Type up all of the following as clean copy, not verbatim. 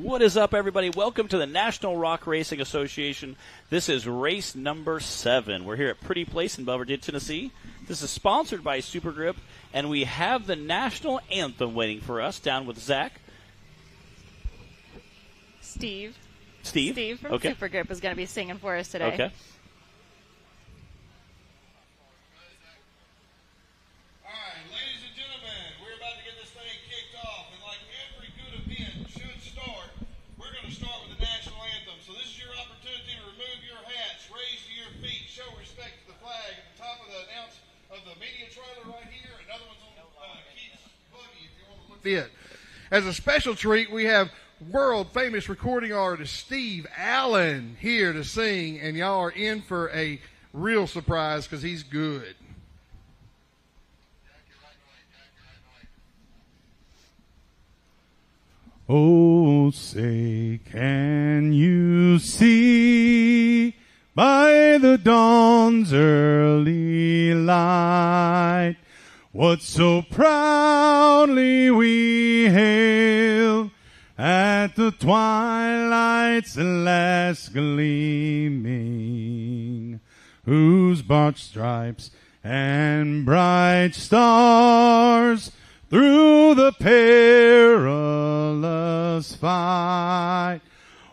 What is up, everybody? Welcome to the National Rock Racing Association. This is race number 7. We're here at Pretty Place in Belvidere, Tennessee. This is sponsored by SuperGrip, and we have the national anthem waiting for us down with Zach. Steve from okay. SuperGrip is going to be singing for us today. Okay. As a special treat, we have world-famous recording artist Steve Allen here to sing, and y'all are in for a real surprise because he's good. Oh, say, can you see by the dawn's early light what so proudly we hailed at the twilight's last gleaming, whose barred stripes and bright stars through the perilous fight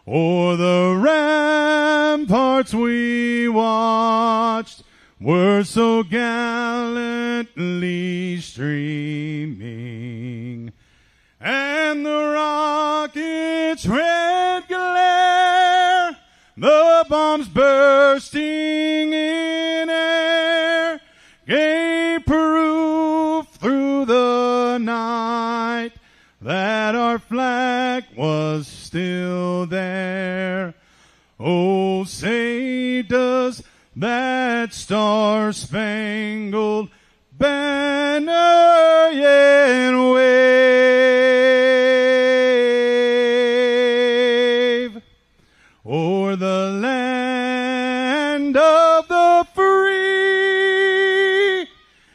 o'er the ramparts we watched were so gallantly streaming, and the rocket's red glare, the bombs bursting in air, gave proof through the night that our flag was still there. Oh, say does that star-spangled banner yet wave o'er the land of the free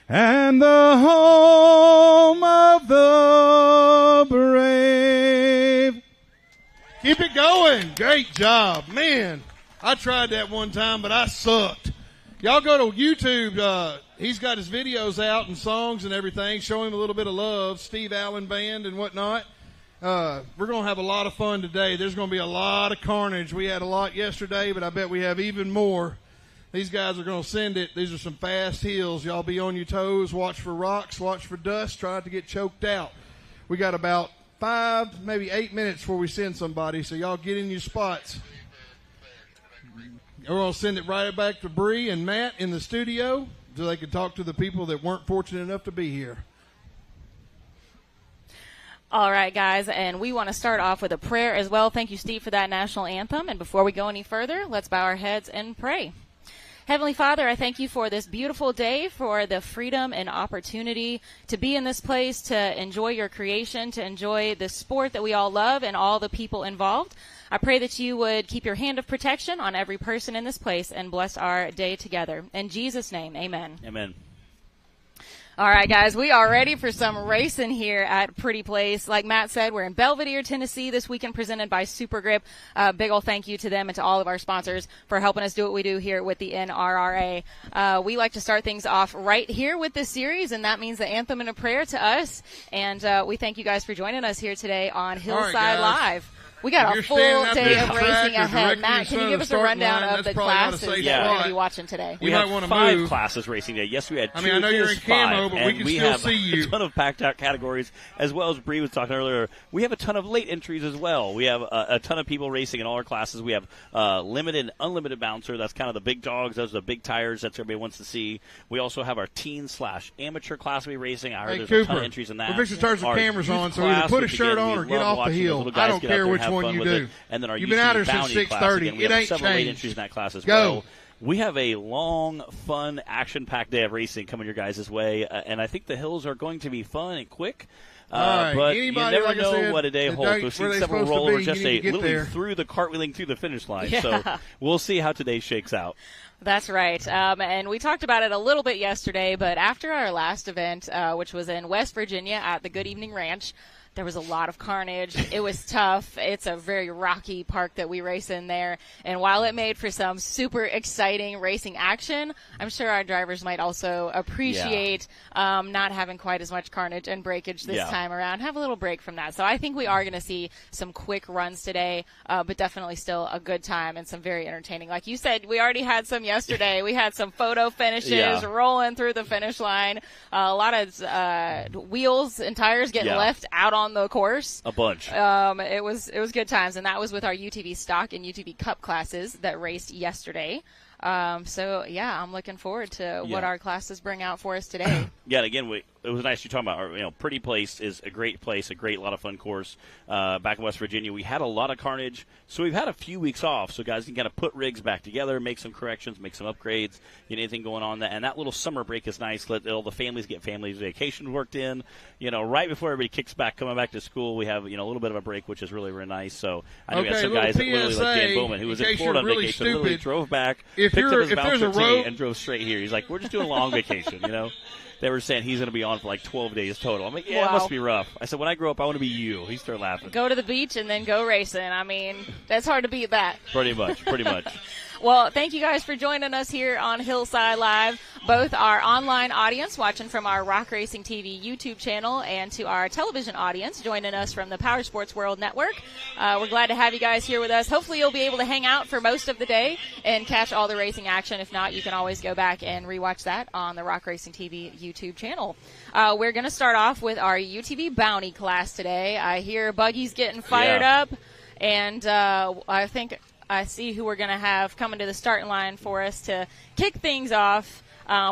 and the home of the brave? Keep it going. Great job. Man, I tried that one time, but I sucked. Y'all go to YouTube. He's got his videos out and songs and everything. Show him a little bit of love. Steve Allen Band and whatnot. We're going to have a lot of fun today. There's going to be a lot of carnage. We had a lot yesterday, but I bet we have even more. These guys are going to send it. These are some fast hills. Y'all be on your toes. Watch for rocks. Watch for dust. Try not to get choked out. We got about 5, maybe 8 minutes before we send somebody, so y'all get in your spots. We're going to send it right back to Bree and Matt in the studio so they can talk to the people that weren't fortunate enough to be here. All right, guys, and we want to start off with a prayer as well. Thank you, Steve, for that national anthem. And before we go any further, let's bow our heads and pray. Heavenly Father, I thank you for this beautiful day, for the freedom and opportunity to be in this place, to enjoy your creation, to enjoy the sport that we all love and all the people involved. I pray that you would keep your hand of protection on every person in this place and bless our day together. In Jesus' name, amen. Amen. All right, guys, we are ready for some racing here at Pretty Place. Like Matt said, we're in Belvidere, Tennessee this weekend, presented by SuperGrip. Big ol' thank you to them and to all of our sponsors for helping us do what we do here with the NRRA. We like to start things off right here with this series, and that means the anthem and a prayer to us. And we thank you guys for joining us here today on Hillside Live. We got a full day of racing ahead. Matt, can you give us a rundown of the classes that we're going to be watching today? We have 5 classes racing today. Yes, we had 2. I know you're in camo, but we can still see you. We have a ton of packed-out categories, as well as Bree was talking earlier. We have a ton of late entries as well. We have a ton of people racing in all our classes. We have limited and unlimited bouncer. That's kind of the big dogs. Those are the big tires. That's everybody wants to see. We also have our teen/amateur class we racing. I heard there's a ton of entries in that. We're fixing to turn some cameras on, so either put a shirt on or get off the hill. I don't care which one you do. And then our You've been out here since 6:30. It ain't several late entries in that class as well. We have a long, fun, action-packed day of racing coming your guys' way, and I think the hills are going to be fun and quick. But you never know what a day holds. We've seen several rollovers just literally through the cartwheeling through the finish line. Yeah. So we'll see how today shakes out. That's right. And we talked about it a little bit yesterday, but after our last event, which was in West Virginia at the Good Evening Ranch, there was a lot of carnage. It was tough. It's a very rocky park that we race in there. And while it made for some super exciting racing action, I'm sure our drivers might also appreciate not having quite as much carnage and breakage this time around. Have a little break from that. So I think we are going to see some quick runs today, but definitely still a good time and some very entertaining. Like you said, we already had some yesterday. We had some photo finishes rolling through the finish line. A lot of wheels and tires getting left out on the course. A bunch. It was good times, and that was with our UTV stock and UTV Cup classes that raced yesterday. So I'm looking forward to what our classes bring out for us today. Again, it was nice you talking about. Pretty Place is a great place, a lot of fun course. Back in West Virginia, we had a lot of carnage, so we've had a few weeks off. So guys can kind of put rigs back together, make some corrections, make some upgrades, anything going on. And that little summer break is nice. Let all the families get families vacations worked in. Right before everybody kicks back, coming back to school, we have a little bit of a break, which is really, really nice. So I know we have some guys that literally, like Dan Bowman, who was in Florida on vacation, literally drove back, picked up his bouncer tee, and drove straight here. He's like, we're just doing a long vacation, They were saying he's going to be on for like 12 days total. I'm like, it must be rough. I said, when I grow up, I want to be you. He started laughing. Go to the beach and then go racing. I mean, that's hard to beat that. Pretty much. Well, thank you guys for joining us here on Hillside Live, both our online audience watching from our Rock Racing TV YouTube channel and to our television audience joining us from the Power Sports World Network. We're glad to have you guys here with us. Hopefully you'll be able to hang out for most of the day and catch all the racing action. If not, you can always go back and rewatch that on the Rock Racing TV YouTube channel. We're going to start off with our UTV Bounty class today. I hear Buggy's getting fired up, and I think I see who we're going to have coming to the starting line for us to kick things off.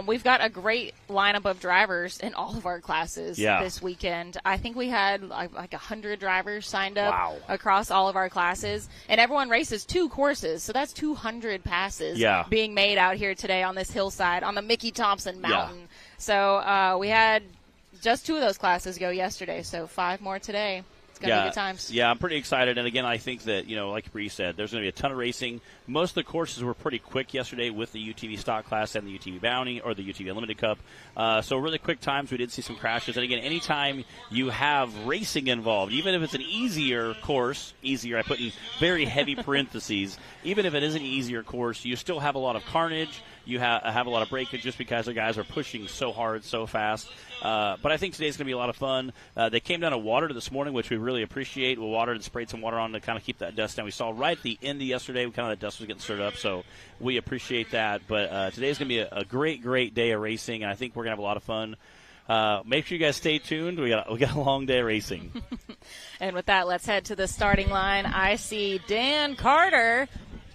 We've got a great lineup of drivers in all of our classes this weekend. I think we had like 100 drivers signed up across all of our classes, and everyone races 2 courses, so that's 200 passes being made out here today on this hillside on the Mickey Thompson Mountain. So we had just 2 of those classes go yesterday, so 5 more today. Good times. Yeah, I'm pretty excited. And again, I think that, like Bree said, there's going to be a ton of racing. Most of the courses were pretty quick yesterday with the UTV stock class and the UTV Bounty or the UTV Unlimited Cup. So really quick times. We did see some crashes. And again, anytime you have racing involved, even if it's an easier course, I put in very heavy parentheses, even if it is an easier course, you still have a lot of carnage. You have a lot of breakage just because the guys are pushing so hard, so fast. But I think today's going to be a lot of fun. They came down to water this morning, which we really appreciate. We watered and sprayed some water on to kind of keep that dust down. We saw right at the end of yesterday, the dust was getting stirred up, so we appreciate that. But today's going to be a great day of racing, and I think we're going to have a lot of fun. Make sure you guys stay tuned. We got a long day of racing. And with that, let's head to the starting line. I see Dan Carter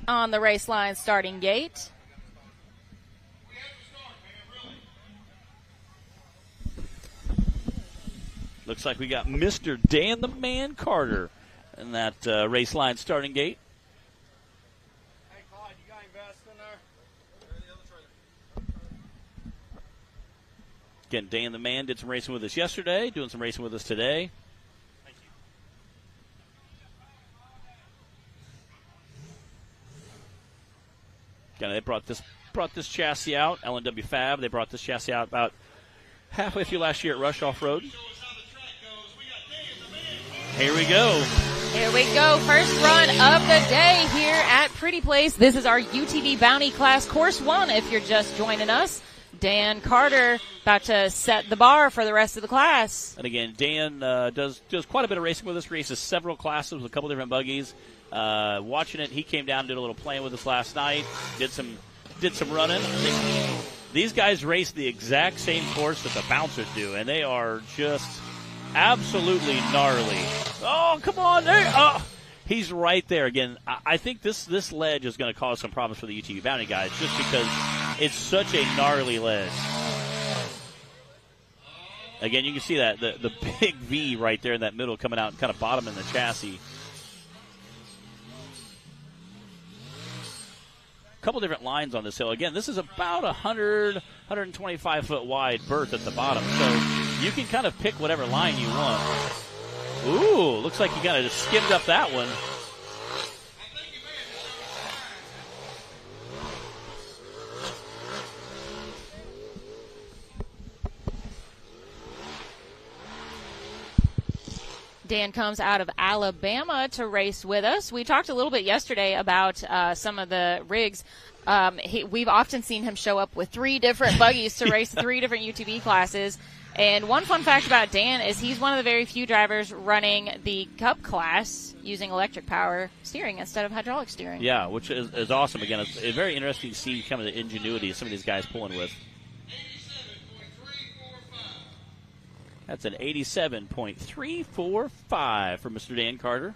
on the race line starting gate. Looks like we got Mr. Dan the Man Carter in that race line starting gate. Hey, Clyde, you got any vests in there? Again, Dan the Man did some racing with us yesterday, doing some racing with us today. Thank you. Again, they brought this chassis out, L&W Fab. They brought this chassis out about halfway through last year at Rush Off-Road. Here we go. First run of the day here at Pretty Place. This is our UTV Bounty class, Course 1, if you're just joining us. Dan Carter about to set the bar for the rest of the class. And again, Dan does quite a bit of racing with us. Races several classes with a couple different buggies. Watching it, he came down and did a little playing with us last night. Did some running. These guys race the exact same course that the bouncers do, and they are just absolutely gnarly. Oh, come on. He's right there. Again, I think this ledge is going to cause some problems for the UTV Bounty guys just because it's such a gnarly ledge. Again, you can see that, the big V right there in that middle coming out and kind of bottom in the chassis. A couple different lines on this hill. Again, this is about 125-foot wide berth at the bottom. So you can kind of pick whatever line you want. Ooh, looks like you kind of just skimmed up that one. Dan comes out of Alabama to race with us. We talked a little bit yesterday about some of the rigs. We've often seen him show up with 3 different buggies to race 3 different UTV classes. And one fun fact about Dan is he's one of the very few drivers running the Cup class using electric power steering instead of hydraulic steering. Yeah, which is awesome. Again, it's very interesting to see kind of the ingenuity some of these guys pulling with. That's an 87.345 for Mr. Dan Carter.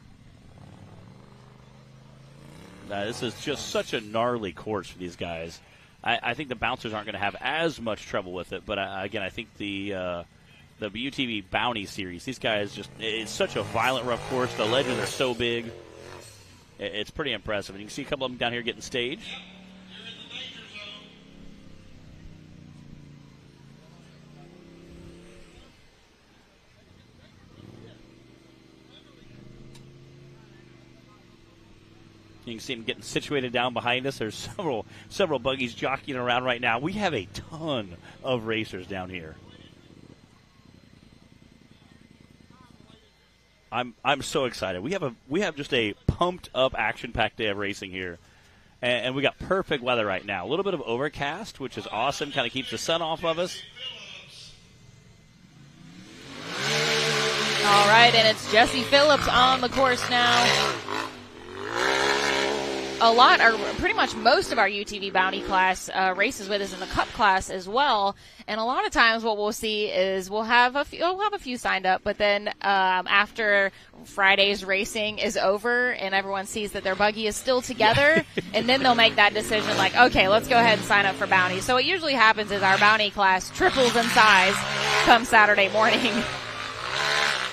This is just such a gnarly course for these guys. I think the bouncers aren't going to have as much trouble with it, but again, I think the UTV Bounty Series, these guys it's such a violent, rough course. The ledges are so big. It's pretty impressive. And you can see a couple of them down here getting staged. You can see them getting situated down behind us. There's several buggies jockeying around right now. We have a ton of racers down here. I'm so excited. We have just a pumped up, action-packed day of racing here, and we got perfect weather right now. A little bit of overcast, which is awesome. Kind of keeps the sun off of us. All right, and it's Jesse Phillips on the course now. Pretty much most of our UTV Bounty class races with us in the Cup class as well. And a lot of times what we'll see is we'll have a few signed up, but then after Friday's racing is over and everyone sees that their buggy is still together, and then they'll make that decision like, okay, let's go ahead and sign up for Bounty. So what usually happens is our Bounty class triples in size come Saturday morning.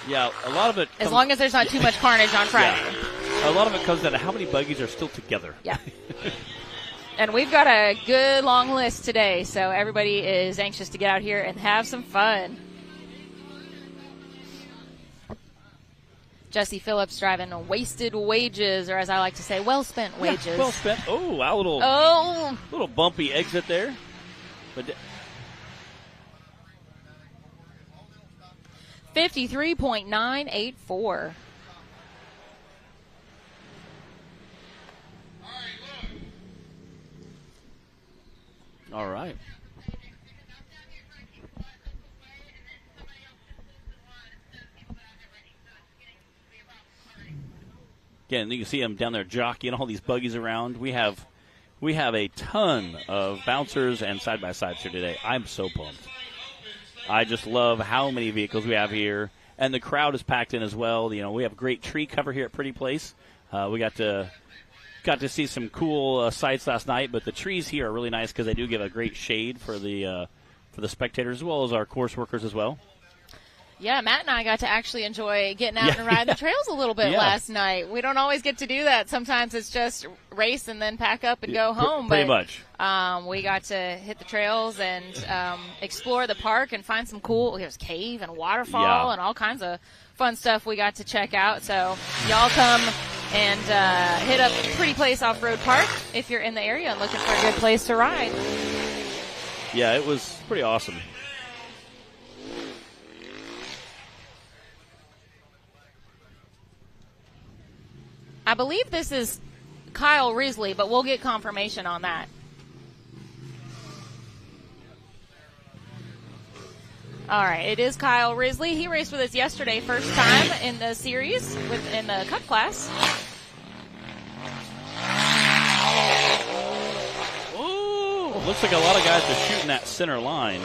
Yeah, a lot of it. As long as there's not too much carnage on Friday. Yeah. A lot of it comes down to how many buggies are still together. Yeah. And we've got a good long list today, so everybody is anxious to get out here and have some fun. Jesse Phillips driving wasted wages, or as I like to say, well-spent wages. Yeah, well spent. Oh, wow, little bumpy exit there. But 53.984. All right. Again, you can see them down there jockeying all these buggies around. We have a ton of bouncers and side-by-sides here today. I'm so pumped. I just love how many vehicles we have here, and the crowd is packed in as well. You know, we have great tree cover here at Pretty Place. We got to see some cool sights last night, but the trees here are really nice because they do give a great shade for the spectators as well as our course workers as well. Yeah, Matt and I got to actually enjoy getting out and riding the trails a little bit last night. We don't always get to do that. Sometimes it's just race and then pack up and go home. Pretty much. We got to hit the trails and explore the park and find some cool. There's cave and waterfall and all kinds of fun stuff we got to check out. So y'all come and hit up Pretty Place Off-Road Park if you're in the area and looking for a good place to ride. Yeah, it was pretty awesome. I believe this is Kyle Risley, but we'll get confirmation on that. All right, it is Kyle Risley. He raced with us yesterday, first time in the series in the Cup class. Ooh, looks like a lot of guys are shooting that center line.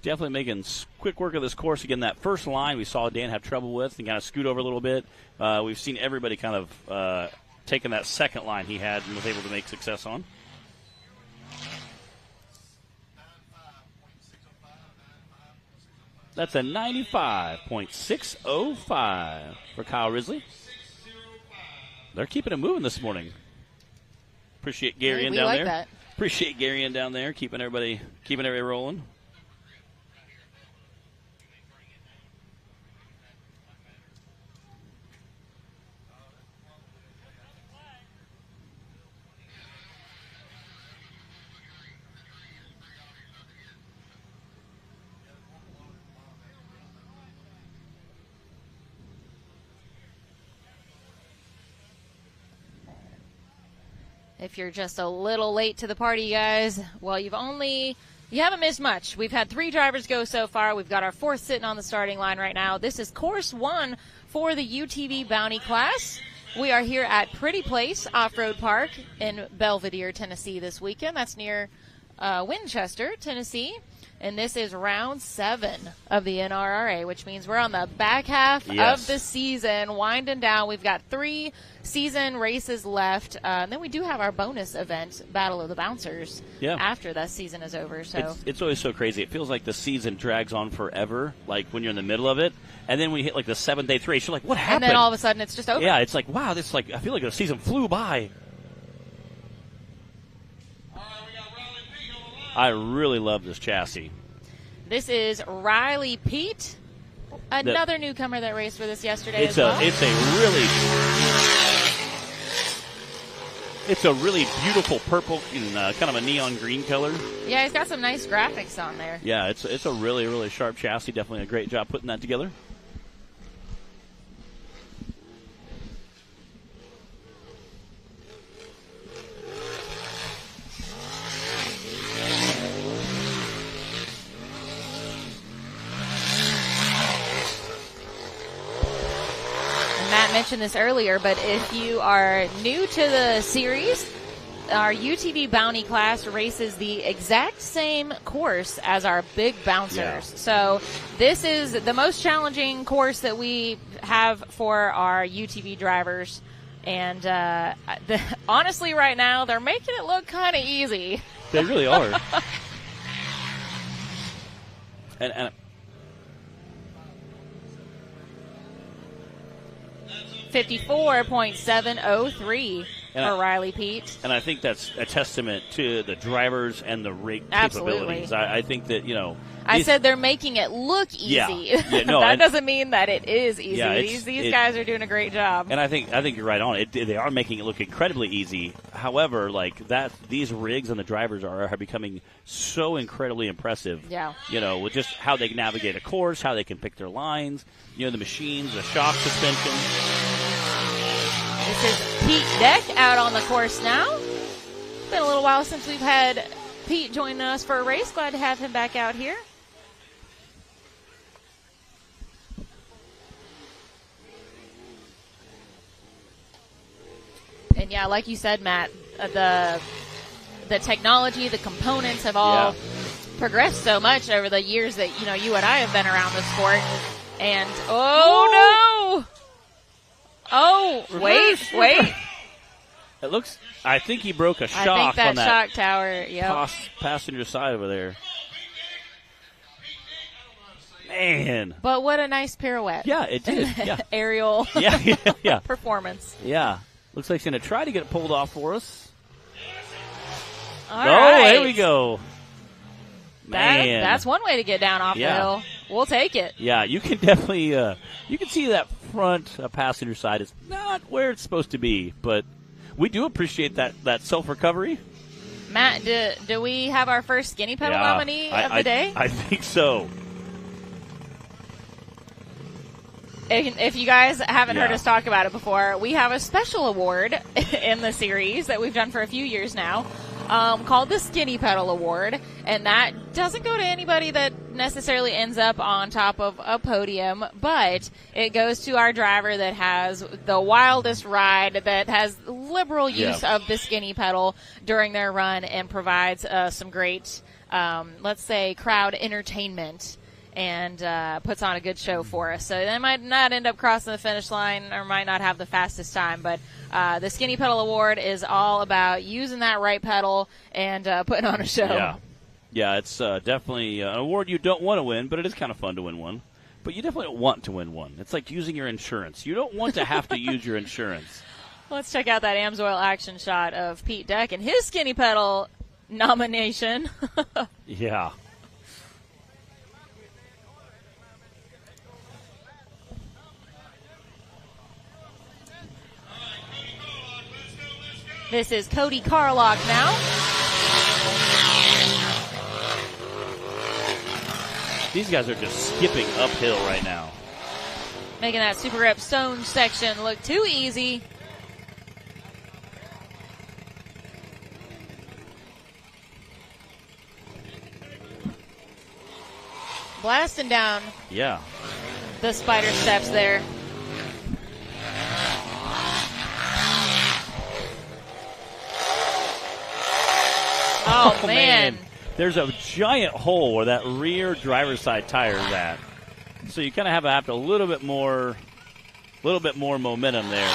Definitely making quick work of this course. Again, that first line we saw Dan have trouble with and kind of scoot over a little bit. We've seen everybody kind of taking that second line he had and was able to make success on. That's a 95.605 for Kyle Risley. They're keeping it moving this morning. Appreciate Gary in down there. That. Appreciate Gary in down there, keeping everybody rolling. If you're just a little late to the party, guys, well, you haven't missed much. We've had 3 drivers go so far. We've got our 4th sitting on the starting line right now. This is course 1 for the UTV Bounty class. We are here at Pretty Place Off-Road Park in Belvedere, Tennessee this weekend. That's near Winchester, Tennessee. And this is round 7 of the NRRA, which means we're on the back half of the season, winding down. We've got 3 season races left. And then we do have our bonus event, Battle of the Bouncers, after that season is over. So it's always so crazy. It feels like the season drags on forever, like when you're in the middle of it. And then we hit like the 7th-8th race. You're like, what happened? And then all of a sudden it's just over. Yeah, it's like, wow, I feel like the season flew by. I really love this chassis. This is Riley Pete, another newcomer that raced with us yesterday as well. It's a really beautiful purple and kind of a neon green color. Yeah, he's got some nice graphics on there. Yeah, it's a really, really sharp chassis. Definitely a great job putting that together. Matt mentioned this earlier, but if you are new to the series, our UTV Bounty class races the exact same course as our big bouncers. Yeah. So this is the most challenging course that we have for our UTV drivers. And honestly, right now, they're making it look kind of easy. They really are. and 54.703 for Riley Pete. And I think that's a testament to the drivers and the rig Absolutely. capabilities. I think that, I said they're making it look easy. Yeah, no, that doesn't mean that it is easy. Yeah, these guys are doing a great job. And I think you're right on. They are making it look incredibly easy. However, these rigs and the drivers are becoming so incredibly impressive. Yeah. With just how they navigate a course, how they can pick their lines, the machines, the shock suspension. This is Pete Deck out on the course now. It's been a little while since we've had Pete joining us for a race. Glad to have him back out here. And yeah, like you said, Matt, the technology, the components have all progressed so much over the years that, you and I have been around the sport. And, oh, no! Oh, wait. It looks. I think he broke a shock I think that on that shock tower. Yep. Passenger side over there. Man. But what a nice pirouette. Yeah, it did. Yeah. Aerial. Yeah. Performance. Yeah. Looks like he's going to try to get it pulled off for us. All right. There we go. Man. That's one way to get down off the hill. We'll take it. Yeah, you can definitely you can see that front passenger side is not where it's supposed to be, but we do appreciate that self-recovery. Matt, do we have our first skinny pedal nominee of the day? I think so. If you guys haven't heard us talk about it before, we have a special award in the series that we've done for a few years now. Called the Skinny Pedal Award, and that doesn't go to anybody that necessarily ends up on top of a podium, but it goes to our driver that has the wildest ride, that has liberal use of the skinny pedal during their run, and provides some great, let's say, crowd entertainment, and puts on a good show for us. So they might not end up crossing the finish line or might not have the fastest time, but the Skinny Pedal Award is all about using that right pedal and putting on a show. Yeah, it's definitely an award you don't want to win, but it is kind of fun to win one. But you definitely don't want to win one. It's like using your insurance. You don't want to have to use your insurance. Let's check out that AMSOIL action shot of Pete Deck and his Skinny Pedal nomination. Yeah. This is Cody Carlock now. These guys are just skipping uphill right now. Making that SuperGrip Stone section look too easy. blasting down Yeah. the spider steps there. Oh, man. There's a giant hole where that rear driver's side tire is at. So you kind of have a little bit more momentum there.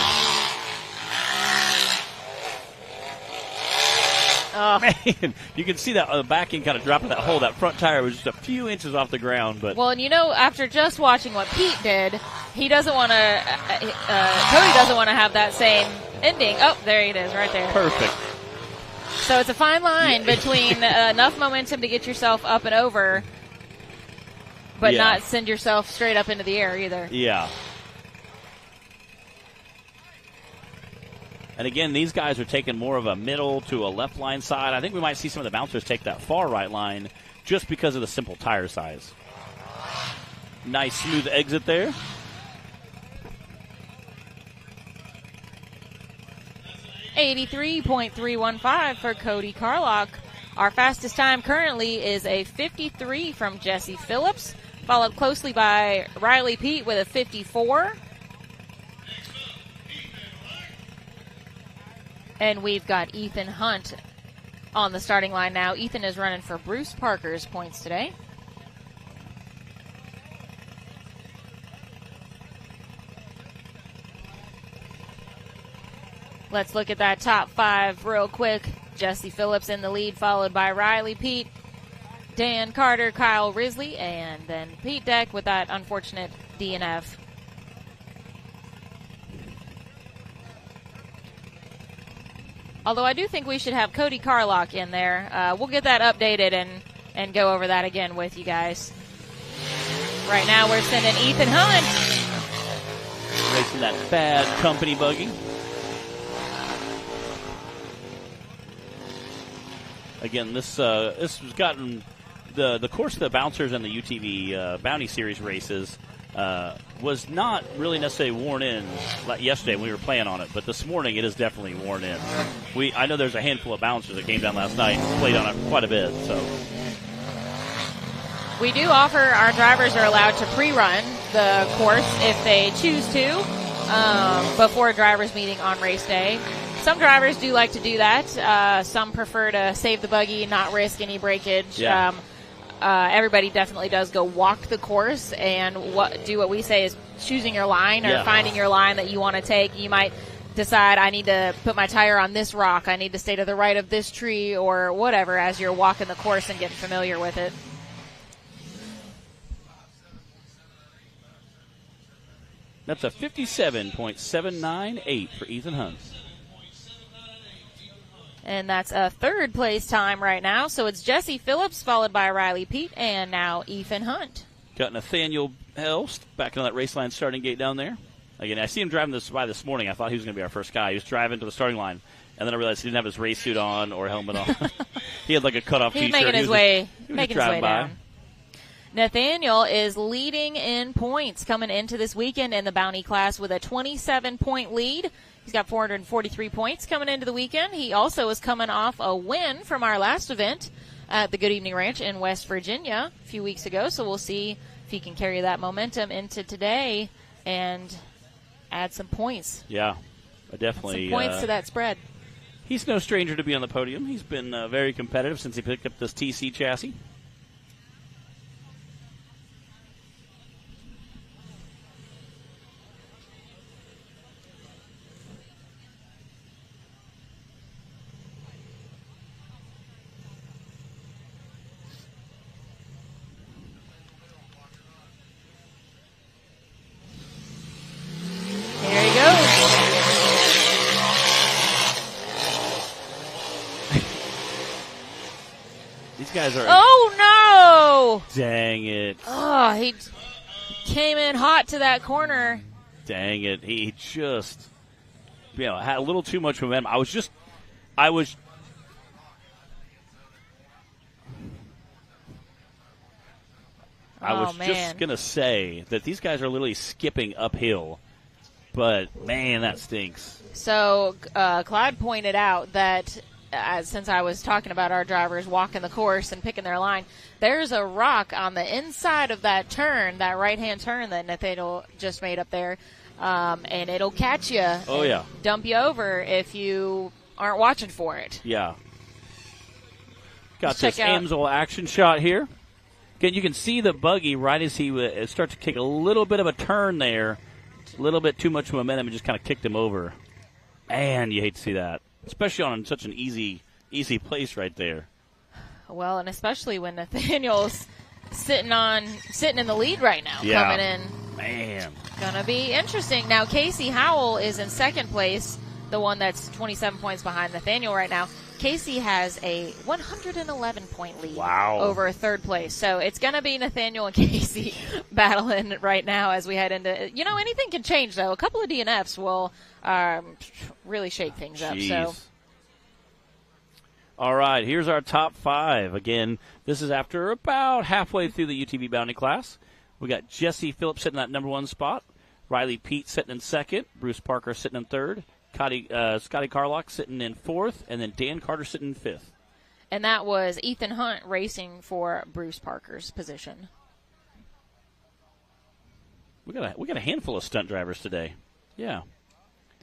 Oh. Man, you can see that the back end kind of dropping that hole. That front tire was just a few inches off the ground. But well, and after just watching what Pete did, he doesn't want to. Cody doesn't want to have that same ending. Oh, there it is, right there. Perfect. So it's a fine line between enough momentum to get yourself up and over, but not send yourself straight up into the air either. Yeah. And again, these guys are taking more of a middle to a left line side. I think we might see some of the bouncers take that far right line just because of the simple tire size. Nice smooth exit there. .315 for Cody Carlock. Our fastest time currently is a 53 from Jesse Phillips, followed closely by Riley Pete with a 54. And we've got Ethan Hunt on the starting line now. Ethan is running for Bruce Parker's points today. Let's look at that top five real quick. Jesse Phillips in the lead, followed by Riley Pete, Dan Carter, Kyle Risley, and then Pete Deck with that unfortunate DNF. Although I do think we should have Cody Carlock in there. We'll get that updated and go over that again with you guys. Right now we're sending Ethan Hunt. Racing that bad company buggy. Again, this has gotten the course of the bouncers and the UTV Bounty Series races was not really necessarily worn in like yesterday when we were playing on it, but this morning it is definitely worn in. I know there's a handful of bouncers that came down last night and played on it quite a bit. So we do offer our drivers are allowed to pre-run the course if they choose to before a drivers meeting on race day. Some drivers do like to do that. Some prefer to save the buggy, not risk any breakage. Yeah. Everybody definitely does go walk the course and do what we say is choosing your line or finding your line that you want to take. You might decide, I need to put my tire on this rock. I need to stay to the right of this tree or whatever as you're walking the course and getting familiar with it. that's a 57.798 for Ethan Hunt. And that's a third place time right now. So it's Jesse Phillips, followed by Riley Pete, and now Ethan Hunt. Got Nathaniel Helst back on that race line starting gate down there. Again, I see him driving this morning. I thought he was going to be our first guy. He was driving to the starting line, and then I realized he didn't have his race suit on or helmet on. He had like a cutoff He's T-shirt. making his way by. down. Nathaniel is leading in points coming into this weekend in the Bounty class with a 27-point lead. He's got 443 points coming into the weekend. He also is coming off a win from our last event at the Good Evening Ranch in West Virginia a few weeks ago. So we'll see if he can carry that momentum into today and add some points. Yeah, definitely. Some points to that spread. He's no stranger to be on the podium. He's been very competitive since he picked up this TC chassis. There he goes. These guys are. Oh, no! Dang it. Oh, he came in hot to that corner. Dang it. He just, had a little too much momentum. I was just going to say that these guys are literally skipping uphill. But, man, that stinks. So Clyde pointed out that since I was talking about our drivers walking the course and picking their line, there's a rock on the inside of that turn, that right-hand turn that Nathaniel just made up there, and it'll catch you. Oh, yeah. Dump you over if you aren't watching for it. Yeah. Got Let's this Amsoil action shot here. Again, you can see the buggy right as he starts to kick a little bit of a turn there, a little bit too much momentum, and just kind of kicked him over. Man, you hate to see that, especially on such an easy place right there. Well, and especially when Nathaniel's sitting in the lead right now, Yeah. coming in. Man. Gonna be interesting. Now, Casey Howell is in second place, the one that's 27 points behind Nathaniel right now. Casey has a 111-point lead over third place. So it's going to be Nathaniel and Casey battling right now as we head into – anything can change, though. A couple of DNFs will really shake things up. So. All right, here's our top 5. Again, this is after about halfway through the UTV Bounty class. We got Jesse Phillips sitting at number 1 spot, Riley Pete sitting in second, Bruce Parker sitting in third, Scotty Carlock sitting in 4th, and then Dan Carter sitting in 5th. And that was Ethan Hunt racing for Bruce Parker's position. We got a handful of stunt drivers today. Yeah.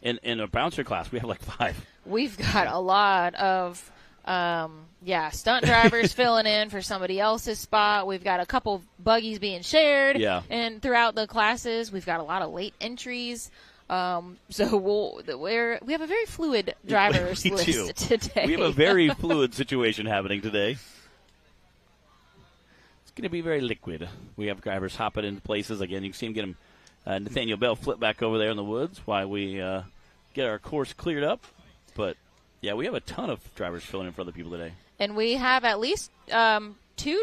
In a bouncer class, we have like 5. We've got a lot of stunt drivers filling in for somebody else's spot. We've got a couple buggies being shared. Yeah. And throughout the classes, we've got a lot of late entries. So we have a very fluid drivers list today. We have a very fluid situation happening today. It's going to be very liquid. We have drivers hopping into places. Again, you can see him get him. Nathaniel Bell flip back over there in the woods while we get our course cleared up. But, yeah, we have a ton of drivers filling in for other people today. And we have at least two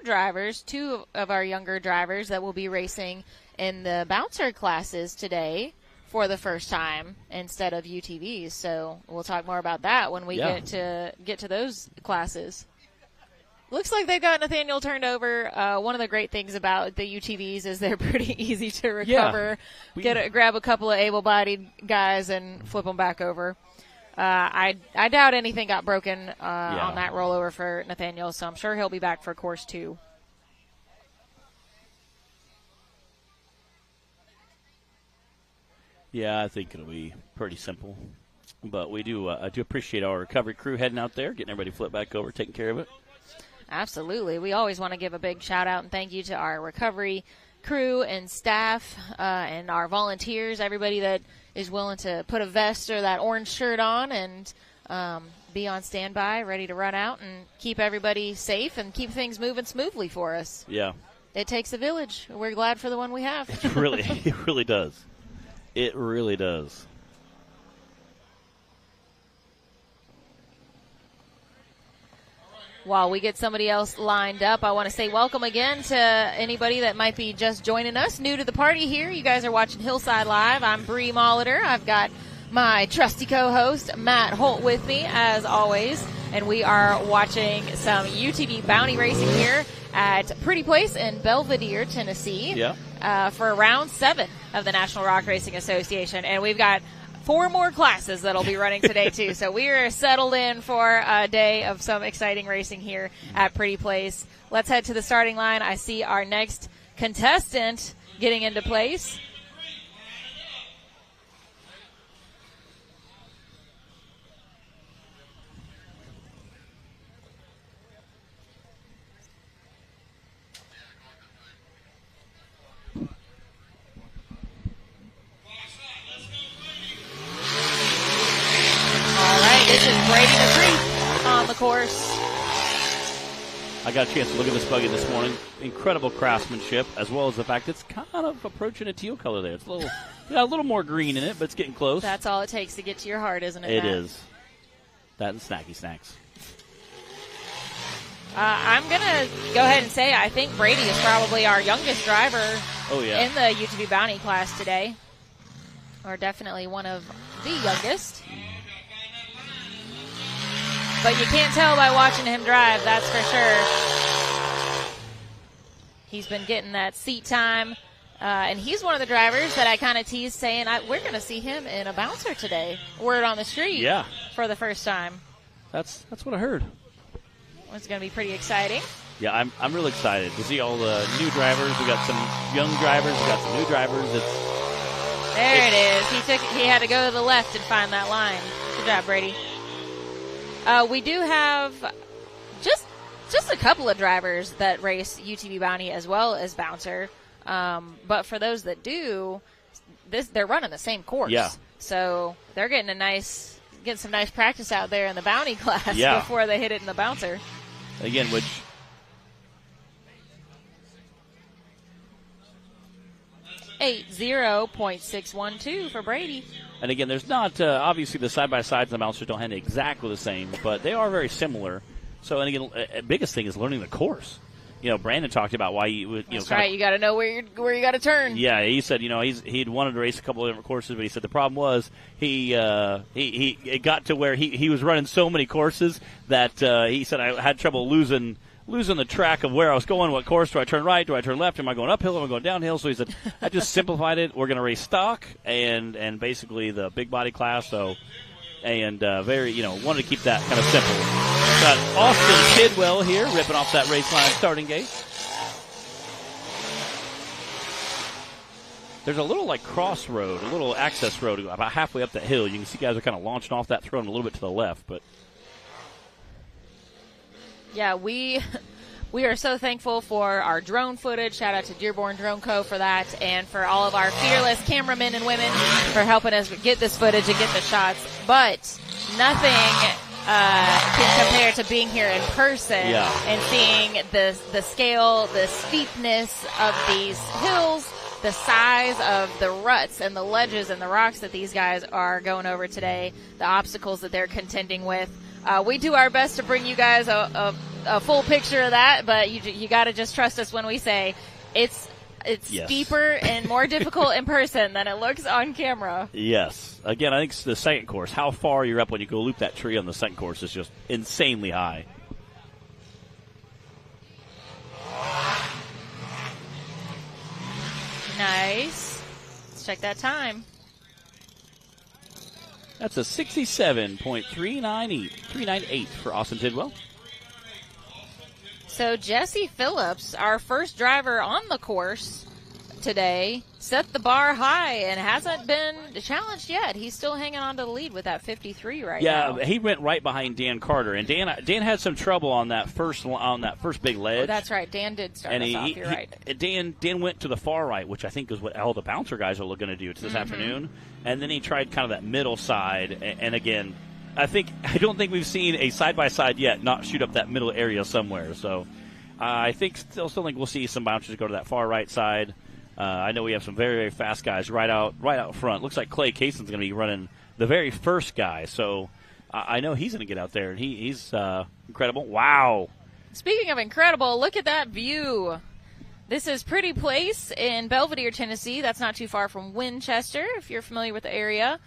of our younger drivers that will be racing in the bouncer classes today for the first time instead of UTVs. So we'll talk more about that when we get to those classes. Looks like they've got Nathaniel turned over. One of the great things about the UTVs is they're pretty easy to recover. Yeah. Grab a couple of able-bodied guys and flip them back over. I doubt anything got broken on that rollover for Nathaniel, so I'm sure he'll be back for course 2. Yeah, I think it'll be pretty simple. But we do I do appreciate our recovery crew heading out there, getting everybody flipped back over, taking care of it. Absolutely. We always want to give a big shout-out and thank you to our recovery crew and staff and our volunteers, everybody that is willing to put a vest or that orange shirt on and be on standby, ready to run out and keep everybody safe and keep things moving smoothly for us. Yeah. It takes a village. We're glad for the one we have. It really does. It really does. While we get somebody else lined up, I want to say welcome again to anybody that might be just joining us, new to the party here. You guys are watching Hillside Live. I'm Bree Molitor. I've got my trusty co-host, Matt Holt, with me, as always. And we are watching some UTV bounty racing here at Pretty Place in Belvedere, Tennessee, for round 7 of the National Rock Racing Association. And we've got 4 more classes that'll be running today, too. So we are settled in for a day of some exciting racing here at Pretty Place. Let's head to the starting line. I see our next contestant getting into place. This is Brady McCree on the course. I got a chance to look at this buggy this morning. Incredible craftsmanship, as well as the fact it's kind of approaching a teal color there. It's a little more green in it, but it's getting close. That's all it takes to get to your heart, isn't it? It Matt? is. That and snacky snacks. I'm going to go ahead and say I think Brady is probably our youngest driver in the UTV Bounty class today. Or definitely one of the youngest. But you can't tell by watching him drive, that's for sure. He's been getting that seat time. And he's one of the drivers that I kind of teased saying, we're going to see him in a bouncer today. Word on the street for the first time. That's what I heard. It's going to be pretty exciting. Yeah, I'm really excited to see all the new drivers. We got some young drivers. We got some new drivers. There it is. He had to go to the left and find that line. Good job, Brady. We do have just a couple of drivers that race UTV Bounty as well as Bouncer. But for those that do, they're running the same course. Yeah. So they're getting some nice practice out there in the Bounty class before they hit it in the Bouncer. Again, which 80.612 for Brady. And again, there's not obviously the side-by-sides and the Bouncers don't handle exactly the same, but they are very similar. So, and again, biggest thing is learning the course. You know, Brandon talked about why That's right. You got to know where you got to turn. Yeah, he said he'd wanted to race a couple of different courses, but he said the problem was it got to where he was running so many courses that he said I had trouble losing the track of where I was going. What course do I turn right? Do I turn left? Am I going uphill? Am I going downhill? So he said I just simplified it. We're going to race stock and basically the big body class. So and very wanted to keep that kind of simple. Got Austin Tidwell here ripping off that race line starting gate. There's a little crossroad, a little access road about halfway up that hill. You can see guys are kind of launching off that, throwing a little bit to the left, but. Yeah, we are so thankful for our drone footage. Shout out to Dearborn Drone Co. for that, and for all of our fearless cameramen and women for helping us get this footage and get the shots. But nothing can compare to being here in person and seeing the scale, the steepness of these hills, the size of the ruts and the ledges and the rocks that these guys are going over today, the obstacles that they're contending with. We do our best to bring you guys a full picture of that, but you got to just trust us when we say it's steeper and more difficult in person than it looks on camera. Yes. Again, I think it's the second course. How far you're up when you go loop that tree on the second course is just insanely high. Nice. Let's check that time. That's a 67.398 for Austin Tidwell. So Jesse Phillips, our first driver on the course today, set the bar high and hasn't been challenged yet. He's still hanging on to the lead with that 53 right now. Yeah, he went right behind Dan Carter, and Dan had some trouble on that first big ledge. Oh, that's right. Dan did start us off. You're right. Dan went to the far right, which I think is what all the Bouncer guys are looking to do this afternoon. And then he tried kind of that middle side, and again, I don't think we've seen a side-by-side yet not shoot up that middle area somewhere. So I still think we'll see some Bouncers go to that far right side. I know we have some very, very fast guys right out front. Looks like Clay Cason's going to be running the very first guy. So I know he's going to get out there, and he's incredible. Wow. Speaking of incredible, look at that view. This is Pretty Place in Belvedere, Tennessee. That's not too far from Winchester, if you're familiar with the area.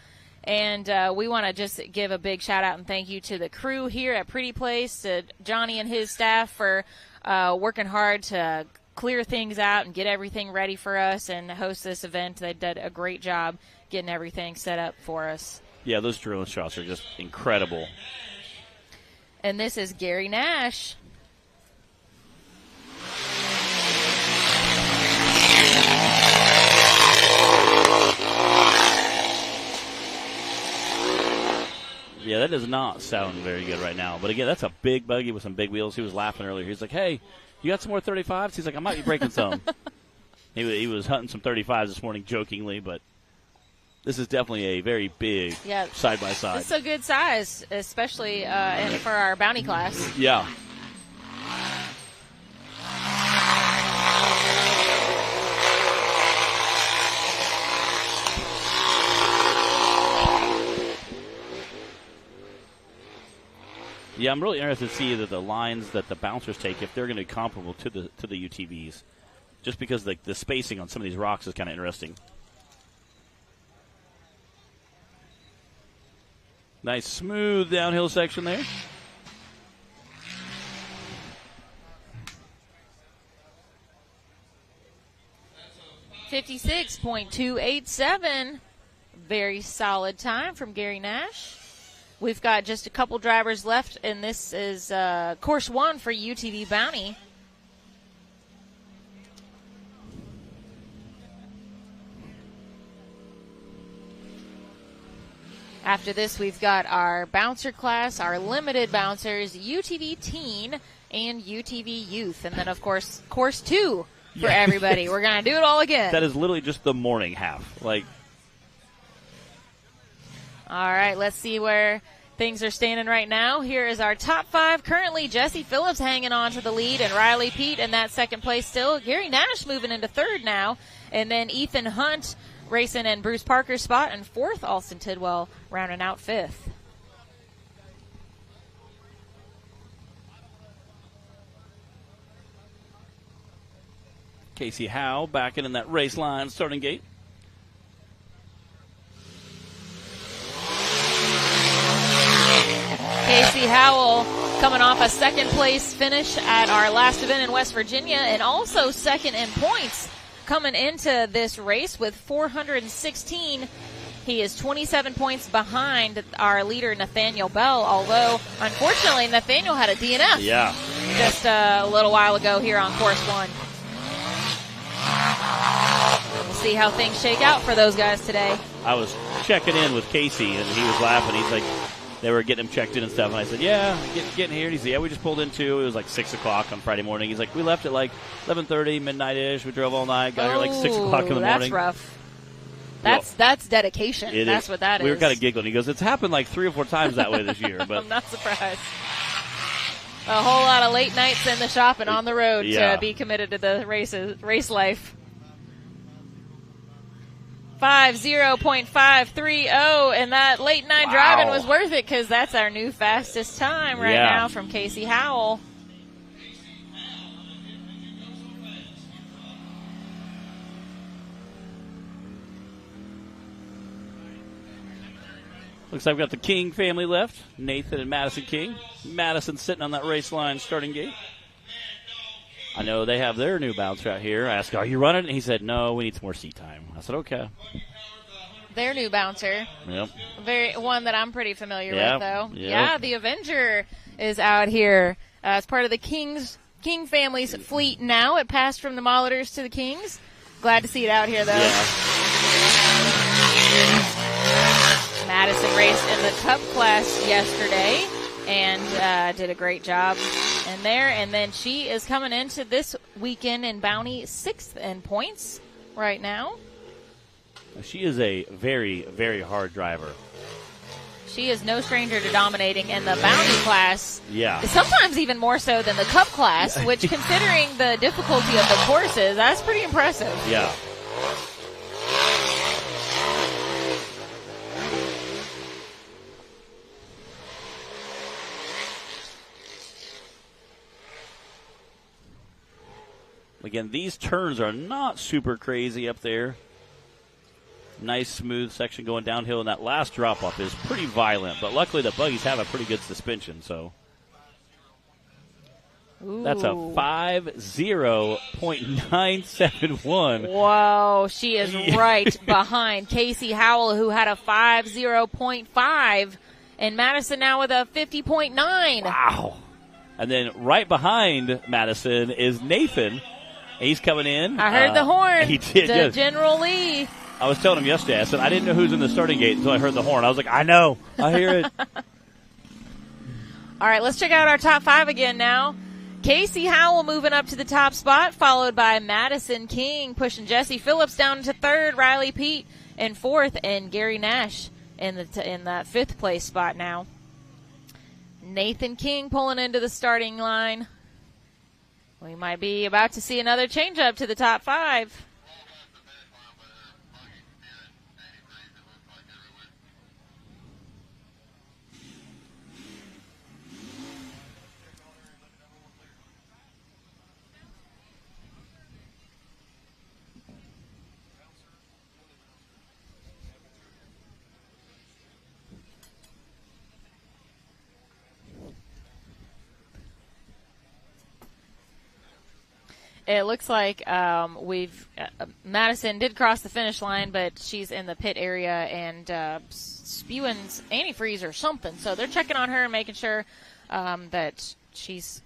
And we want to just give a big shout-out and thank you to the crew here at Pretty Place, to Johnny and his staff for working hard to clear things out and get everything ready for us and host this event. They did a great job getting everything set up for us. Yeah, those drone shots are just incredible. And this is Gary Nash. Yeah, that does not sound very good right now. But again, that's a big buggy with some big wheels. He was laughing earlier. He's like, hey, you got some more 35s? He's like, I might be breaking some. He was hunting some 35s this morning jokingly, but this is definitely a very big side-by-side. It's a good size, especially for our bounty class. Yeah. Yeah, I'm really interested to see that the lines that the Bouncers take, if they're going to be comparable to the UTVs, just because the spacing on some of these rocks is kind of interesting. Nice smooth downhill section there. .287, very solid time from Gary Nash. We've got just a couple drivers left, and this is course 1 for UTV Bounty. After this, we've got our bouncer class, our limited bouncers, UTV Teen, and UTV Youth. And then, of course, course 2 for everybody. We're going to do it all again. That is literally just the morning half. Like, all right, let's see where things are standing right now. Here is our top 5. Currently, Jesse Phillips hanging on to the lead, and Riley Pete in that second place still. Gary Nash moving into 3rd now, and then Ethan Hunt racing in Bruce Parker's spot, and 4th, Alston Tidwell rounding out 5th. Casey Howe backing in that race line starting gate. Casey Howell coming off a second place finish at our last event in West Virginia, and also second in points coming into this race with 416. He is 27 points behind our leader, Nathaniel Bell, although, unfortunately, Nathaniel had a DNF just a little while ago here on course 1. We'll see how things shake out for those guys today. I was checking in with Casey, and he was laughing. He's like, they were getting him checked in and stuff, and I said, yeah, getting here. And he said, yeah, we just pulled in too. It was like 6 o'clock on Friday morning. He's like, we left at like 11:30, midnight-ish. We drove all night, got here like 6 o'clock in the morning. That's rough. That's dedication. That's what that is. We were kind of giggling. He goes, it's happened like 3 or 4 times that way this year. But I'm not surprised. A whole lot of late nights in the shop and on the road to be committed to the race life. 50.530, and that late night driving was worth it because that's our new fastest time right now from Casey Howell. looks like we've got the King family left. Nathan and Madison King. Madison sitting on that race line starting gate. I know they have their new bouncer out here. I asked, are you running? And he said, no, we need some more seat time. I said, okay. Their new bouncer. Yep. One that I'm pretty familiar with, though. Yep. Yeah, the Avenger is out here as part of the King family's fleet now. It passed from the Molitors to the Kings. Glad to see it out here, though. Yeah. Madison raced in the Cup class yesterday and did a great job in there. And then she is coming into this weekend in Bounty 6th in points right now. She is a very, very hard driver. She is no stranger to dominating in the Bounty class. Yeah. Sometimes even more so than the Cup class, which, considering the difficulty of the courses, that's pretty impressive. Yeah. Again, these turns are not super crazy up there. Nice smooth section going downhill, and that last drop-off is pretty violent. But luckily the buggies have a pretty good suspension, so. Ooh. That's a 50.971. Whoa, she is right behind Casey Howell, who had a 50.5, and Madison now with a 50.9. Wow. And then right behind Madison is Nathan. He's coming in. I heard the horn. He did, yes. General Lee. I was telling him yesterday, I said, I didn't know who's in the starting gate until I heard the horn. I was like, I know. I hear it. All right, let's check out our top 5 again now. Casey Howell moving up to the top spot, followed by Madison King, pushing Jesse Phillips down to 3rd, Riley Pete in 4th, and Gary Nash in that 5th place spot now. Nathan King pulling into the starting line. We might be about to see another change up to the top 5. It looks like Madison did cross the finish line, but she's in the pit area and spewing antifreeze or something. So they're checking on her and making sure that she's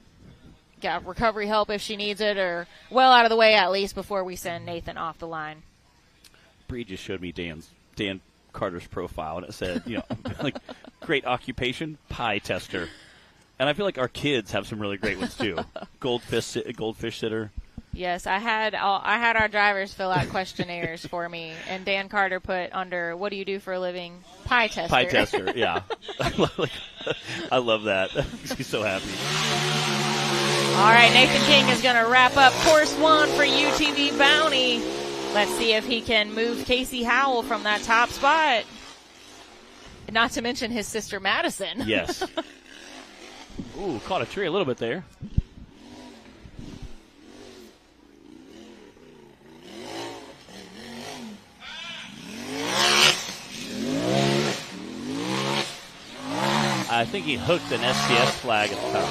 got recovery help if she needs it, or well out of the way at least before we send Nathan off the line. Bree just showed me Dan Carter's profile, and it said, like, great occupation, pie tester. And I feel like our kids have some really great ones too. Goldfish sitter. Yes, I had our drivers fill out questionnaires for me, and Dan Carter put under, what do you do for a living? Pie tester. Pie tester, yeah. I love that. That makes me so happy. All right, Nathan King is going to wrap up course 1 for UTV Bounty. Let's see if he can move Casey Howell from that top spot. Not to mention his sister Madison. Yes. Ooh, caught a tree a little bit there. I think he hooked an STS flag at the top.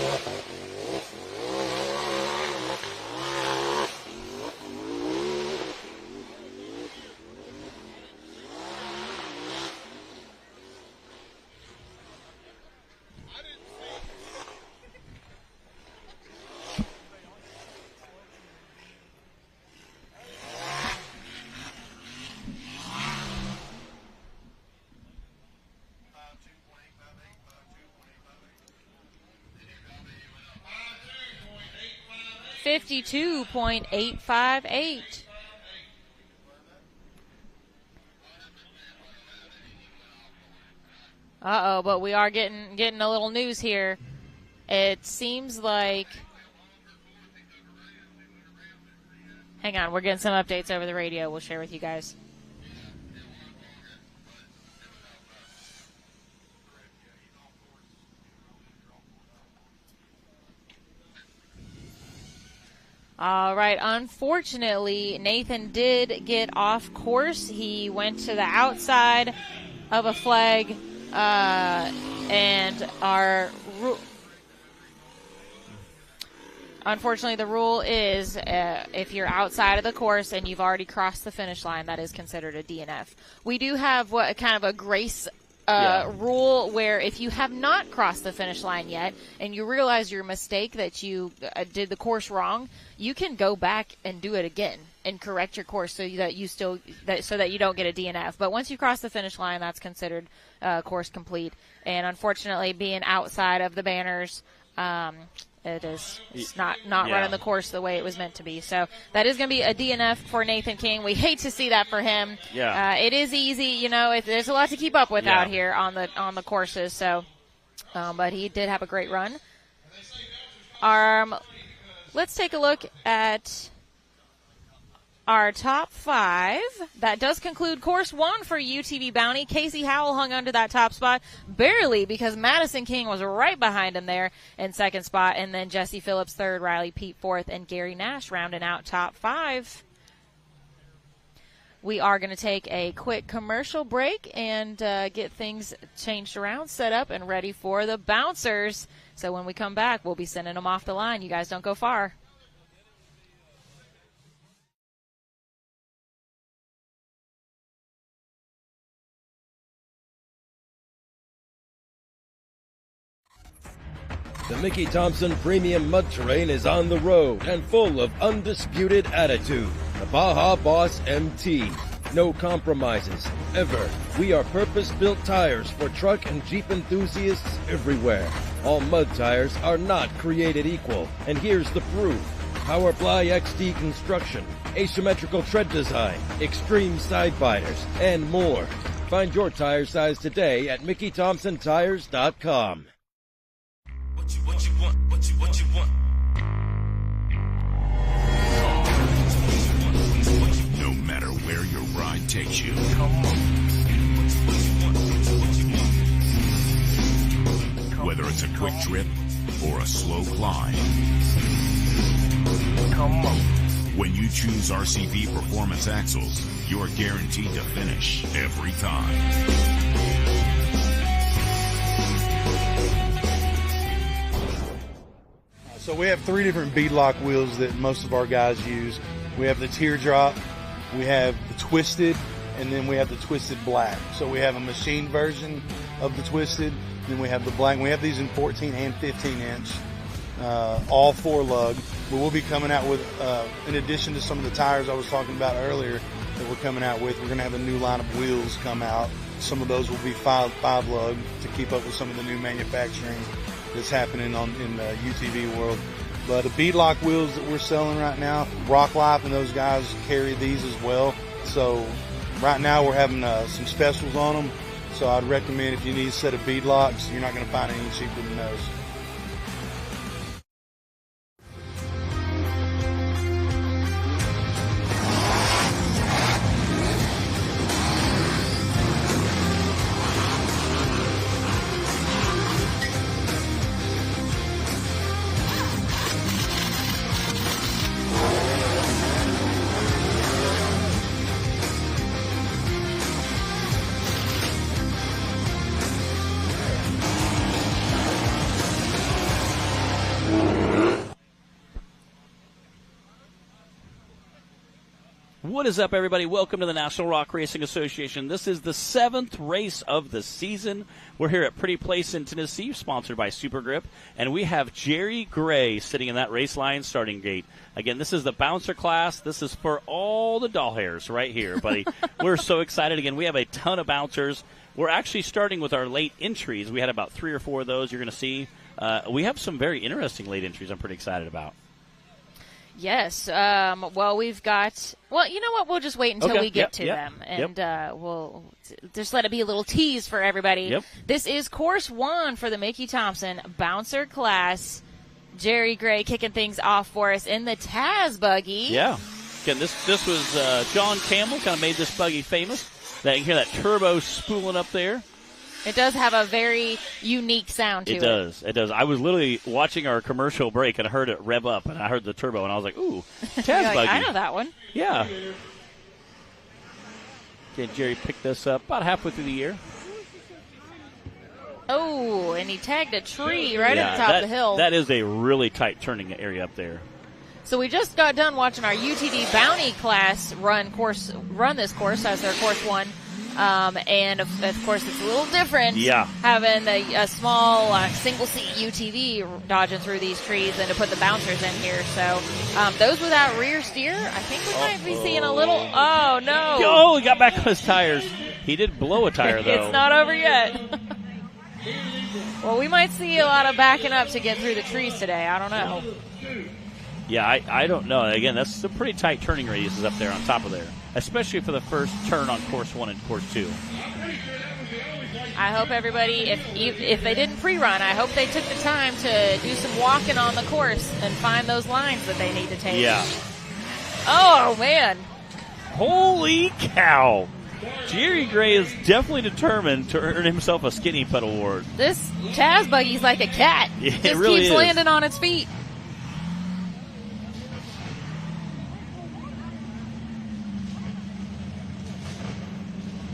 .858. Uh-oh, but we are getting a little news here. It seems like... Hang on, we're getting some updates over the radio we'll share with you guys. All right, unfortunately, Nathan did get off course. He went to the outside of a flag, and unfortunately, the rule is if you're outside of the course and you've already crossed the finish line, that is considered a DNF. We do have kind of a grace rule where if you have not crossed the finish line yet and you realize your mistake that you did the course wrong, you can go back and do it again and correct your course so that you don't get a DNF. But once you cross the finish line, that's considered course complete. And unfortunately, being outside of the banners, it's not running the course the way it was meant to be. So that is going to be a DNF for Nathan King. We hate to see that for him. Yeah. It is easy, there's a lot to keep up with out here on the courses. So, but he did have a great run. Let's take a look at our top 5. That does conclude course 1 for UTV Bounty. Casey Howell hung under that top spot barely because Madison King was right behind him there in second spot, and then Jesse Phillips third, Riley Pete fourth, and Gary Nash rounding out top 5. We are going to take a quick commercial break and get things changed around, set up, and ready for the bouncers. So when we come back, we'll be sending them off the line. You guys don't go far. The Mickey Thompson Premium Mud Terrain is on the road and full of undisputed attitude. The Baja Boss MT. No compromises, ever. We are purpose-built tires for truck and Jeep enthusiasts everywhere. All mud tires are not created equal, and here's the proof. Powerply XD construction, asymmetrical tread design, extreme side biters, and more. Find your tire size today at MickeyThompsonTires.com. What you want? No matter where your ride takes you. Whether it's a quick trip or a slow climb. When you choose RCV Performance Axles, you're guaranteed to finish every time. So So we have 3 different beadlock wheels that most of our guys use. We have the teardrop, we have the twisted, and then we have the twisted black. So we have a machine version of the twisted, then we have the black. We have these in 14 and 15 inch, all 4 lug. But we'll be coming out with, in addition to some of the tires I was talking about earlier that we're coming out with, we're going to have a new line of wheels come out. Some of those will be 5 lug to keep up with some of the new manufacturing that's happening in the UTV world. But the beadlock wheels that we're selling right now, Rock Life and those guys carry these as well. So right now we're having some specials on them. So I'd recommend if you need a set of beadlocks, you're not going to find any cheaper than those. What is up, everybody? Welcome to the National Rock Racing Association. This is the 7th race of the season. We're here at Pretty Place in Tennessee, sponsored by SuperGrip, and we have Jerry Gray sitting in that race line starting gate. Again, this is the bouncer class. This is for all the doll hairs right here, buddy. We're so excited. Again, we have a ton of bouncers. We're actually starting with our late entries. We had about 3 or 4 of those you're going to see. We have some very interesting late entries I'm pretty excited about. Yes. Well, we've got. Well, you know what? We'll just wait until we get to them, and we'll just let it be a little tease for everybody. Yep. This is course 1 for the Mickey Thompson bouncer class. Jerry Gray kicking things off for us in the Taz buggy. Yeah. Again, this was John Campbell kind of made this buggy famous. That you can hear that turbo spooling up there. It does have a very unique sound to it. It does. I was literally watching our commercial break and I heard it rev up, and I heard the turbo, and I was like, ooh, Taz buggy. I know that one. Yeah. Okay, Jerry picked this up about halfway through the year. Oh, and he tagged a tree right at the top of the hill. That is a really tight turning area up there. So we just got done watching our UTV Bounty class run this course as their course 1. And of course, it's a little different having a small single-seat UTV dodging through these trees than to put the bouncers in here. So those without rear steer, I think we might be seeing a little. Oh, no. Oh, he got back on his tires. He did blow a tire, though. It's not over yet. Well, we might see a lot of backing up to get through the trees today. I don't know. Yeah, I don't know. Again, that's some pretty tight turning radiuses up there on top of there, especially for the first turn on course 1 and course 2. I hope everybody, if they didn't pre-run, I hope they took the time to do some walking on the course and find those lines that they need to take. Yeah. Oh, man. Holy cow. Jerry Gray is definitely determined to earn himself a Skinny Putt award. This Taz buggy's like a cat. It really keeps landing on its feet.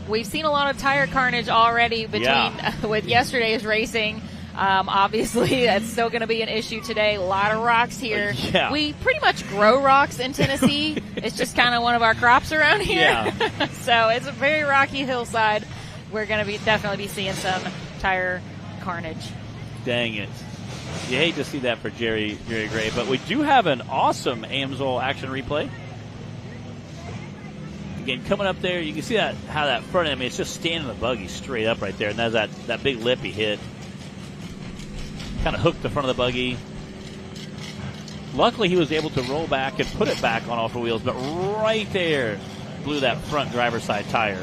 We've seen a lot of tire carnage already with yesterday's racing. Obviously, that's still going to be an issue today. A lot of rocks here. Yeah. We pretty much grow rocks in Tennessee. It's just kind of one of our crops around here. Yeah. So it's a very rocky hillside. We're going to definitely be seeing some tire carnage. Dang it. You hate to see that for Jerry Gray, but we do have an awesome Amsoil action replay. Again, coming up there, you can see how that front end, it's just standing the buggy straight up right there, and that's that big lip he hit. Kind of hooked the front of the buggy. Luckily, he was able to roll back and put it back on all 4 wheels, but right there blew that front driver's side tire.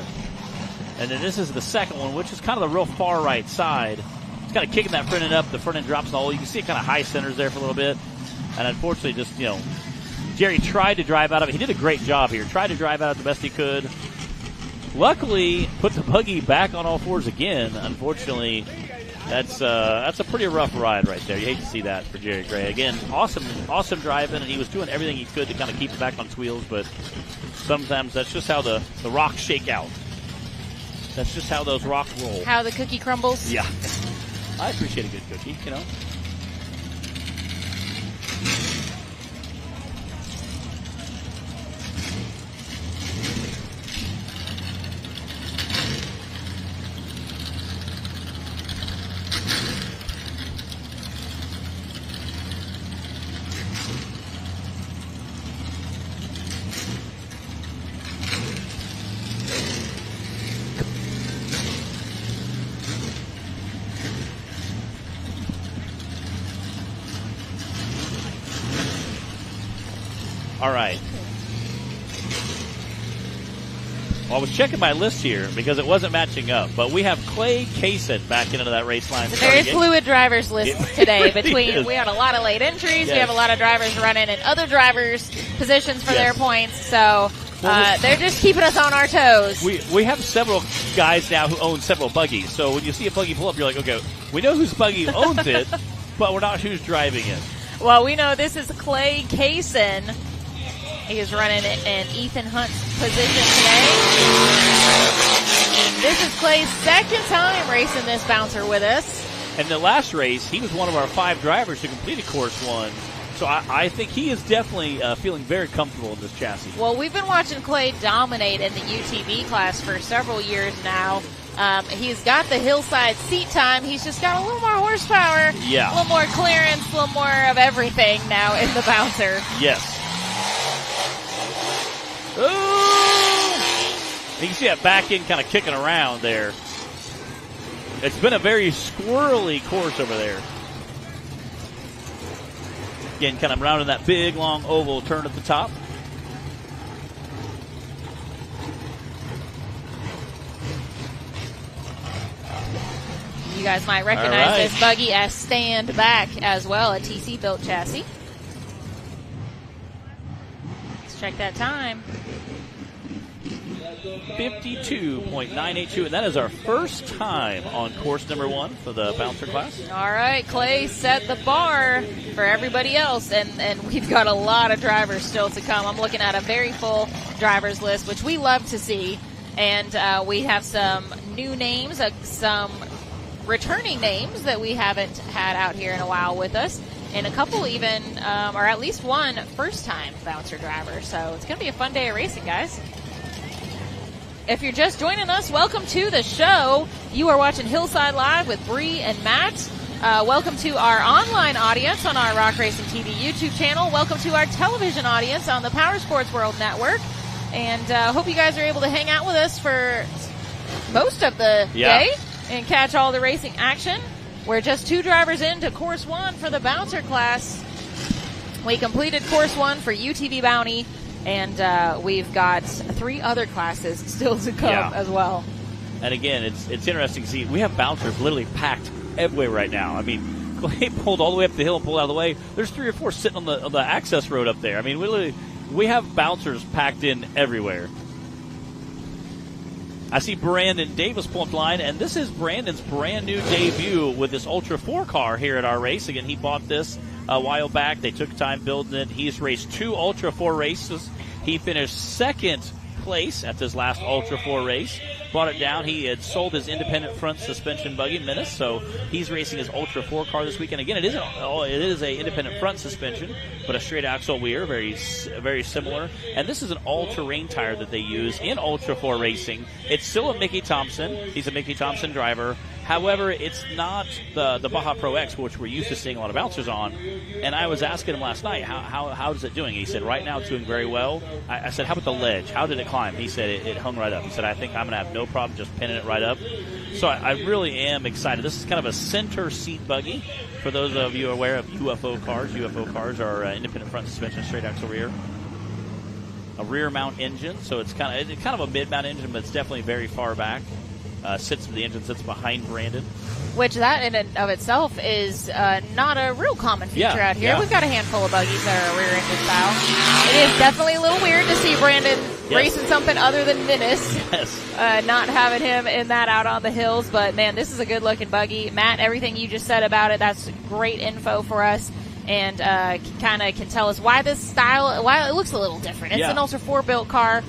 And then this is the second one, which is kind of the real far right side. It's kind of kicking that front end up. The front end drops in the hole. You can see it kind of high centers there for a little bit. And unfortunately, just, Jerry tried to drive out of it. He did a great job here. Tried to drive out of it the best he could. Luckily, put the buggy back on all 4s again. Unfortunately, that's a pretty rough ride right there. You hate to see that for Jerry Gray. Again, awesome driving, and he was doing everything he could to kind of keep it back on its wheels, but sometimes that's just how the rocks shake out. That's just how those rocks roll. How the cookie crumbles. Yeah. I appreciate a good cookie, All right. Well, I was checking my list here because it wasn't matching up, but we have Clay Kaysen back into that race line. It's a very fluid drivers list today. Really We had a lot of late entries. Yes. We have a lot of drivers running in other drivers' positions for their points. So they're just keeping us on our toes. We have several guys now who own several buggies. So when you see a buggy pull up, you're like, okay, we know whose buggy owns it, but we're not who's driving it. Well, we know this is Clay Kaysen. He is running in Ethan Hunt's position today. This is Clay's second time racing this bouncer with us. And the last race, he was one of our 5 drivers who completed course 1. So I think he is definitely feeling very comfortable in this chassis. Well, we've been watching Clay dominate in the UTV class for several years now. He's got the hillside seat time. He's just got a little more horsepower, a little more clearance, a little more of everything now in the bouncer. Yes. Ooh! You can see that back end kind of kicking around there. It's been a very squirrely course over there. Again, kind of rounding that big, long oval turn at the top. You guys might recognize this buggy as stand back as well, a TC built chassis. Let's check that time. 52.982, and that is our first time on course number 1 for the bouncer class. All right, Clay set the bar for everybody else, and we've got a lot of drivers still to come. I'm looking at a very full drivers list, which we love to see, and we have some new names, some returning names that we haven't had out here in a while with us, and a couple even, or at least one first-time bouncer driver. So it's going to be a fun day of racing, guys. If you're just joining us, welcome to the show. You are watching Hillside Live with Bree and Matt. Welcome to our online audience on our Rock Racing TV YouTube channel. Welcome to our television audience on the Power Sports World Network. And hope you guys are able to hang out with us for most of the day and catch all the racing action. We're just 2 drivers into course 1 for the bouncer class. We completed course 1 for UTV Bounty. And we've got 3 other classes still to come as well. And again, it's interesting to see. We have bouncers literally packed everywhere right now. I mean, Clay pulled all the way up the hill and pulled out of the way. There's 3 or 4 sitting on the access road up there. I mean, we have bouncers packed in everywhere. I see Brandon Davis pull up the line, and this is Brandon's brand new debut with this Ultra 4 car here at our race. Again, he bought this a while back. They took time building it. He's raced 2 Ultra 4 races. He finished 2nd place at this last Ultra 4 race. Brought it down. He had sold his independent front suspension buggy, Menace, so he's racing his Ultra 4 car this weekend. Again, it is a independent front suspension, but a straight axle weir, very similar. And this is an all-terrain tire that they use in Ultra 4 racing. It's still a Mickey Thompson. He's a Mickey Thompson driver. However, it's not the Baja Pro X, which we're used to seeing a lot of bouncers on. And I was asking him last night, how is it doing? He said, right now it's doing very well. I said, how about the ledge? How did it climb? He said, it hung right up. He said, I think I'm going to have no problem just pinning it right up. So I really am excited. This is kind of a center seat buggy. For those of you aware of UFO cars are independent front suspension, straight axle rear. A rear mount engine, so it's kind of a mid mount engine, but it's definitely very far back. The engine sits behind Brandon. Which that in and of itself is not a real common feature out here. We've got a handful of buggies that are rear engine style. It is definitely a little weird to see Brandon racing something other than Menace. Not having him in that out on the hills. But man, this is a good looking buggy. Matt, everything you just said about it, that's great info for us. And kind of can tell us why this style, why it looks a little different. It's an Ultra 4 built car.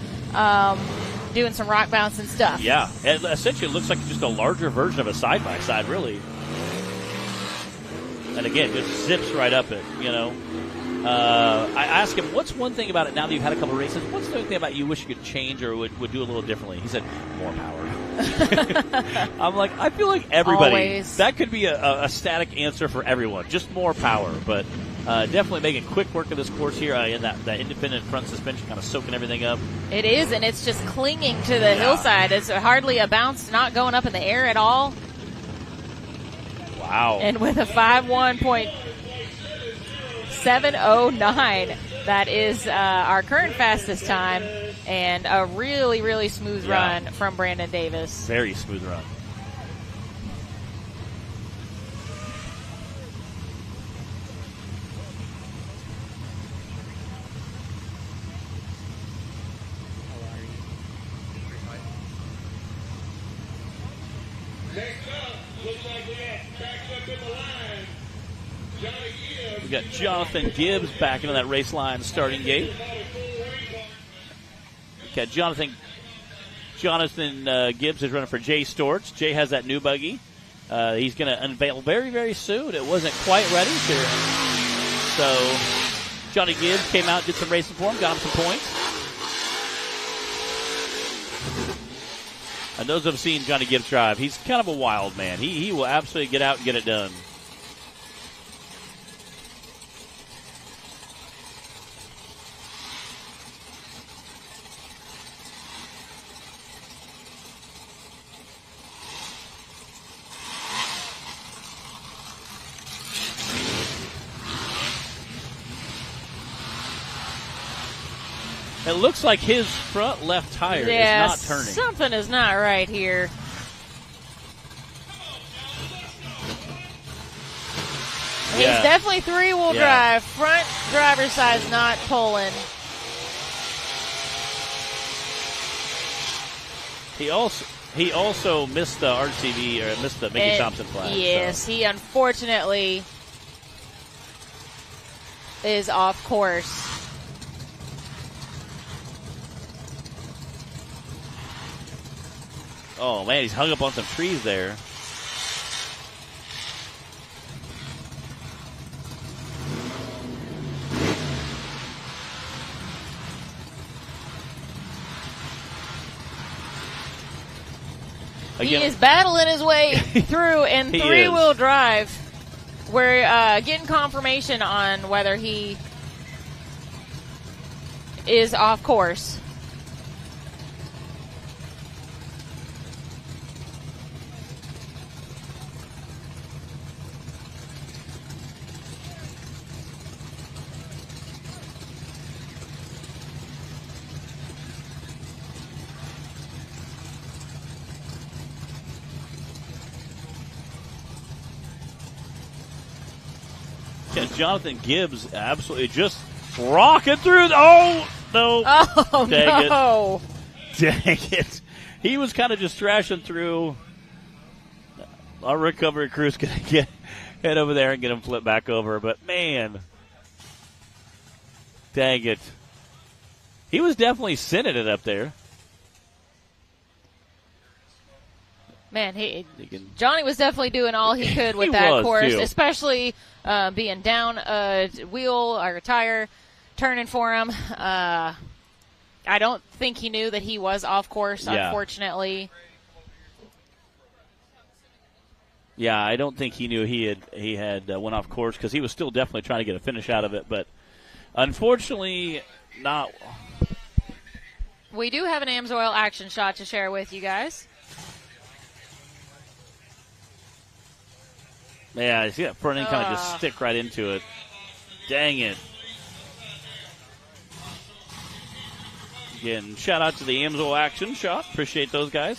Doing some rock bounce and stuff. Yeah, it essentially looks like just a larger version of a side-by-side, really. And again, just zips right up it, you know. I asked him, what's one thing about it now that you've had a couple of races, what's the thing about you wish you could change or would do a little differently? He said, more power. I'm like, I feel like everybody. Always. That could be a static answer for everyone. Just more power. But definitely making quick work of this course here. In that independent front suspension, kind of soaking everything up. It is, and it's just clinging to the hillside. It's hardly a bounce, not going up in the air at all. Wow. And with a 5:1.709, that is our current fastest time, and a really, really smooth run from Brandon Davis. Very smooth run. We got Jonathan Gibbs back into that race line starting gate. Okay, Jonathan Gibbs is running for Jay Storch. Jay has that new buggy. He's going to unveil very, very soon. It wasn't quite ready. So Johnny Gibbs came out, did some racing for him, got him some points. And those who have seen Johnny Gibbs drive, he's kind of a wild man. He will absolutely get out and get it done. It looks like his front left tire is not turning. Something is not right here. He's definitely three-wheel drive. Front driver's side's not pulling. He also missed the RCV, or missed the Mickey Thompson flag. Yes, so. He unfortunately is off course. Oh, man, he's hung up on some trees there. Again, he is battling his way through in three-wheel drive. We're getting confirmation on whether he is off course. Jonathan Gibbs absolutely just rocking through. Oh, no. Oh, Dang no. Dang it. He was kind of just thrashing through. Our recovery crew's going to head over there and get him flipped back over. But, man, dang it. He was definitely sending it up there. Man, Johnny was definitely doing all he could with that course, too. Especially being down a wheel or a tire, turning for him. I don't think he knew that he was off course, unfortunately. Yeah, I don't think he knew he had went off course because he was still definitely trying to get a finish out of it, but unfortunately not. We do have an AMSOIL action shot to share with you guys. Yeah, I see that front end kind of just stick right into it. Dang it. Again, shout out to the AMSOIL action shot. Appreciate those guys.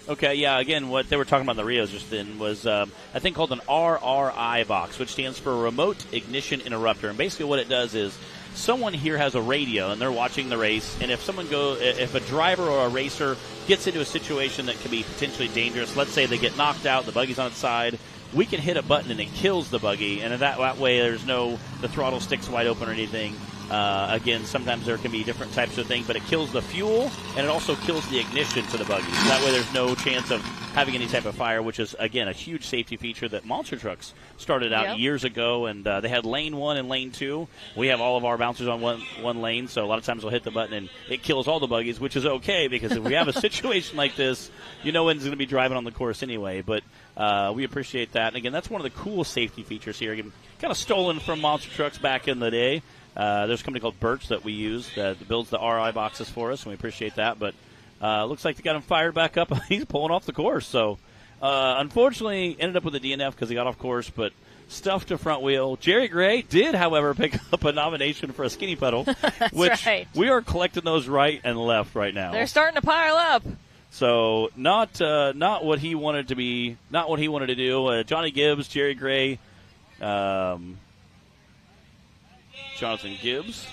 Okay, yeah, again, what they were talking about in the Rios just then was a thing called an NRRA box, which stands for Remote Ignition Interrupter. And basically what it does is someone here has a radio and they're watching the race, and if a driver or a racer gets into a situation that can be potentially dangerous, let's say they get knocked out, the buggy's on its side, we can hit a button and it kills the buggy, and that way the throttle sticks wide open or anything. Again, sometimes there can be different types of things, but it kills the fuel and it also kills the ignition to the buggy. So that way there's no chance of having any type of fire, which is, again, a huge safety feature that monster trucks started out years ago, and they had lane 1 and lane 2. We have all of our bouncers on one lane, so a lot of times we'll hit the button and it kills all the buggies, which is okay, because if we have a situation like this, you know one's going to be driving on the course anyway. But we appreciate that. And, again, that's one of the cool safety features here. Again, kind of stolen from monster trucks back in the day. There's a company called Birch that we use that builds the RI boxes for us, and we appreciate that. But looks like they got him fired back up. He's pulling off the course. So, unfortunately, ended up with a DNF because he got off course, but stuffed to front wheel. Jerry Gray did, however, pick up a nomination for a skinny pedal, which we are collecting those right and left right now. They're starting to pile up. So not what he wanted to be, not what he wanted to do. Johnny Gibbs, Jerry Gray, Jonathan Gibbs.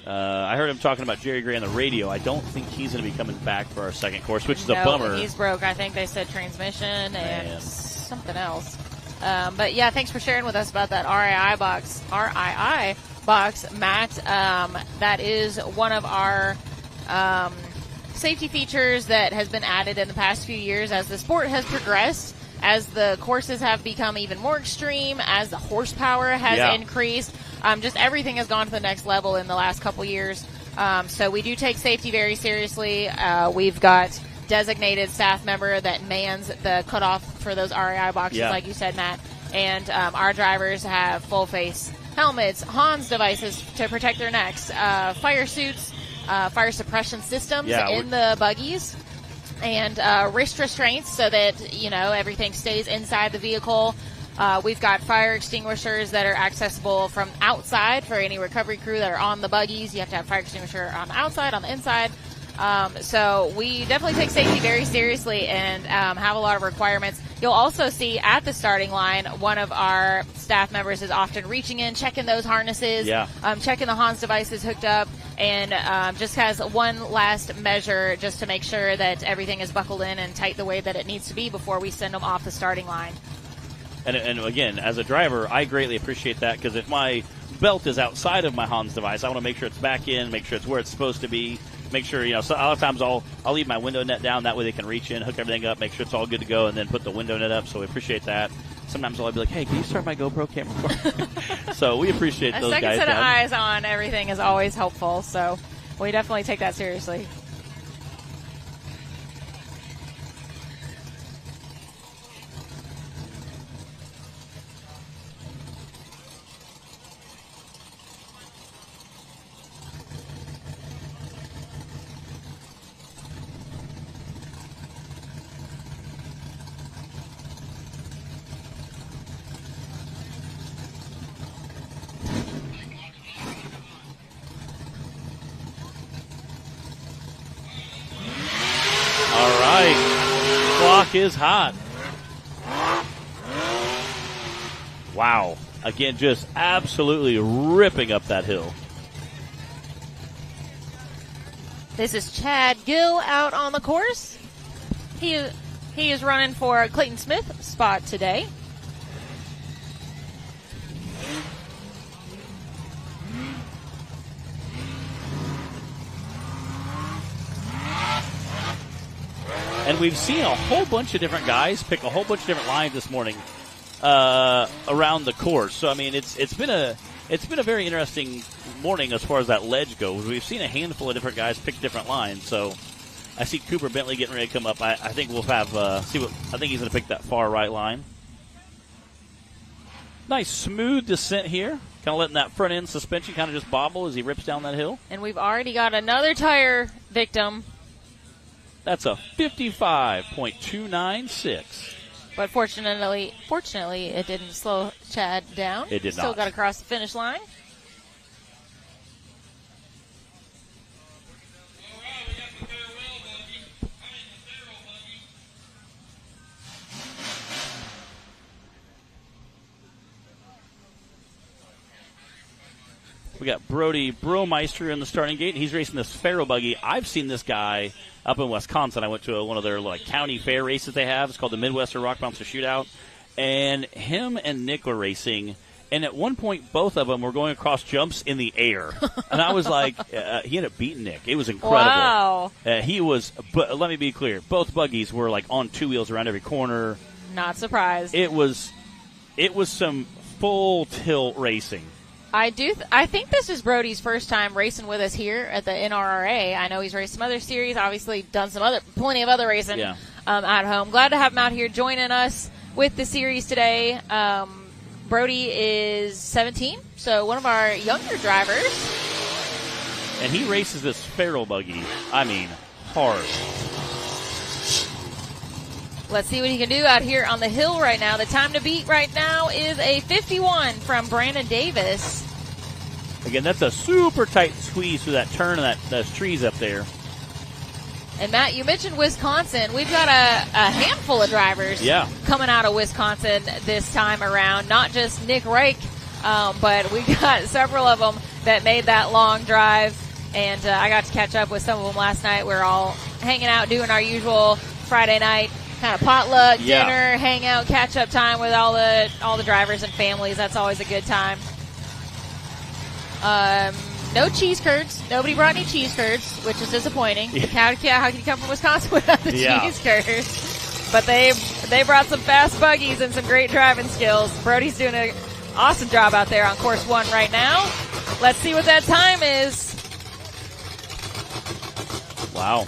I heard him talking about Jerry Gray on the radio. I don't think he's going to be coming back for our second course, which is a bummer. He's broke. I think they said transmission and something else. But yeah, thanks for sharing with us about that RII box, Matt. That is one of our safety features that has been added in the past few years as the sport has progressed, as the courses have become even more extreme, as the horsepower has increased. Just everything has gone to the next level in the last couple years. So we do take safety very seriously. We've got designated staff member that mans the cutoff for those REI boxes, like you said, Matt. And our drivers have full face helmets, Hans devices to protect their necks, fire suits, fire suppression systems in the buggies, and wrist restraints so that, you know, everything stays inside the vehicle. We've got fire extinguishers that are accessible from outside for any recovery crew that are on the buggies. You have to have a fire extinguisher on the outside, on the inside. So we definitely take safety very seriously and have a lot of requirements. You'll also see at the starting line, one of our staff members is often reaching in, checking those harnesses, checking the Hans devices hooked up, and just has one last measure just to make sure that everything is buckled in and tight the way that it needs to be before we send them off the starting line. And again, as a driver, I greatly appreciate that, because if my belt is outside of my Hans device, I want to make sure it's back in, make sure it's where it's supposed to be, make sure, you know, so a lot of times I'll leave my window net down, that way they can reach in, hook everything up, make sure it's all good to go, and then put the window net up, so we appreciate that. Sometimes I'll be like, hey, can you start my GoPro camera for me? So we appreciate those guys. A second set of eyes on everything is always helpful, so we definitely take that seriously. Is hot. Wow. Again, just absolutely ripping up that hill. This is Chad Gill out on the course. He is running for Clayton Smith spot today. And we've seen a whole bunch of different guys pick a whole bunch of different lines this morning around the course. So I mean, it's been a very interesting morning as far as that ledge goes. We've seen a handful of different guys pick different lines. So I see Cooper Bentley getting ready to come up. I think we'll have I think he's going to pick that far right line. Nice smooth descent here. Kind of letting that front end suspension kind of just bobble as he rips down that hill. And we've already got another tire victim. That's a 55.296. But fortunately, it didn't slow Chad down. It did Still not. got across the finish line. We got Brody Bromeister in the starting gate. He's racing this Faro buggy. I've seen this guy up in Wisconsin. I went to one of their county fair races they have. It's called the Midwestern Rock Bouncer Shootout. And him and Nick were racing, And at one point, both of them were going across jumps in the air. And I was like, he ended up beating Nick. It was incredible. Wow. He was, but let me be clear, both buggies were like on two wheels around every corner. Not surprised. It was some full tilt racing. I think this is Brody's first time racing with us here at the NRRA. I know he's raced some other series, obviously done plenty of other racing at home. Glad to have him out here joining us with the series today. Brody is 17, so one of our younger drivers. And he races this Farrell buggy, I mean, hard. Let's see what he can do out here on the hill right now. The time to beat right now is a 51 from Brandon Davis. Again, that's a super tight squeeze through that turn and those trees up there. And, Matt, you mentioned Wisconsin. We've got a handful of drivers coming out of Wisconsin this time around. Not just Nick Reich, but we got several of them that made that long drive. And I got to catch up with some of them last night. We were all hanging out, doing our usual Friday night kind of potluck dinner, hangout, catch-up time with all the drivers and families. That's always a good time. No cheese curds. Nobody brought any cheese curds, which is disappointing. How can you come from Wisconsin without the cheese curds? But they brought some fast buggies and some great driving skills. Brody's doing an awesome job out there on course 1 right now. Let's see what that time is. Wow.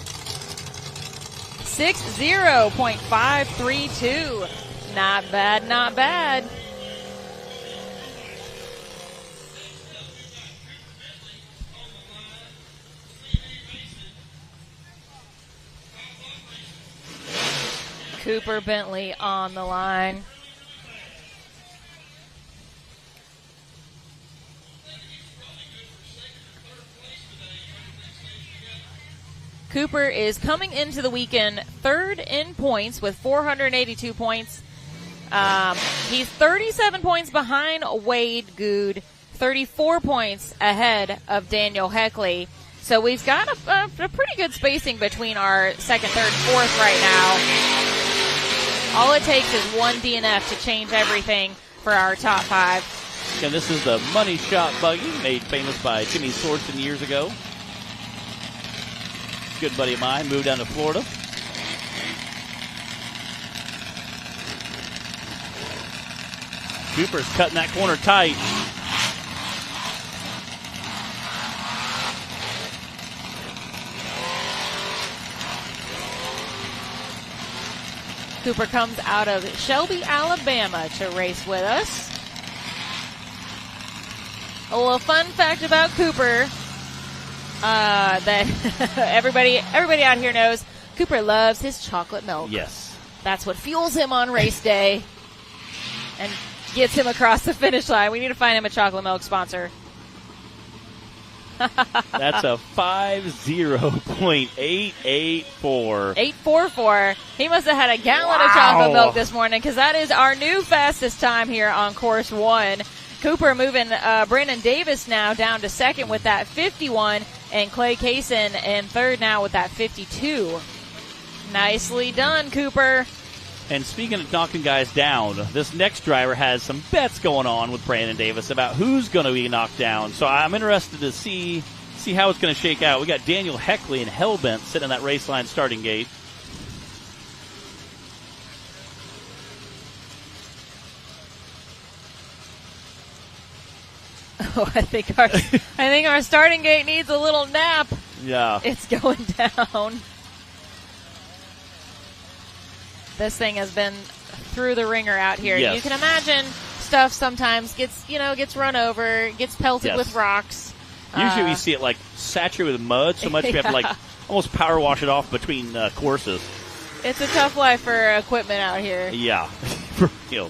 60.532. Not bad, not bad. Cooper Bentley on the line. Cooper is coming into the weekend third in points with 482 points. He's 37 points behind Wade Good, 34 points ahead of Daniel Heckley. So we've got a pretty good spacing between our second, third, fourth right now. All it takes is one DNF to change everything for our top 5. Again, this is the Money Shot buggy made famous by Jimmy Sorensen years ago. Good buddy of mine, moved down to Florida. Cooper's cutting that corner tight. Cooper comes out of Shelby, Alabama to race with us. A little fun fact about Cooper that everybody out here knows, Cooper loves his chocolate milk. Yes. That's what fuels him on race day and gets him across the finish line. We need to find him a chocolate milk sponsor. That's a 50.884. 844. He must have had a gallon of chocolate milk this morning, because that is our new fastest time here on course 1. Cooper moving Brandon Davis now down to second with that 51, and Clay Kaysen in third now with that 52. Nicely done, Cooper. And speaking of knocking guys down, this next driver has some bets going on with Brandon Davis about who's going to be knocked down. So I'm interested to see how it's going to shake out. We got Daniel Heckley and Hellbent sitting in that race line starting gate. Oh, I think our starting gate needs a little nap. Yeah. It's going down. This thing has been through the ringer out here. Yes. You can imagine stuff sometimes gets run over, gets pelted with rocks. Usually we see it like saturated with mud so much we have to like almost power wash it off between courses. It's a tough life for equipment out here. Yeah. For real.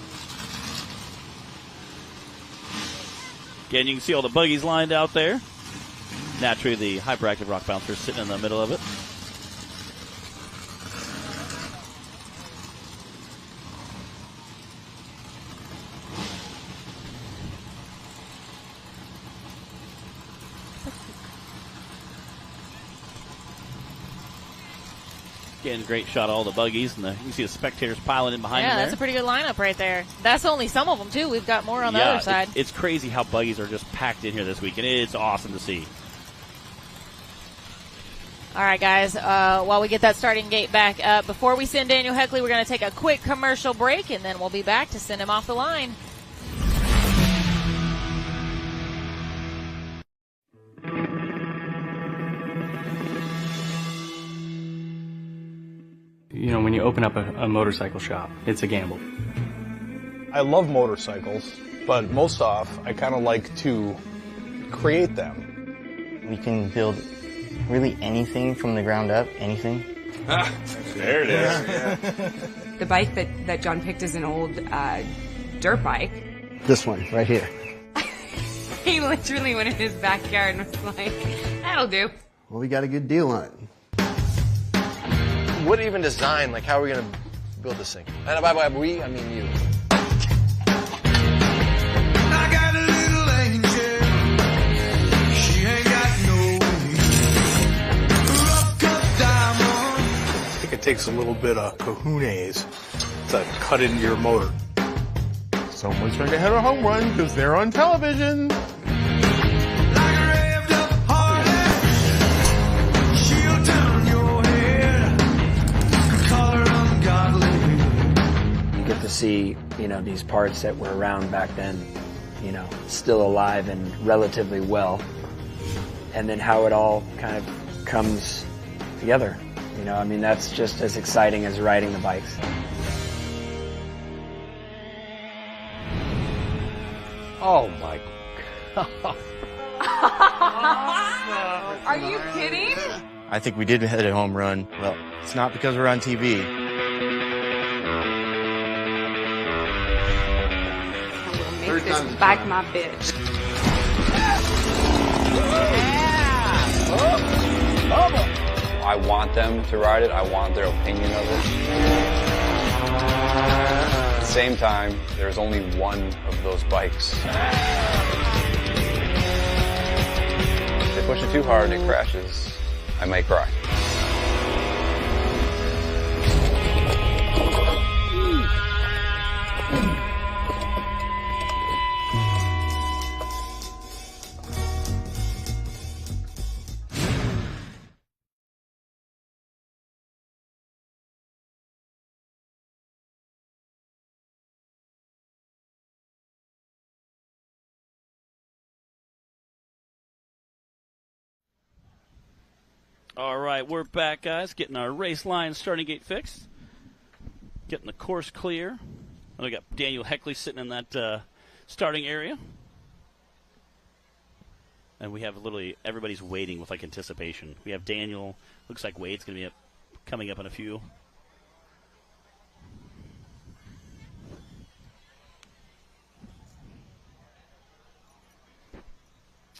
Again, you can see all the buggies lined out there. Naturally, the hyperactive rock bouncer sitting in the middle of it. Getting a great shot of all the buggies, and you can see the spectators piling in behind them. Yeah, that's a pretty good lineup right there. That's only some of them, too. We've got more on the other side. It's crazy how buggies are just packed in here this week, and it's awesome to see. All right, guys, while we get that starting gate back up, before we send Daniel Heckley, we're going to take a quick commercial break, and then we'll be back to send him off the line. You know, when you open up a motorcycle shop, it's a gamble. I love motorcycles, but most off, I kind of like to create them. We can build really anything from the ground up, anything. There it is. The bike that John picked is an old dirt bike. This one, right here. He literally went in his backyard and was like, that'll do. Well, we got a good deal on it. What even design, like how are we going to build this thing? And by we, I mean you. I got a little angel. She ain't got no rough cut diamond. I think it takes a little bit of cojones to cut into your motor. Someone's trying to hit a home run because they're on television. Get to see, you know, these parts that were around back then, you know, still alive and relatively well. And then how it all kind of comes together. You know, I mean, that's just as exciting as riding the bikes. Oh my God. Are you kidding? I think we did hit a home run. Well, it's not because we're on TV. Make this bike my bitch. I want them to ride it. I want their opinion of it. At the same time, there's only one of those bikes. If they push it too hard and it crashes, I might cry. All right, we're back, guys, getting our race line starting gate fixed, getting the course clear. And we got Daniel Heckley sitting in that starting area. And we have literally everybody's waiting with, like, anticipation. We have Daniel. Looks like Wade's going to be coming up in a few.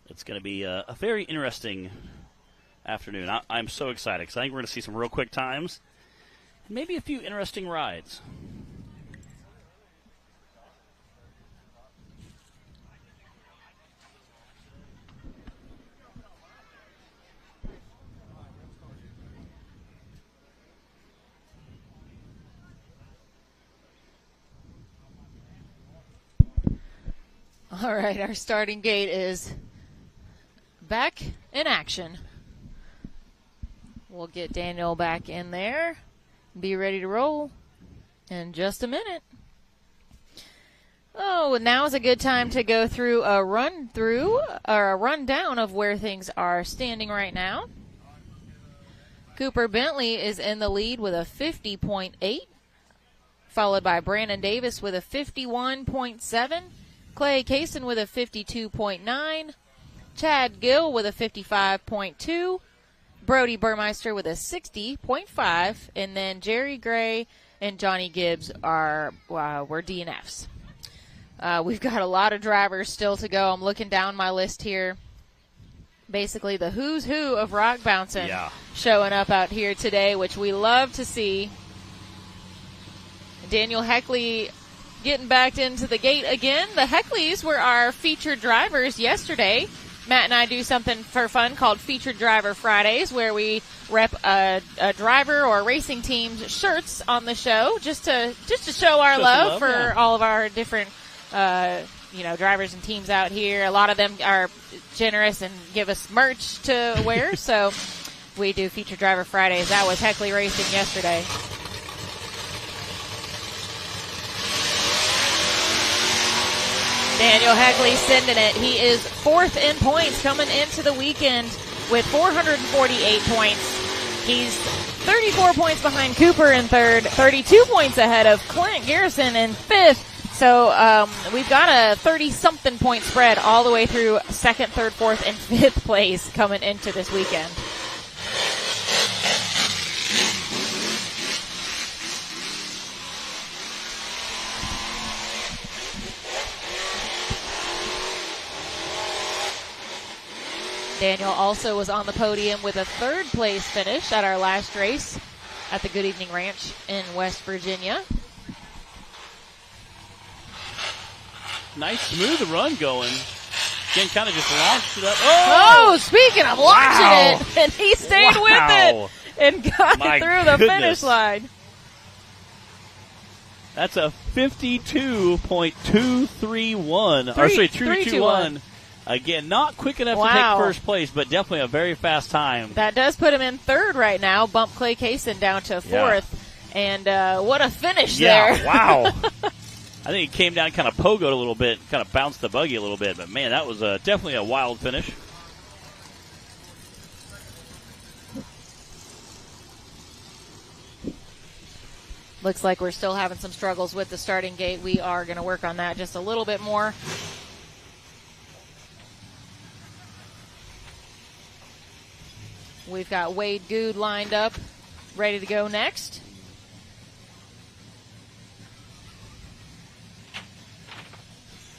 It's going to be a very interesting afternoon. I'm so excited because I think we're going to see some real quick times and maybe a few interesting rides. All right, our starting gate is back in action. We'll get Daniel back in there. Be ready to roll in just a minute. Oh, now is a good time to go through a rundown of where things are standing right now. Cooper Bentley is in the lead with a 50.8, followed by Brandon Davis with a 51.7, Clay Kaysen with a 52.9, Chad Gill with a 55.2, Brody Burmeister with a 60.5, and then Jerry Gray and Johnny Gibbs were DNFs. We've got a lot of drivers still to go. I'm looking down my list here. Basically the who's who of rock bouncing showing up out here today, which we love to see. Daniel Heckley getting back into the gate again. The Heckleys were our featured drivers yesterday. Matt and I do something for fun called Featured Driver Fridays, where we rep a driver or racing team's shirts on the show, just to show our love for all of our different drivers and teams out here. A lot of them are generous and give us merch to wear, so we do Featured Driver Fridays. That was Heckley Racing yesterday. Daniel Heckley sending it. He is 4th in points coming into the weekend with 448 points. He's 34 points behind Cooper in 3rd, 32 points ahead of Clint Garrison in 5th. So we've got a 30-something point spread all the way through 2nd, 3rd, 4th, and 5th place coming into this weekend. Daniel also was on the podium with a 3rd place finish at our last race at the Good Evening Ranch in West Virginia. Nice smooth run going. Again, kind of just launched it up. Oh, speaking of launching it, and he stayed with it and got it through the finish line. That's a 52.231. Or sorry, 321. Again, not quick enough to take first place, but definitely a very fast time. That does put him in 3rd right now. Bump Clay Kaysen down to 4th. Yeah. And what a finish there. Yeah, wow. I think he came down, kind of pogoed a little bit, kind of bounced the buggy a little bit. But, man, that was definitely a wild finish. Looks like we're still having some struggles with the starting gate. We are going to work on that just a little bit more. We've got Wade Good lined up, ready to go next.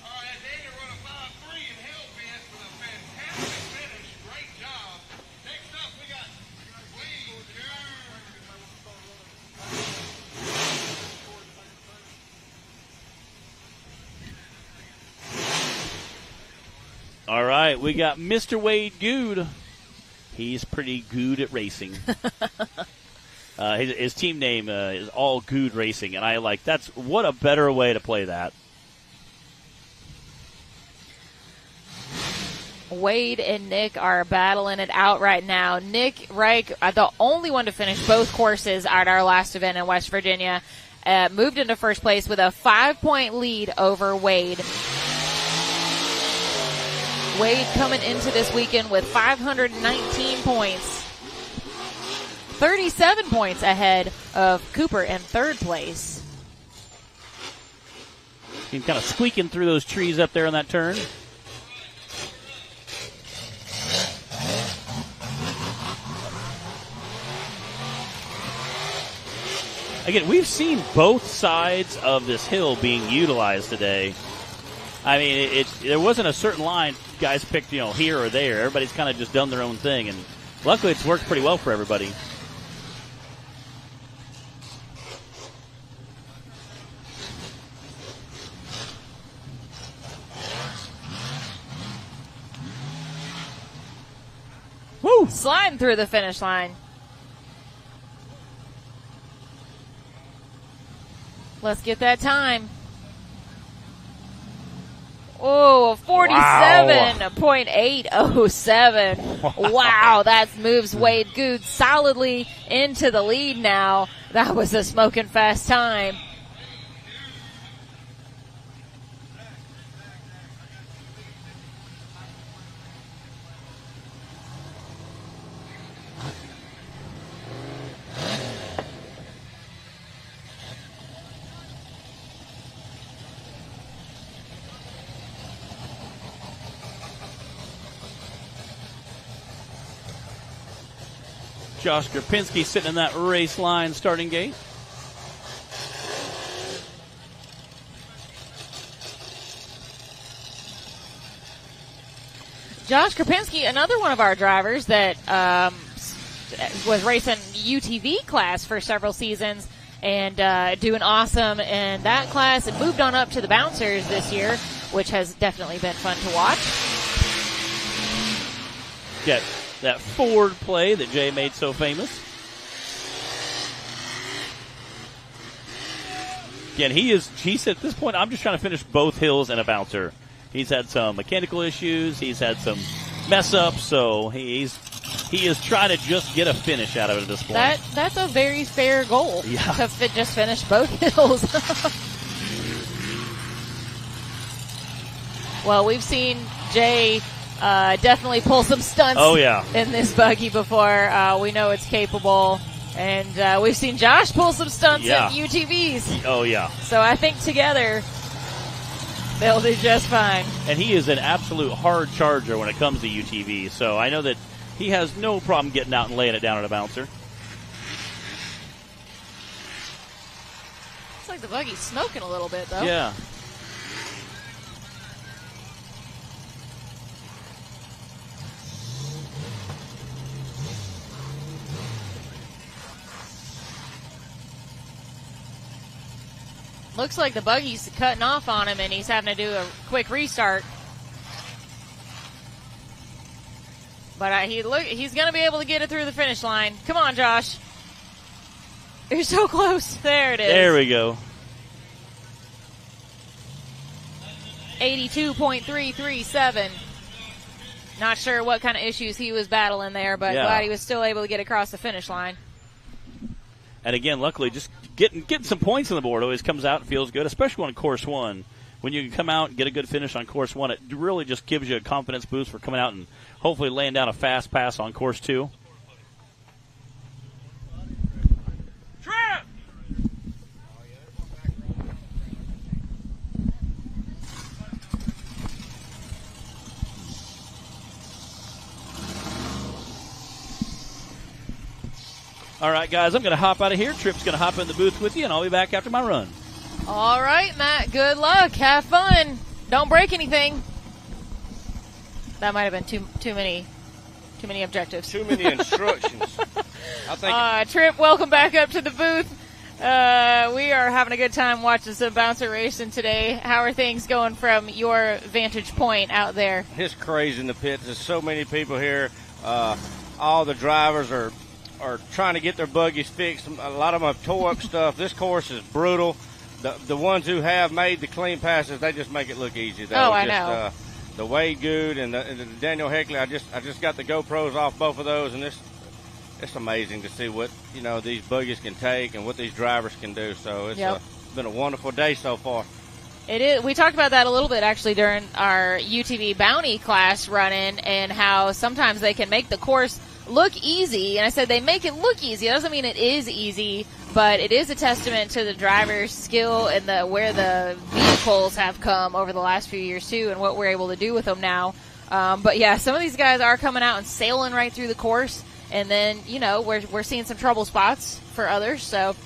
All right, Daniel run a 5.3 and held fence with a fantastic finish. Great job. Next up, we got Wade Good. All right, we got Mr. Wade Good. He's pretty good at racing. His team name is All Good Racing, and I like that's what a better way to play that. Wade and Nick are battling it out right now. Nick Reich, the only one to finish both courses at our last event in West Virginia, moved into first place with a 5-point lead over Wade. Wade coming into this weekend with 519 points. 37 points ahead of Cooper in 3rd place. He's kind of squeaking through those trees up there on that turn. Again, we've seen both sides of this hill being utilized today. I mean, there wasn't a certain line guys picked, here or there. Everybody's kind of just done their own thing, and luckily it's worked pretty well for everybody. Woo! Sliding through the finish line. Let's get that time. Oh, 47.807. Wow, that moves Wade Good solidly into the lead now. That was a smoking fast time. Josh Grapinski sitting in that race line starting gate. Josh Krapinski, another one of our drivers that was racing UTV class for several seasons and doing awesome in that class, and moved on up to the bouncers this year, which has definitely been fun to watch. Get that forward play that Jay made so famous. Again, he said at this point, I'm just trying to finish both hills and a bouncer. He's had some mechanical issues. He's had some mess ups, so he is trying to just get a finish out of it at this point. That's a very fair goal. Yeah. To just finish both hills. Well, we've seen Jay definitely pull some stunts in this buggy before. We know it's capable. And we've seen Josh pull some stunts at UTVs. Oh, yeah. So I think together they'll do just fine. And he is an absolute hard charger when it comes to UTV. So I know that he has no problem getting out and laying it down at a bouncer. Looks like the buggy's smoking a little bit, though. Yeah. Looks like the buggy's cutting off on him, and he's having to do a quick restart. But he's going to be able to get it through the finish line. Come on, Josh. You're so close. There it is. There we go. 82.337. Not sure what kind of issues he was battling there, but glad he was still able to get across the finish line. And again, luckily, just getting some points on the board always comes out and feels good, especially on course one. When you can come out and get a good finish on course one, it really just gives you a confidence boost for coming out and hopefully laying down a fast pass on course two. All right, guys, I'm going to hop out of here. Trip's going to hop in the booth with you, and I'll be back after my run. All right, Matt. Good luck. Have fun. Don't break anything. That might have been too many objectives. Too many instructions. I think. Trip, welcome back up to the booth. We are having a good time watching some bouncer racing today. How are things going from your vantage point out there? It's crazy in the pits. There's so many people here. All the drivers are trying to get their buggies fixed. A lot of them have tore up stuff. This course is brutal. The ones who have made the clean passes, they just make it look easy. I know. The Wade Good and the Daniel Heckley, I just got the GoPros off both of those, and it's amazing to see what these buggies can take and what these drivers can do. So it's been a wonderful day so far. It is. We talked about that a little bit actually during our UTV Bounty class run-in, and how sometimes they can make the course look easy. And I said they make it look easy. It doesn't mean it is easy, but it is a testament to the driver's skill and where the vehicles have come over the last few years too, and what we're able to do with them now. But yeah, some of these guys are coming out and sailing right through the course, and then we're seeing some trouble spots for others. So,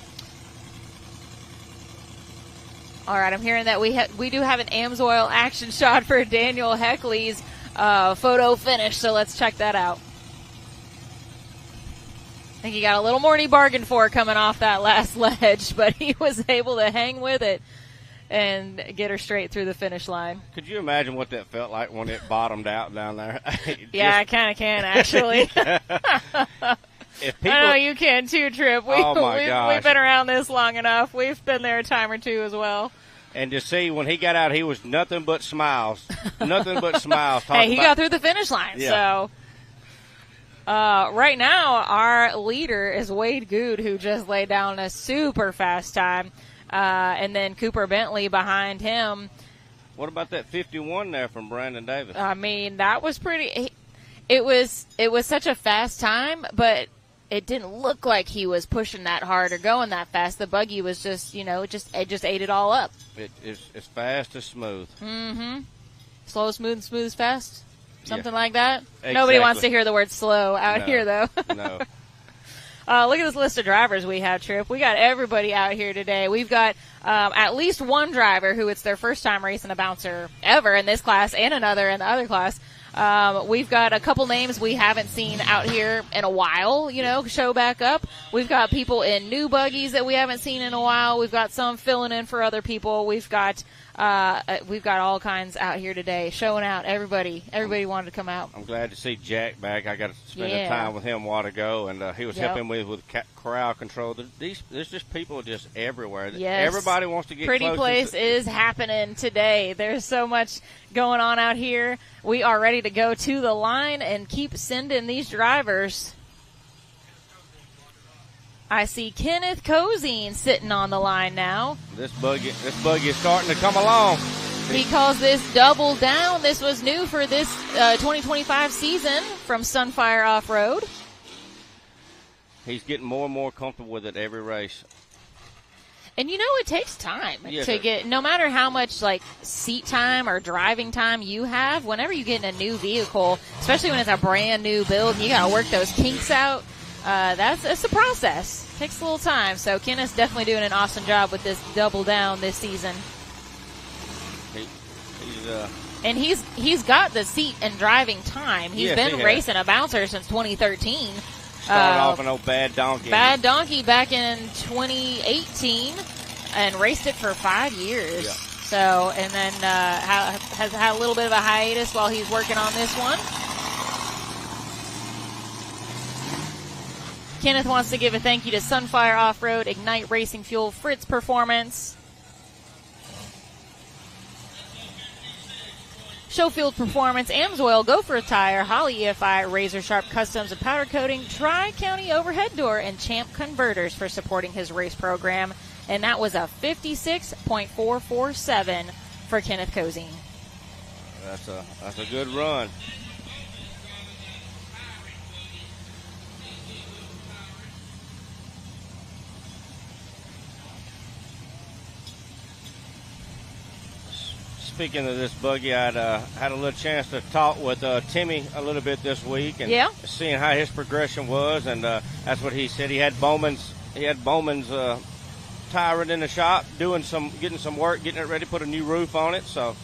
all right, I'm hearing that we do have an AMSOIL action shot for Daniel Heckley's photo finish. So let's check that out. I think he got a little more than he bargained for coming off that last ledge, but he was able to hang with it and get her straight through the finish line. Could you imagine what that felt like when it bottomed out down there? Yeah, I kind of can, actually. If people, I know you can too, Trip. We've been around this long enough. We've been there a time or two as well. And to see when he got out, he was nothing but smiles. Nothing but smiles. Hey, he got through the finish line, so... right now, our leader is Wade Good, who just laid down a super fast time. And then Cooper Bentley behind him. What about that 51 there from Brandon Davis? I mean, that was pretty. It was such a fast time, but it didn't look like he was pushing that hard or going that fast. The buggy was just, it just ate it all up. It's fast as smooth. Mm-hmm. Slow, smooth, smooth, fast. Something like that. Exactly. Nobody wants to hear the word slow out here, though. No. Look at this list of drivers we have, Trip. We got everybody out here today. We've got at least one driver who it's their first time racing a bouncer ever in this class, and another in the other class. We've got a couple names we haven't seen out here in a while, show back up. We've got people in new buggies that we haven't seen in a while. We've got some filling in for other people. We've got We've got all kinds out here today, showing out. Everybody wanted to come out. I'm glad to see Jack back. I got to spend Yeah. time with him a while ago, and he was Yep. helping me with corral control. There's just people just everywhere. Yes. Everybody wants to get Pretty close Place is happening today. There's so much going on out here. We are ready to go to the line and keep sending these drivers. I see Kenneth Cozine sitting on the line now. This buggy is starting to come along. He calls this double down. This was new for this 2025 season from Sunfire Off-Road. He's getting more and more comfortable with it every race. And you know, it takes time Yes, to sir. get, no matter how much like seat time or driving time you have, whenever you get in a new vehicle, especially when it's a brand new build, you got to work those kinks out. It's a process. Takes a little time. So Kenneth's definitely doing an awesome job with this double down this season. And he's got the seat and driving time. He's Yes, been he has. racing a bouncer since 2013. Started off an old Bad Donkey. Bad Donkey back in 2018 and raced it for 5 years. Yeah. So, and then has had a little bit of a hiatus while he's working on this one. Kenneth wants to give a thank you to Sunfire Off-Road, Ignite Racing Fuel, Fritz Performance, Showfield Performance, Amsoil, Gopher Tire, Holly EFI, Razor Sharp Customs and Powder Coating, Tri-County Overhead Door, and Champ Converters for supporting his race program. And that was a 56.447 for Kenneth Cozine. That's a good run. Speaking of this buggy, I'd had a little chance to talk with Timmy a little bit this week, and seeing how his progression was, and that's what he said. He had Bowman's tyrant in the shop, getting some work, getting it ready to put a new roof on it. So,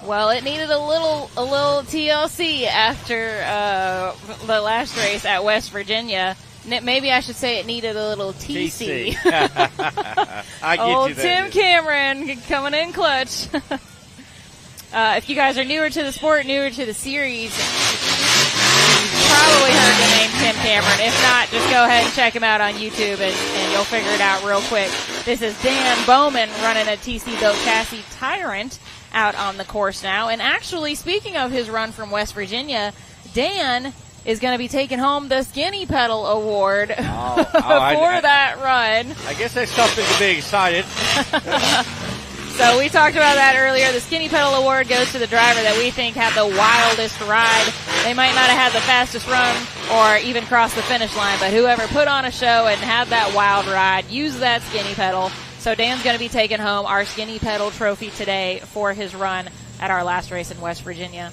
well, it needed a little TLC after the last race at West Virginia. Maybe I should say it needed a little TC. I get Old you there. Tim Cameron coming in clutch. If you guys are newer to the sport, newer to the series, you've probably heard the name Tim Cameron. If not, just go ahead and check him out on YouTube and you'll figure it out real quick. This is Dan Bowman running a TC Built Chassis Tyrant out on the course now. And actually, speaking of his run from West Virginia, Dan is going to be taking home the Skinny Pedal Award for that run. I guess that's something to be excited. So we talked about that earlier. The Skinny Pedal Award goes to the driver that we think had the wildest ride. They might not have had the fastest run or even crossed the finish line, but whoever put on a show and had that wild ride, used that Skinny Pedal. So Dan's going to be taking home our Skinny Pedal trophy today for his run at our last race in West Virginia.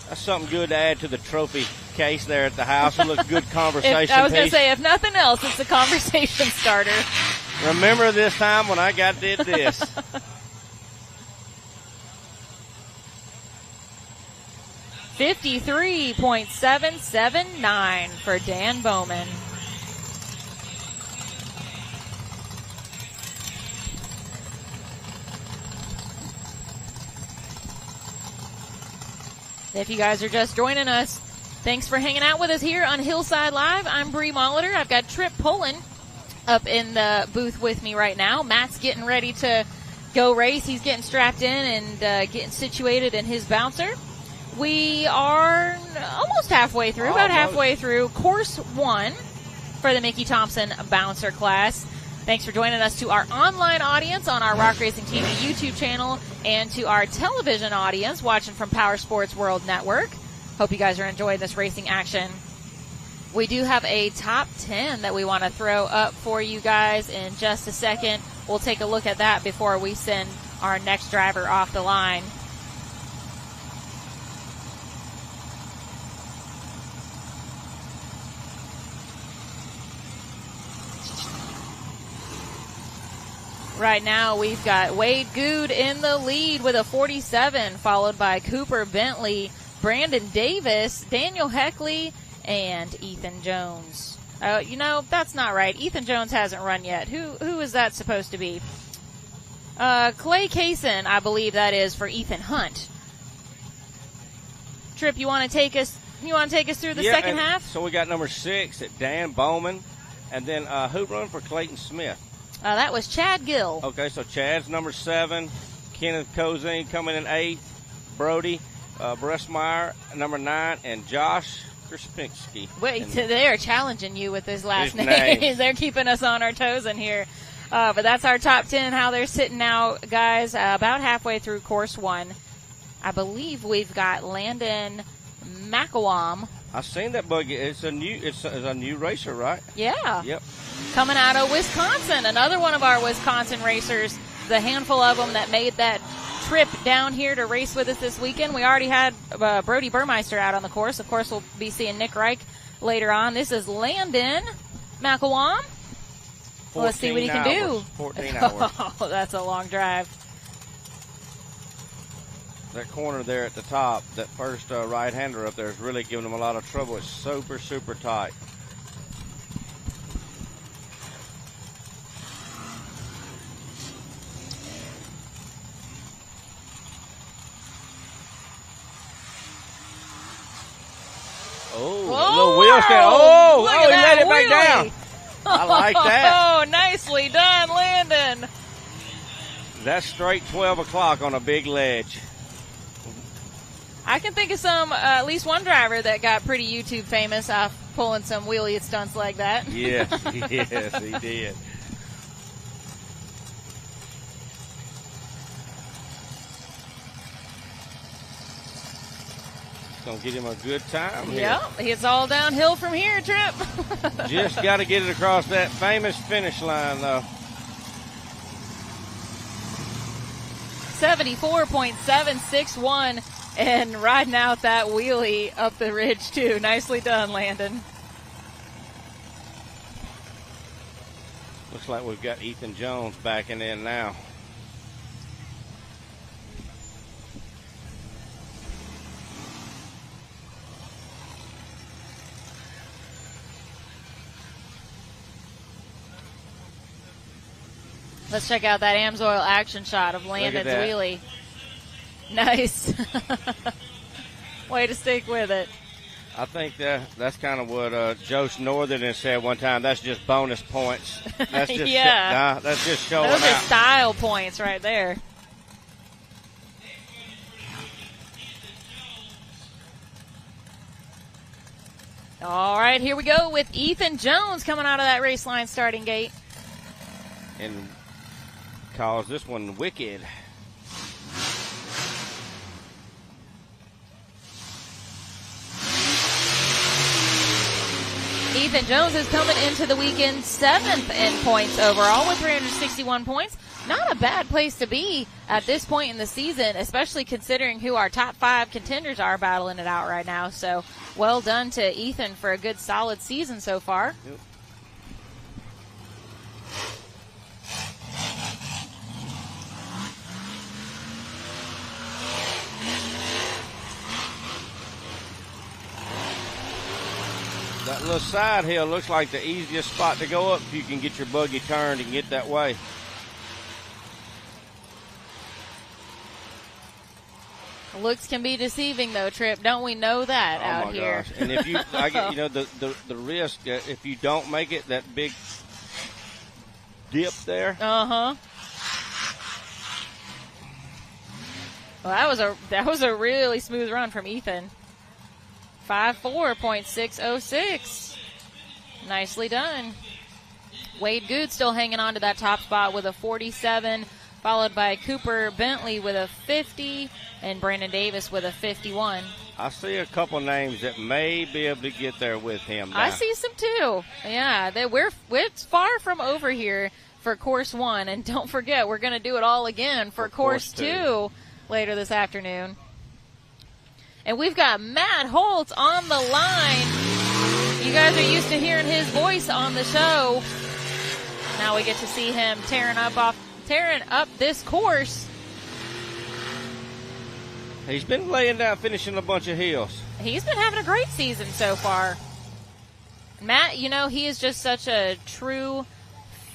That's something good to add to the trophy case there at the house. It looks good conversation I was going to piece. say, if nothing else, it's a conversation starter. Remember this time when I did this. $53.779 for Dan Bowman. If you guys are just joining us, thanks for hanging out with us here on Hillside Live. I'm Bree Molitor. I've got Trip Pullen up in the booth with me right now. Matt's getting ready to go race. He's getting strapped in and getting situated in his bouncer. We are almost halfway through, about halfway through course 1 for the Mickey Thompson bouncer class. Thanks for joining us to our online audience on our Rock Racing TV YouTube channel and to our television audience watching from Power Sports World Network. Hope you guys are enjoying this racing action. We do have a top 10 that we want to throw up for you guys in just a second. We'll take a look at that before we send our next driver off the line. Right now, we've got Wade Good in the lead with a 47, followed by Cooper Bentley, Brandon Davis, Daniel Heckley, and Ethan Jones. You know, that's not right. Ethan Jones hasn't run yet. Who is that supposed to be? Clay Kaysen, I believe that is for Ethan Hunt. Tripp, you want to take us through the second half? So we got number 6 at Dan Bowman, and then who run for Clayton Smith? That was Chad Gill. Okay, so Chad's number 7, Kenneth Cozine coming in 8th, Brody Bressmeyer number 9, and Josh Krspinski. Wait, they're challenging you with his last name. They're keeping us on our toes in here. But that's our top 10, how they're sitting now, guys, about halfway through course 1. I believe we've got Landon McElwam. I've seen that buggy. It's a new racer, right? Yeah. Yep. Coming out of Wisconsin, another one of our Wisconsin racers. The handful of them that made that trip down here to race with us this weekend. We already had Brody Burmeister out on the course. Of course, we'll be seeing Nick Reich later on. This is Landon McElwam. Let's see what he can do. 14 hours. Oh, that's a long drive. That corner there at the top, that first right-hander up there is really giving them a lot of trouble. It's super, super tight. Oh, little wheel stand. Oh, he laid it back down. I like that. Oh, nicely done, Landon. That's straight 12 o'clock on a big ledge. I can think of at least one driver that got pretty YouTube famous off pulling some wheelie stunts like that. Yes, yes, he did. Gonna get him a good time here. Yep, it's all downhill from here, Tripp. Just got to get it across that famous finish line, though. 74.761 and riding out that wheelie up the ridge, too. Nicely done, Landon. Looks like we've got Ethan Jones backing in now. Let's check out that Amsoil action shot of Landon's wheelie. Nice. Way to stick with it. I think that's kind of what Joe Northern has said one time. That's just bonus points. That's just that's just showing Those out. are style points right there. All right, here we go with Ethan Jones coming out of that race line starting gate. And calls this one wicked. Ethan Jones is coming into the weekend 7th in points overall with 361 points. Not a bad place to be at this point in the season, especially considering who our top 5 contenders are battling it out right now. So well done to Ethan for a good solid season so far. Yep. That little side hill looks like the easiest spot to go up if you can get your buggy turned and get that way. Looks can be deceiving, though, Tripp. Don't we know that out here? Gosh. And if you, I get, the risk if you don't make it, that big dip there. Uh-huh. Well, that was a really smooth run from Ethan. 5.4.606. Nicely done. Wade Good still hanging on to that top spot with a 47, followed by Cooper Bentley with a 50, and Brandon Davis with a 51. I see a couple names that may be able to get there with him now. I see some too. Yeah, it's far from over here for course 1, and don't forget we're going to do it all again for course 2 later this afternoon. And we've got Matt Holtz on the line. You guys are used to hearing his voice on the show. Now we get to see him tearing up this course. He's been laying down, finishing a bunch of hills. He's been having a great season so far. Matt, he is just such a true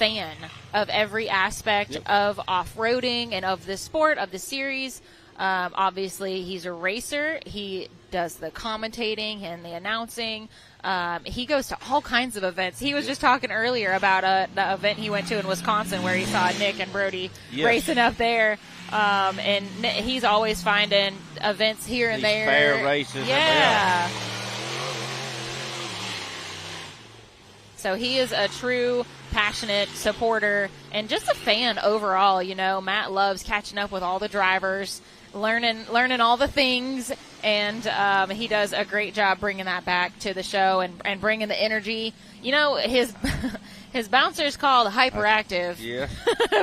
fan of every aspect of off-roading and of the sport, of the series. Obviously, he's a racer. He does the commentating and the announcing. He goes to all kinds of events. He was just talking earlier about the event he went to in Wisconsin where he saw Nick and Brody racing up there. And he's always finding events here and there. Fair races. Yeah. So he is a true passionate supporter and just a fan overall. You know, Matt loves catching up with all the drivers, learning all the things, and he does a great job bringing that back to the show and bringing the energy. You know, his bouncer's called Hyperactive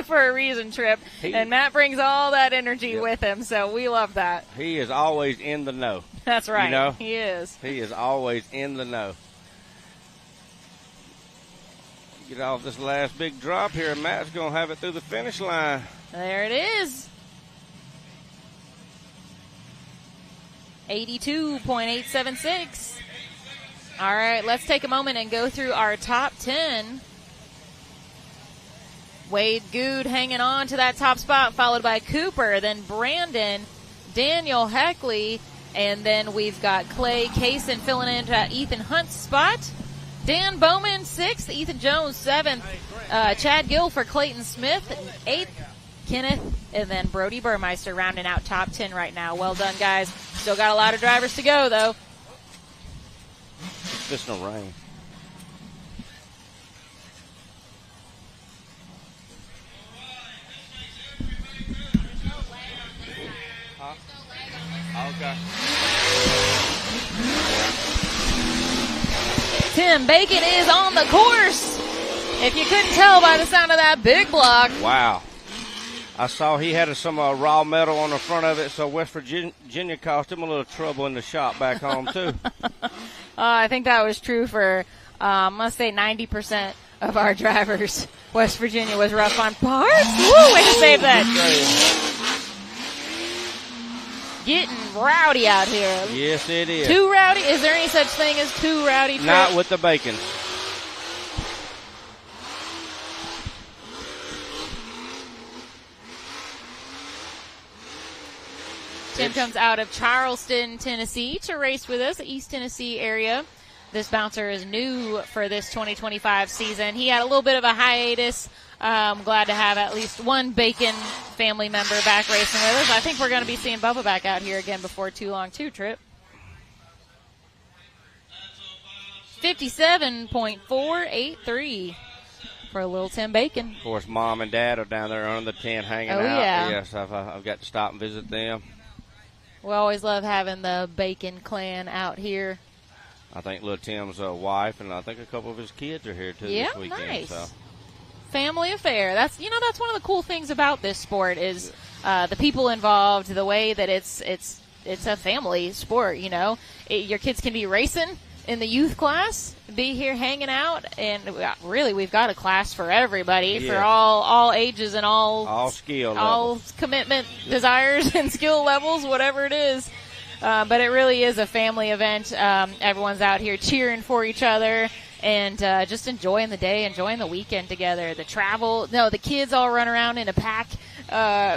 for a reason, Trip, and Matt brings all that energy with him, so we love that. He is always in the know. That's right. You know? He is. He is always in the know. Get off this last big drop here, and Matt's going to have it through the finish line. There it is. 82.876. All right, let's take a moment and go through our top 10. Wade Good hanging on to that top spot, followed by Cooper, then Brandon, Daniel Heckley, and then we've got Clay Kaysen filling in to Ethan Hunt's spot. Dan Bowman, 6th. Ethan Jones, 7th. Chad Gill for Clayton Smith, 8th. Kenneth, and then Brody Burmeister rounding out top 10 right now. Well done, guys. Still got a lot of drivers to go, though. Just no rain. Okay. Tim Bacon is on the course. If you couldn't tell by the sound of that big block. Wow. I saw he had some raw metal on the front of it, so West Virginia cost him a little trouble in the shop back home, too. I think that was true for, I must say, 90% of our drivers. West Virginia was rough on parts. Woo, way to save that. Getting rowdy out here. Yes, it is. Too rowdy? Is there any such thing as too rowdy? Trip? Not with the bacon. Tim comes out of Charleston, Tennessee to race with us, East Tennessee area. This bouncer is new for this 2025 season. He had a little bit of a hiatus. I'm glad to have at least one Bacon family member back racing with us. I think we're going to be seeing Bubba back out here again before too long, too, Trip. 57.483 for little Tim Bacon. Of course, Mom and Dad are down there under the tent hanging out. Yeah. Yes, I've got to stop and visit them. We always love having the Bacon clan out here. I think little Tim's wife and I think a couple of his kids are here too this weekend. Nice. So. Family affair. That's one of the cool things about this sport is the people involved, the way that it's a family sport. You know, your kids can be racing in the youth class, be here hanging out, and really we've got a class for everybody, for all ages and all skill levels. Commitment, desires, and skill levels, whatever it is. But it really is a family event. Everyone's out here cheering for each other and just enjoying the day, enjoying the weekend together. The kids all run around in a pack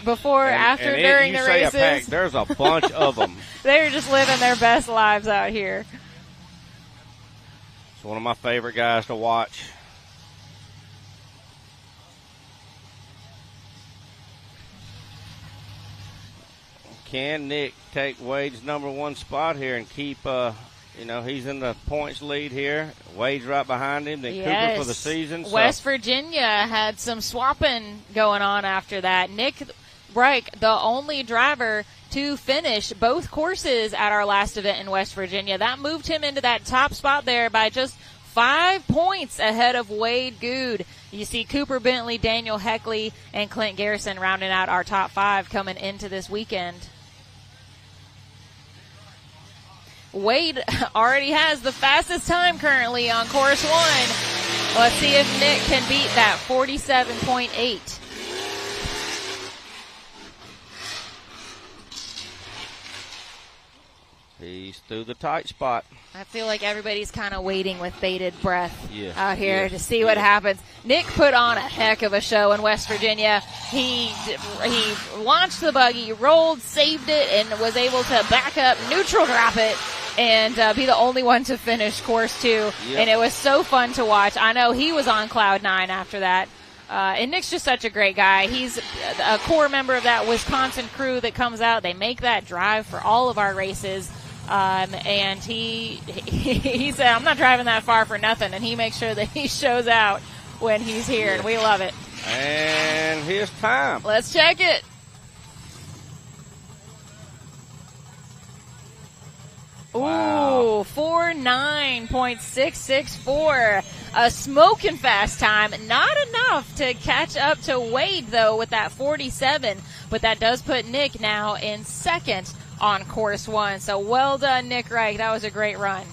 before, after, during the races. A pack, there's a bunch of them. They're just living their best lives out here. It's one of my favorite guys to watch. Can Nick take Wade's number 1 spot here and keep, he's in the points lead here. Wade's right behind him, then Cooper for the season. West Virginia had some swapping going on after that. Nick Reich, the only driver to finish both courses at our last event in West Virginia. That moved him into that top spot there by just 5 points ahead of Wade Good. You see Cooper Bentley, Daniel Heckley, and Clint Garrison rounding out our top 5 coming into this weekend. Wade already has the fastest time currently on course 1. Let's see if Nick can beat that 47.8. He's He's through the tight spot. I feel like everybody's kind of waiting with bated breath out here Yes. to see what happens. Nick put on a heck of a show in West Virginia. He launched the buggy, rolled, saved it, and was able to back up, neutral drop it, and be the only one to finish course 2. Yep. And it was so fun to watch. I know he was on cloud 9 after that. And Nick's just such a great guy. He's a core member of that Wisconsin crew that comes out. They make that drive for all of our races. And he said, I'm not driving that far for nothing. And he makes sure that he shows out when he's here. And we love it. And here's time. Let's check it. Ooh, 49.664. A smoking fast time. Not enough to catch up to Wade, though, with that 47. But that does put Nick now in second on course 1. So well done, Nick Reich. That was a great run.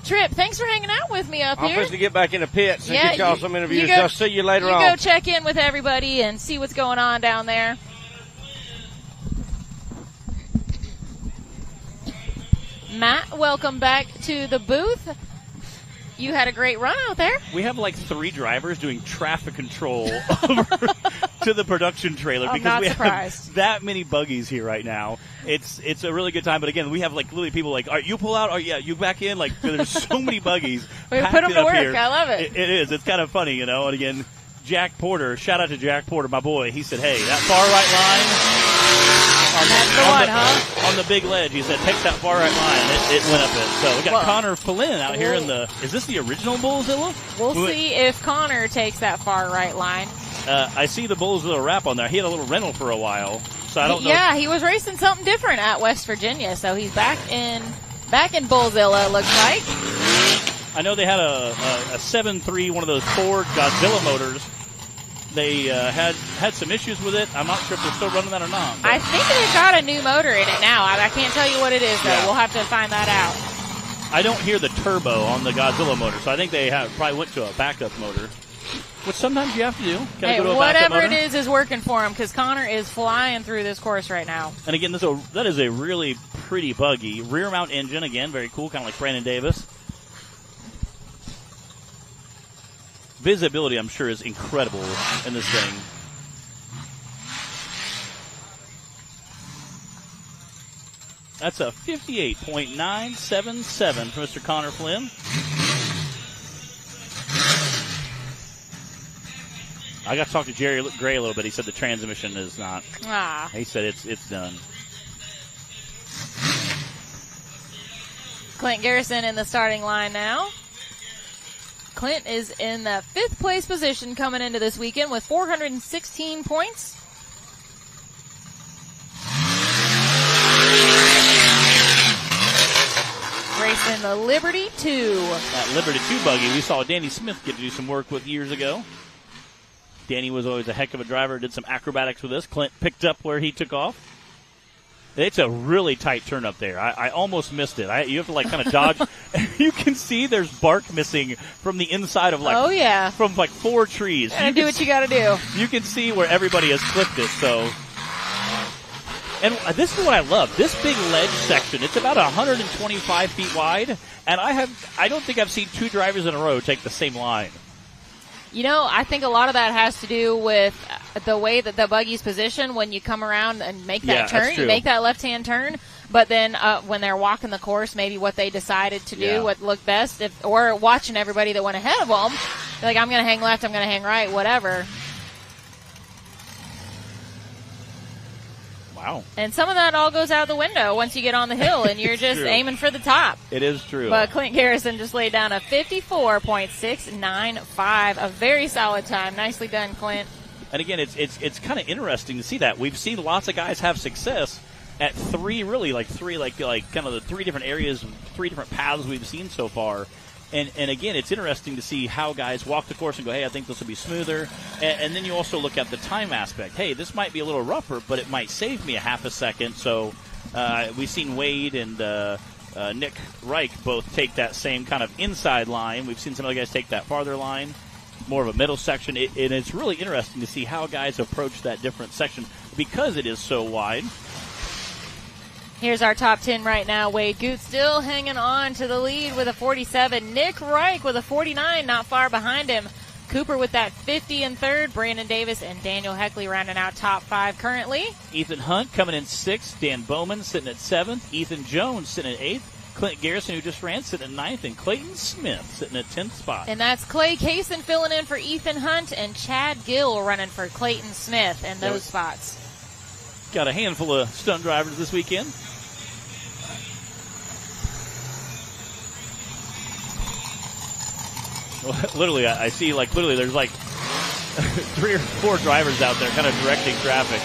Tripp, thanks for hanging out with me up I'm here. supposed to get back in the pits and get y'all some interviews. go- I'll see you later on. You go check in with everybody and see what's going on down there. Matt, welcome back to the booth. You had a great run out there. We have like 3 drivers doing traffic control over to the production trailer I'm because not we surprised. have that many buggies here right now. It's a really good time, but again, we have like literally people like, "All right, you pull out, or yeah, you back in." Like there's so many buggies. We packed put 'em to up work. here. I love it. It is. It's kind of funny, you know. And again, Jack Porter. Shout out to Jack Porter, my boy. He said, "Hey, that far right line." On the big ledge, he said, take that far right line. It went up it. So we got Connor Flynn out here in the. Is this the original Bullzilla? We'll see if Connor takes that far right line. I see the Bullzilla wrap on there. He had a little rental for a while, so I don't know. Yeah, he was racing something different at West Virginia, so he's back in Bullzilla, it looks like. I know they had a 7.3, one of those Ford Godzilla motors. They had some issues with it. I'm not sure if they're still running that or not. I think they've got a new motor in it now. I can't tell you what it is, though. Yeah. We'll have to find that out. I don't hear the turbo on the Godzilla motor, so I think they probably went to a backup motor, which sometimes you have to do. Gotta Hey, go to a whatever backup it motor. is working for him, because Connor is flying through this course right now. And again, that is a really pretty buggy. Rear mount engine, again, very cool, kind of like Brandon Davis. Visibility, I'm sure, is incredible in this thing. That's a 58.977 for Mr. Connor Flynn. I got to talk to Jerry Gray a little bit. He said the transmission is not. He said it's done. Clint Garrison in the starting line now. Clint is in the 5th place position coming into this weekend with 416 points. Racing the Liberty 2. That Liberty 2 buggy we saw Danny Smith get to do some work with years ago. Danny was always a heck of a driver, did some acrobatics with this. Clint picked up where he took off. It's a really tight turn up there. I almost missed it. You have to like kind of dodge. You can see there's bark missing from the inside of from like 4 trees. Gotta do what you gotta do. You can see where everybody has clipped it. So, and this is what I love. This big ledge section. It's about 125 feet wide, and I don't think I've seen 2 drivers in a row take the same line. You know, I think a lot of that has to do with the way that the buggy's positioned when you come around and make that turn. You make that left-hand turn, but then when they're walking the course, maybe what they decided to do, what looked best, or watching everybody that went ahead of them, they're like, I'm going to hang left, I'm going to hang right, whatever. Wow. And some of that all goes out the window once you get on the hill and you're just aiming for the top. It is true. But Clint Garrison just laid down a 54.695, a very solid time. Nicely done, Clint. And again, it's kind of interesting to see that. We've seen lots of guys have success at three kind of the 3 different areas, 3 different paths we've seen so far. And again, it's interesting to see how guys walk the course and go, hey, I think this will be smoother. And then you also look at the time aspect. Hey, this might be a little rougher, but it might save me a half a second. So we've seen Wade and Nick Reich both take that same kind of inside line. We've seen some other guys take that farther line, more of a middle section. And it's really interesting to see how guys approach that different section because it is so wide. Here's our top 10 right now. Wade Goot still hanging on to the lead with a 47. Nick Reich with a 49, not far behind him. Cooper with that 50 in third. Brandon Davis and Daniel Heckley rounding out top 5 currently. Ethan Hunt coming in 6th. Dan Bowman sitting at 7th. Ethan Jones sitting at 8th. Clint Garrison, who just ran, sitting at 9th. And Clayton Smith sitting at 10th spot. And that's Clay Kaysen filling in for Ethan Hunt and Chad Gill running for Clayton Smith in those spots. Got a handful of stunt drivers this weekend. Literally, I see, there's 3 or 4 drivers out there kind of directing traffic.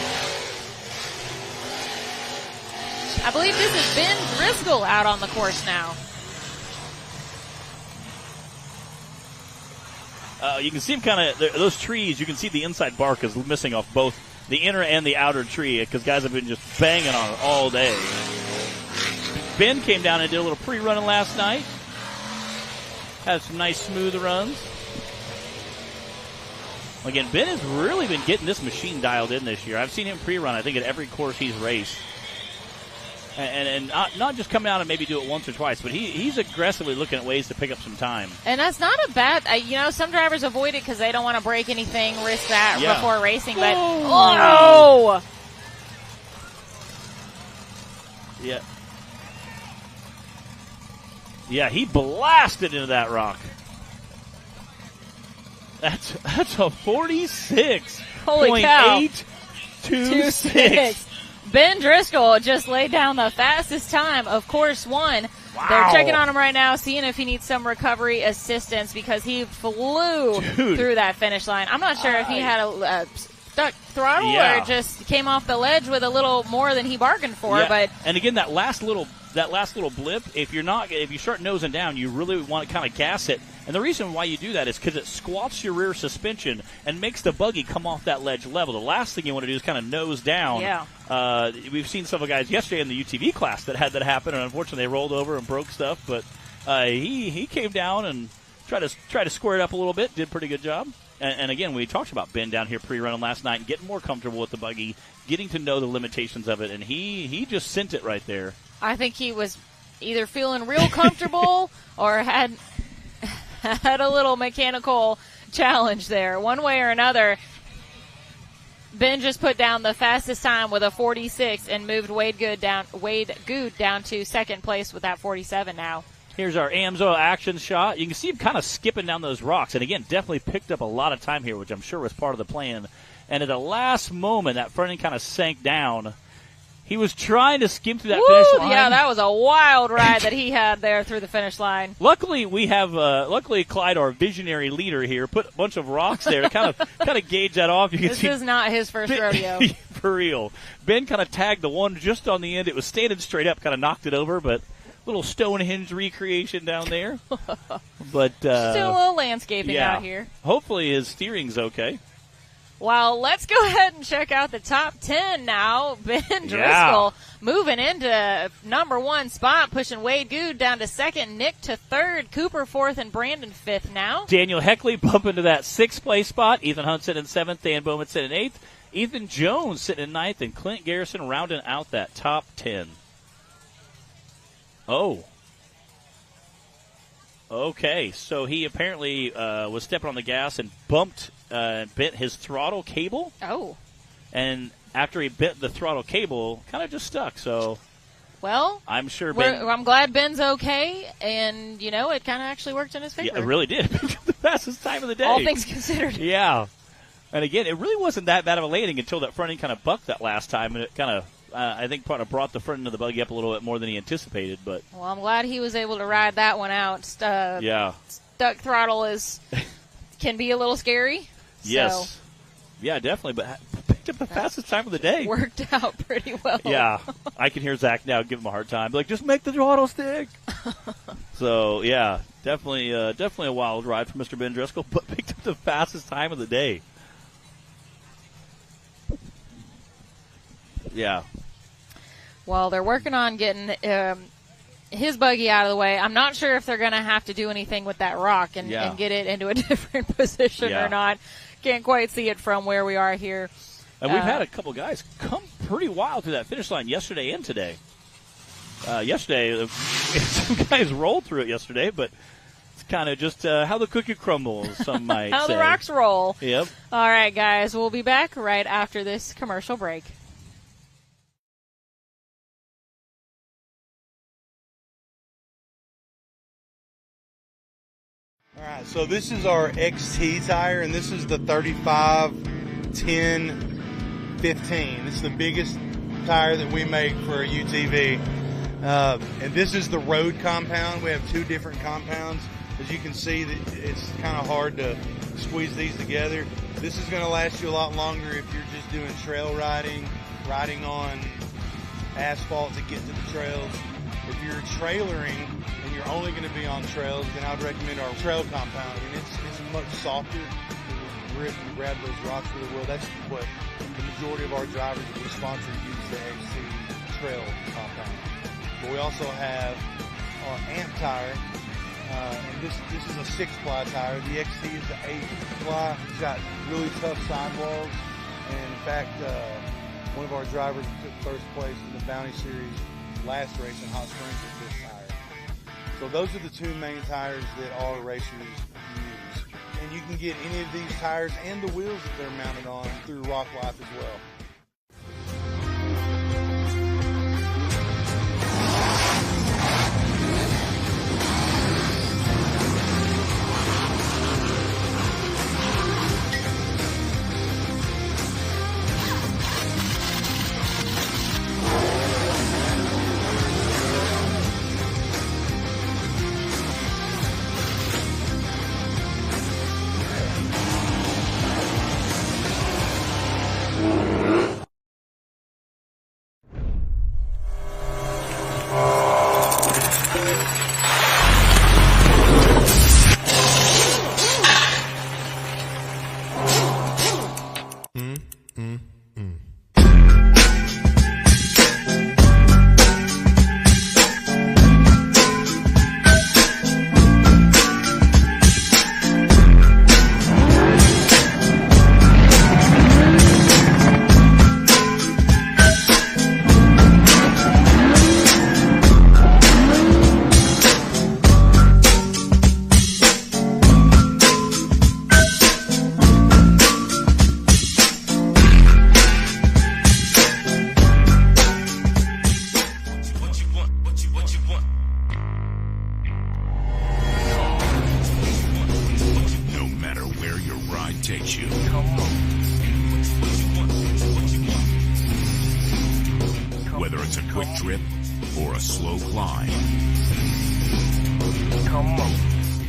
I believe this is Ben Driscoll out on the course now. You can see him kind of, those trees, you can see the inside bark is missing off both the inner and the outer tree because guys have been just banging on it all day. Ben came down and did a little pre-running last night. Had some nice smooth runs. Again, Ben has really been getting this machine dialed in this year. I've seen him pre-run, I think, at every course he's raced. And not just come out and maybe do it once or twice, but he's aggressively looking at ways to pick up some time. And that's not a bad, some drivers avoid it because they don't want to break anything, risk that before racing. But, oh! Yeah. Yeah, he blasted into that rock. That's a 46. Holy cow. 8.26. Ben Driscoll just laid down the fastest time of course 1. Wow. They're checking on him right now, seeing if he needs some recovery assistance because he flew through that finish line. I'm not sure if he had a stuck throttle or just came off the ledge with a little more than he bargained for. Yeah. But and again, that last little blip, if you start nosing down, you really want to kind of gas it. And the reason why you do that is because it squats your rear suspension and makes the buggy come off that ledge level. The last thing you want to do is kind of nose down. Yeah. We've seen some of the guys yesterday in the UTV class that had that happen, and unfortunately they rolled over and broke stuff. But he came down and tried to square it up a little bit. Did a pretty good job. And again, we talked about Ben down here pre-running last night and getting more comfortable with the buggy, getting to know the limitations of it, and he just sent it right there. I think he was either feeling real comfortable or had a little mechanical challenge there. One way or another, Ben just put down the fastest time with a 46 and moved Wade Good down to second place with that 47 now. Here's our AMSO action shot. You can see him kind of skipping down those rocks. And, again, definitely picked up a lot of time here, which I'm sure was part of the plan. And at the last moment, that front end kind of sank down. He was trying to skim through that finish line. Yeah, that was a wild ride that he had there through the finish line. Luckily, we have Clyde, our visionary leader here, put a bunch of rocks there to kind of gauge that off. This is not his first rodeo. For real. Ben kind of tagged the one just on the end. It was standing straight up, kind of knocked it over, but little Stonehenge recreation down there. But still a little landscaping out here. Hopefully his steering's okay. Well, let's go ahead and check out the top 10 now. Ben Driscoll moving into number 1 spot, pushing Wade Good down to second, Nick to third, Cooper fourth, and Brandon fifth now. Daniel Heckley bumping to that 6th place spot. Ethan Hunt sitting in 7th, Dan Bowman sitting in 8th, Ethan Jones sitting in 9th, and Clint Garrison rounding out that top 10. Oh. Okay, so he apparently was stepping on the gas and bent his throttle cable. Oh. And after he bent the throttle cable, kind of just stuck. So, well, I'm sure I'm glad Ben's okay, and, it kind of actually worked in his favor. Yeah, it really did. The fastest time of the day. All things considered. Yeah. And again, it really wasn't that bad of a landing until that front end kind of bucked that last time, and it kind of I think brought the front end of the buggy up a little bit more than he anticipated. But well, I'm glad he was able to ride that one out. Stuck throttle can be a little scary. Yes. So. Yeah, definitely. But picked up the fastest time of the day. Worked out pretty well. Yeah. I can hear Zach now give him a hard time. Like, just make the throttle stick. So, yeah, definitely a wild ride for Mr. Ben Driscoll, but picked up the fastest time of the day. Yeah. Well, they're working on getting his buggy out of the way. I'm not sure if they're going to have to do anything with that rock and get it into a different position or not. Can't quite see it from where we are here. And we've had a couple guys come pretty wild through that finish line yesterday and today. yesterday. Some guys rolled through it yesterday, but it's kind of just how the cookie crumbles, some might How say. the rocks roll. Yep. All right, guys, we'll be back right after this commercial break. All right, so this is our XT tire, and this is the 35, 10, 15. This is the biggest tire that we make for a UTV. And this is the road compound. We have two different compounds. As you can see, it's kind of hard to squeeze these together. This is going to last you a lot longer if you're just doing trail riding, riding on asphalt to get to the trails. If you're trailering and you're only going to be on trails, then I would recommend our trail compound. I mean, it's much softer. You grip and grab those rocks really well. That's what the majority of our drivers that we sponsor use the XT trail compound. But we also have our AMP tire, and this is a 6-ply tire. The XT is the 8-ply. It's got really tough sidewalls, and in fact, one of our drivers took first place in the Bounty Series last race in Hot Springs with this tire. So those are the two main tires that all racers use. And you can get any of these tires and the wheels that they're mounted on through Rock Life as well.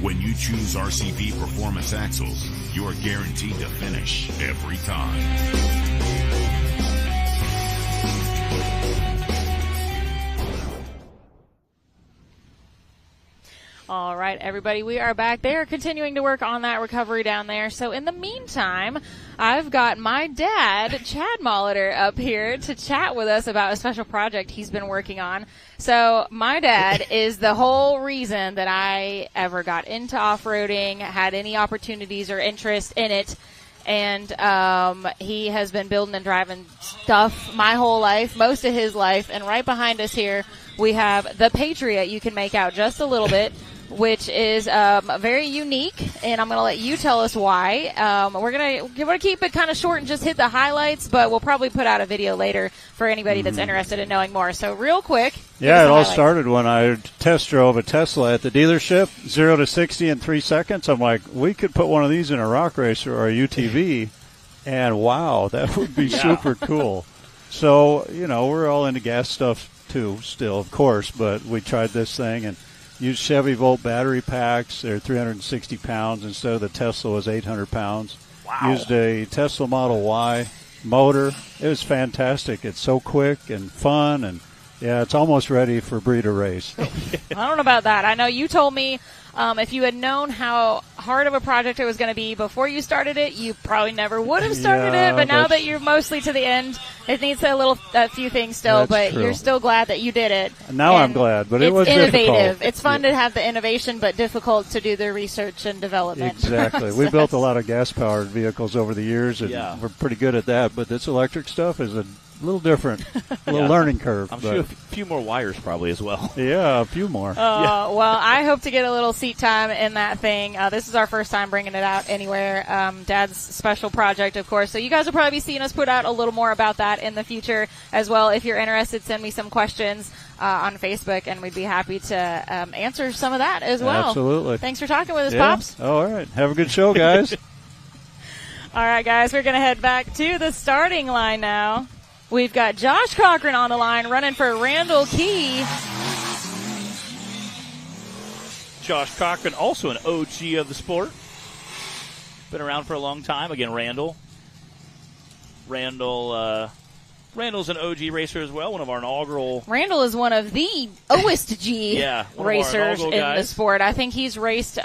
When you choose RCV Performance Axles, you're guaranteed to finish every time. All right, everybody, we are back. They are continuing to work on that recovery down there. So in the meantime, I've got my dad, Chad Molitor, up here to chat with us about a special project he's been working on. So my dad is the whole reason that I ever got into off-roading, had any opportunities or interest in it. And he has been building and driving stuff my whole life, most of his life. And right behind us here, we have the Patriot. You can make out just a little bit, which is very unique, and I'm going to let you tell us why. We're going to keep it kind of short and just hit the highlights, but we'll probably put out a video later for anybody that's interested in knowing more. So real quick. Yeah, it all started when I test drove a Tesla at the dealership, 0 to 60 in 3 seconds. I'm like, we could put one of these in a rock racer or a UTV, and wow, that would be super cool. So, you know, we're all into gas stuff too still, of course, but we tried this thing and used Chevy Volt battery packs. They're 360 pounds instead of the Tesla was 800 pounds. Wow. Used a Tesla Model Y motor. It was fantastic. It's so quick and fun, and yeah, it's almost ready for Bree to race. I don't know about that. I know you told me if you had known how hard of a project it was going to be before you started it, you probably never would have started it. But now that you're mostly to the end, it needs a few things still, but true. You're still glad that you did it. Now I'm glad, but it was innovative. Difficult. It's fun to have the innovation, but difficult to do the research and development. Exactly. We built a lot of gas-powered vehicles over the years, and we're pretty good at that. But this electric stuff is a A little different. A little learning curve. I'm sure a few more wires probably as well. Yeah, a few more. Well, I hope to get a little seat time in that thing. This is our first time bringing it out anywhere. Dad's special project, of course. So you guys will probably be seeing us put out a little more about that in the future as well. If you're interested, send me some questions on Facebook, and we'd be happy to answer some of that as well. Absolutely. Thanks for talking with us, Yeah. Pops. All right. Have a good show, guys. All right, guys, we're going to head back to the starting line now. We've got Josh Cochran on the line running for Randall Key. Josh Cochran, also an OG of the sport. Been around for a long time. Again, Randall's an OG racer as well, one of our inaugural. Randall is one of the OSG racers in the sport. I think he's raced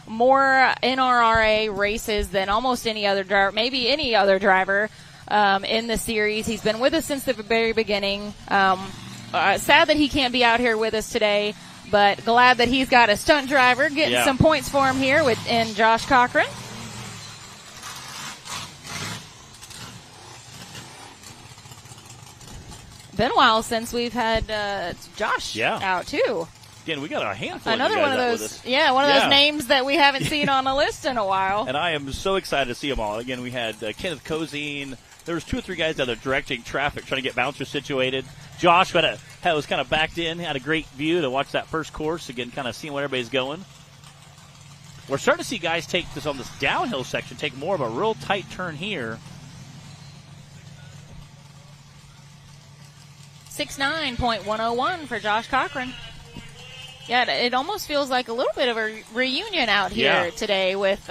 more NRRA races than almost any other driver, maybe any other driver in the series. He's been with us since the very beginning. Sad that he can't be out here with us today, but glad that he's got a stunt driver getting some points for him here in Josh Cochran. Been a while since we've had Josh out too. Again, we got a handful Another of you guys one of out those, with us. one of those names that we haven't seen on a list in a while. And I am so excited to see them all. Again, we had Kenneth Cozine. There was 2 or 3 guys out there directing traffic, trying to get bouncers situated. Josh was kind of backed in, had a great view to watch that first course. Again, kind of seeing where everybody's going. We're starting to see guys take this on this downhill section, take more of a real tight turn here. 69.101 for Josh Cochran. Yeah, it almost feels like a little bit of a reunion out here today with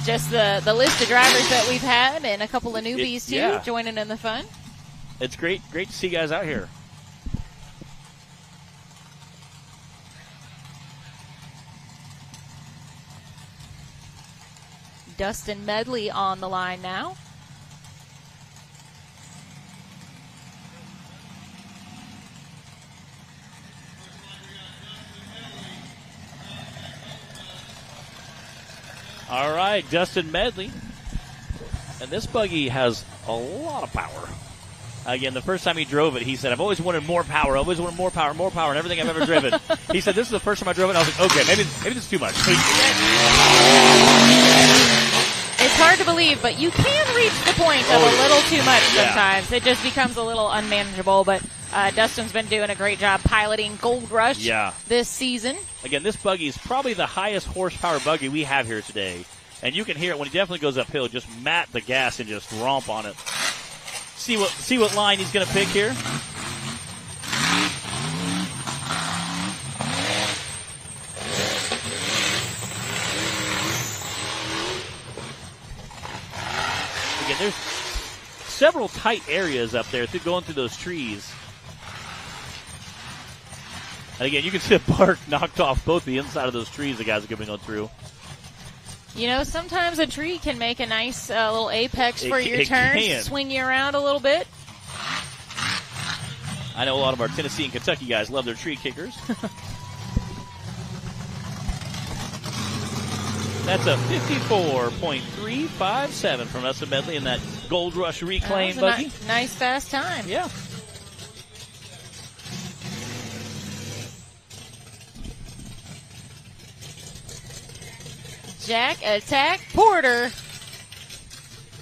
just the list of drivers that we've had and a couple of newbies joining in the fun. It's great to see guys out here. Dustin Medley on the line now. All right, Dustin Medley. And this buggy has a lot of power. Again, the first time he drove it, he said, I've always wanted more power. I've always wanted more power in everything I've ever driven. He said, this is the first time I drove it. And I was like, okay, maybe this is too much. It's hard to believe, but you can reach the point of a little too much sometimes. It just becomes a little unmanageable, but Dustin's been doing a great job piloting Gold Rush this season. Again, this buggy is probably the highest horsepower buggy we have here today. And you can hear it when he definitely goes uphill. Just mat the gas and just romp on it. See what line he's going to pick here. Again, there's several tight areas up there going through those trees. And again, you can see the bark knocked off both the inside of those trees the guys are going to be going through. You know, sometimes a tree can make a nice little apex for your turns, swing you around a little bit. I know a lot of our Tennessee and Kentucky guys love their tree kickers. That's a 54.357 from Dustin Medley in that Gold Rush Reclaim buggy. Nice fast time. Yeah. Jack Attack Porter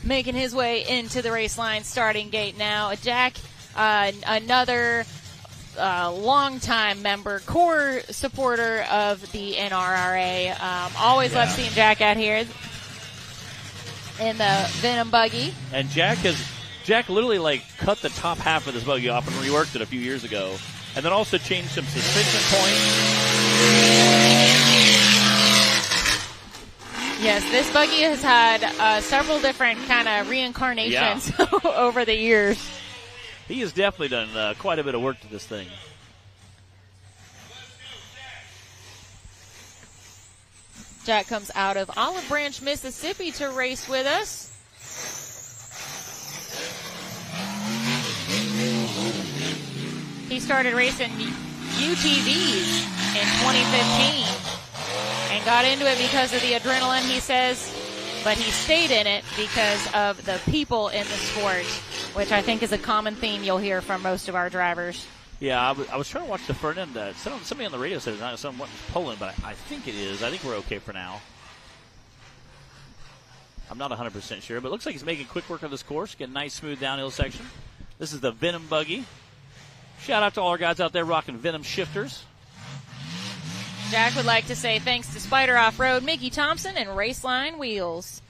making his way into the race line starting gate now. Jack, another longtime member, core supporter of the NRRA. Always love seeing Jack out here in the Venom buggy. And Jack literally cut the top half of this buggy off and reworked it a few years ago. And then also changed some suspension points. Yes, this buggy has had several different kind of reincarnations over the years. He has definitely done quite a bit of work to this thing. Jack comes out of Olive Branch, Mississippi to race with us. He started racing UTVs in 2015 and got into it because of the adrenaline, he says, but he stayed in it because of the people in the sport. which I think is a common theme you'll hear from most of our drivers. Yeah, I was trying to watch the front end. Somebody on the radio said it's not somewhat Poland, but I think it is. I think we're okay for now. I'm not 100% sure, but it looks like he's making quick work of this course. Get a nice, smooth downhill section. This is the Venom buggy. Shout out to all our guys out there rocking Venom shifters. Jack would like to say thanks to Spider Off-Road, Mickey Thompson, and Raceline Wheels.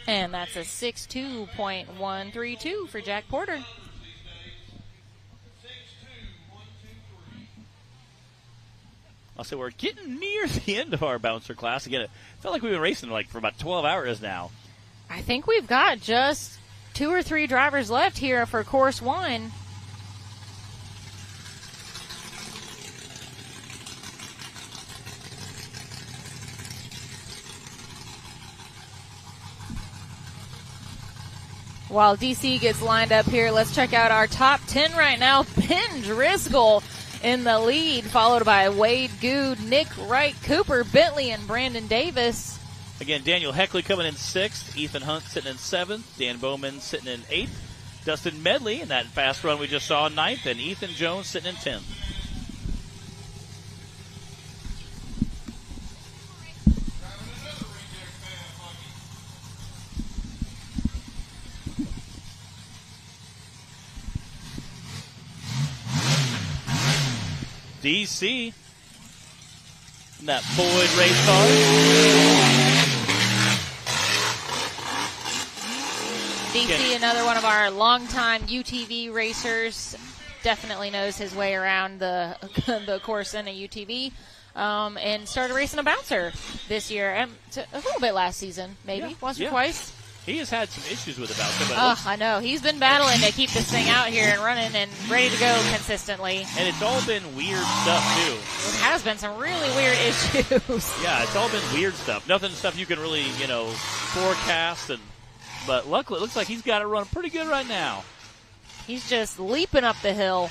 And that's a 62.132 for Jack Porter. I'll say we're getting near the end of our bouncer class. Again, it felt like we've been racing for about 12 hours now. I think we've got just 2 or 3 drivers left here for course 1. While DC gets lined up here, let's check out our top 10 right now. Ben Driscoll in the lead, followed by Wade Good, Nick Wright, Cooper Bentley, and Brandon Davis. Again, Daniel Heckley coming in 6th, Ethan Hunt sitting in 7th, Dan Bowman sitting in 8th, Dustin Medley in that fast run we just saw in 9th, and Ethan Jones sitting in 10th. DC in that Boyd race car. DC, another one of our longtime UTV racers, definitely knows his way around the course in a UTV, and started racing a bouncer this year, and a little bit last season, maybe, once or twice. He has had some issues with the bouncer. But I know. He's been battling to keep this thing out here and running and ready to go consistently. And it's all been weird stuff, too. It has been some really weird issues. Yeah, it's all been weird stuff. Nothing stuff you can really, forecast. But luckily, it looks like he's got it running pretty good right now. He's just leaping up the hill.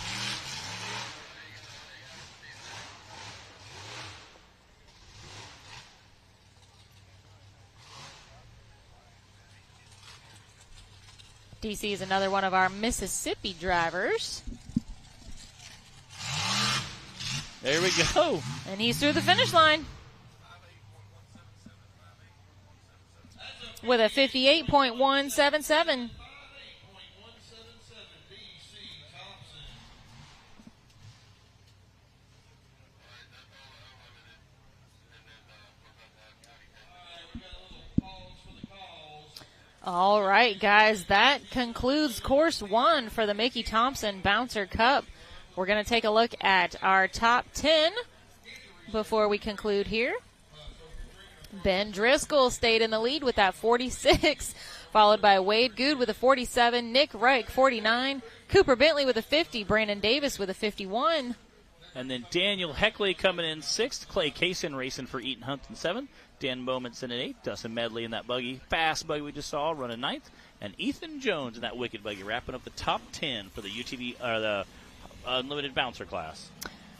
DC is another one of our Mississippi drivers. There we go. And he's through the finish line with a 58.177. All right, guys, that concludes course 1 for the Mickey Thompson Bouncer Cup. We're going to take a look at our top 10 before we conclude here. Ben Driscoll stayed in the lead with that 46, followed by Wade Good with a 47, Nick Reich 49, Cooper Bentley with a 50, Brandon Davis with a 51. And then Daniel Heckley coming in 6th, Clay Kaysen racing for Eaton Hunt in 7th, Dan Bowman's in 8th, Dustin Medley in that buggy, fast buggy we just saw, running 9th, and Ethan Jones in that wicked buggy, wrapping up the top 10 for the UTV, or the Unlimited Bouncer class.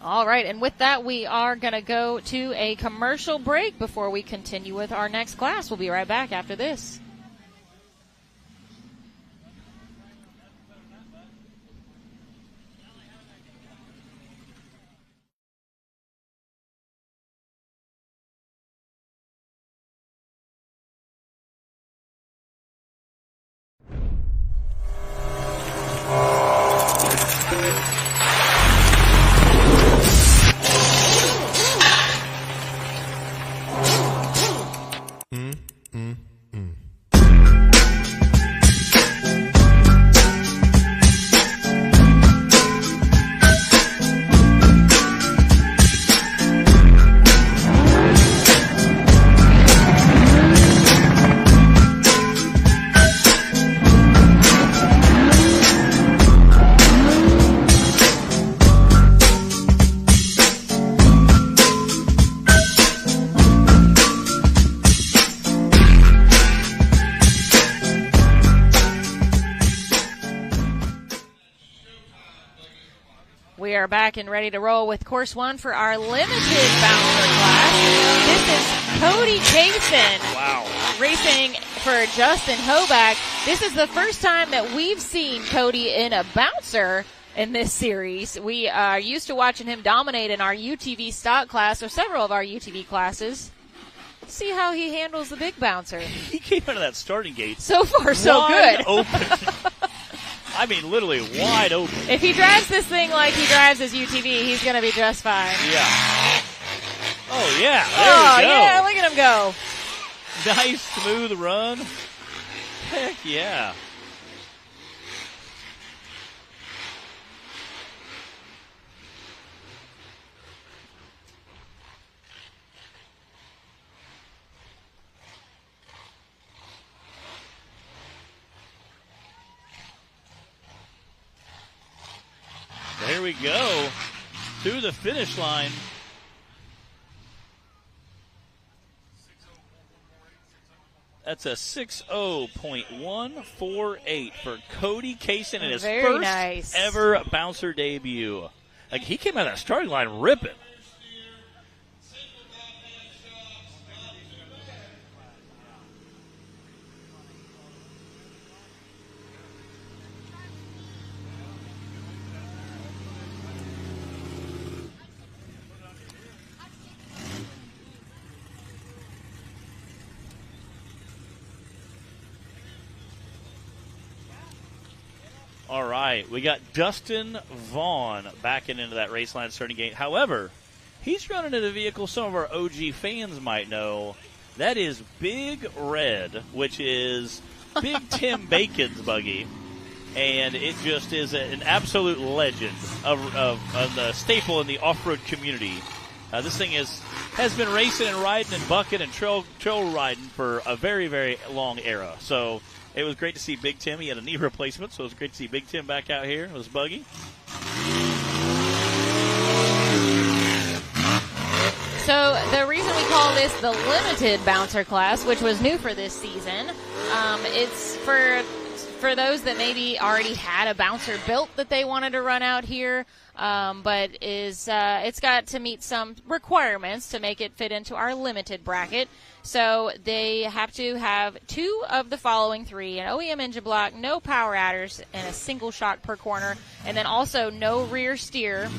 All right, and with that, we are going to go to a commercial break before we continue with our next class. We'll be right back after this. We are back and ready to roll with course 1 for our limited bouncer class. This is Cody Kaysen. Wow. Racing for Justin Hoback. This is the first time that we've seen Cody in a bouncer in this series. We are used to watching him dominate in our UTV stock class, or several of our UTV classes. See how he handles the big bouncer. He came out of that starting gate. So far, so wide good. Open. I mean, literally wide open. If he drives this thing like he drives his UTV, he's going to be just fine. Yeah. Oh, yeah. There Oh, we go. yeah, look at him go. Nice, smooth run. Heck yeah. There we go. To the finish line. That's a 60.148 for Cody Kaysen in his Very first nice. ever bouncer debut. Like, he came out of that starting line ripping. All right, we got Dustin Vaughn backing into that race line starting gate. However, he's running in a vehicle some of our OG fans might know. That is Big Red, which is Big Tim Bacon's buggy. And it just is an absolute legend of the staple in the off-road community. This thing has been racing and riding and bucking and trail riding for a very, very long era. So it was great to see Big Tim. He had a knee replacement, so it was great to see Big Tim back out here. It was buggy. So the reason we call this the limited bouncer class, which was new for this season, it's for those that maybe already had a bouncer built that they wanted to run out here, but it's got to meet some requirements to make it fit into our limited bracket. So they have to have 2 of the following 3, an OEM engine block, no power adders, and a single shock per corner, and then also no rear steer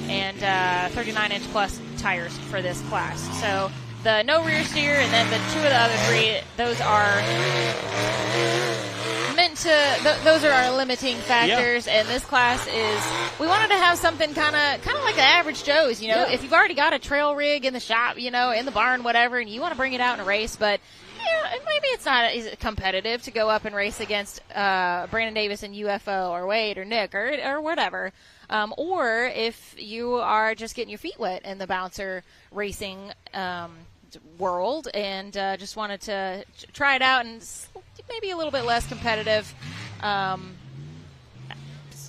and 39-inch plus tires for this class. So the no rear steer and then the 2 of the other 3, those are meant to, those are our limiting factors, and this class is, we wanted to have something kind of like the average Joe's, you know, if you've already got a trail rig in the shop, you know, in the barn, whatever, and you want to bring it out in a race, but maybe it's not as competitive to go up and race against Brandon Davis and UFO or Wade or Nick or whatever. Or if you are just getting your feet wet in the bouncer racing world and just wanted to try it out and maybe a little bit less competitive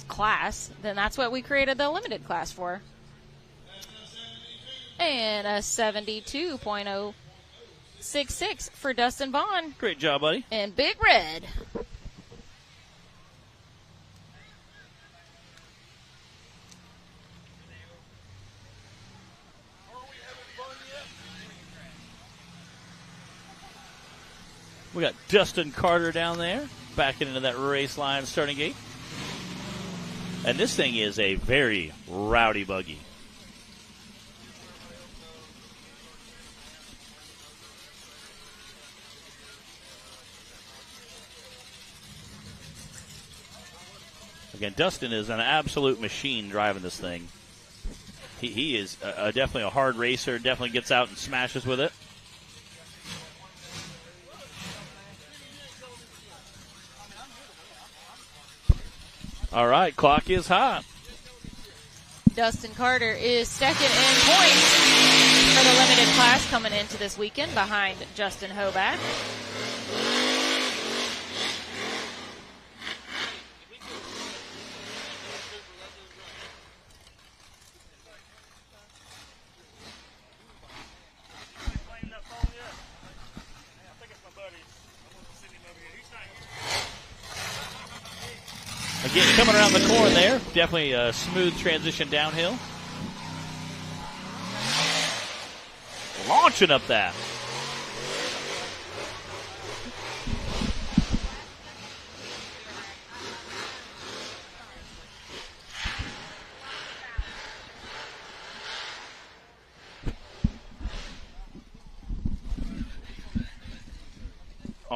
class, then that's what we created the limited class for. And a 72.066 for Dustin Vaughn. Great job, buddy. And Big Red. We got Justin Carter down there, backing into that race line starting gate. And this thing is a very rowdy buggy. Again, Dustin is an absolute machine driving this thing. He is definitely a hard racer, definitely gets out and smashes with it. All right, clock is hot. Dustin Carter is second in points for the limited class coming into this weekend behind Justin Hoback. Again, coming around the corner there. Definitely a smooth transition downhill. Launching up that.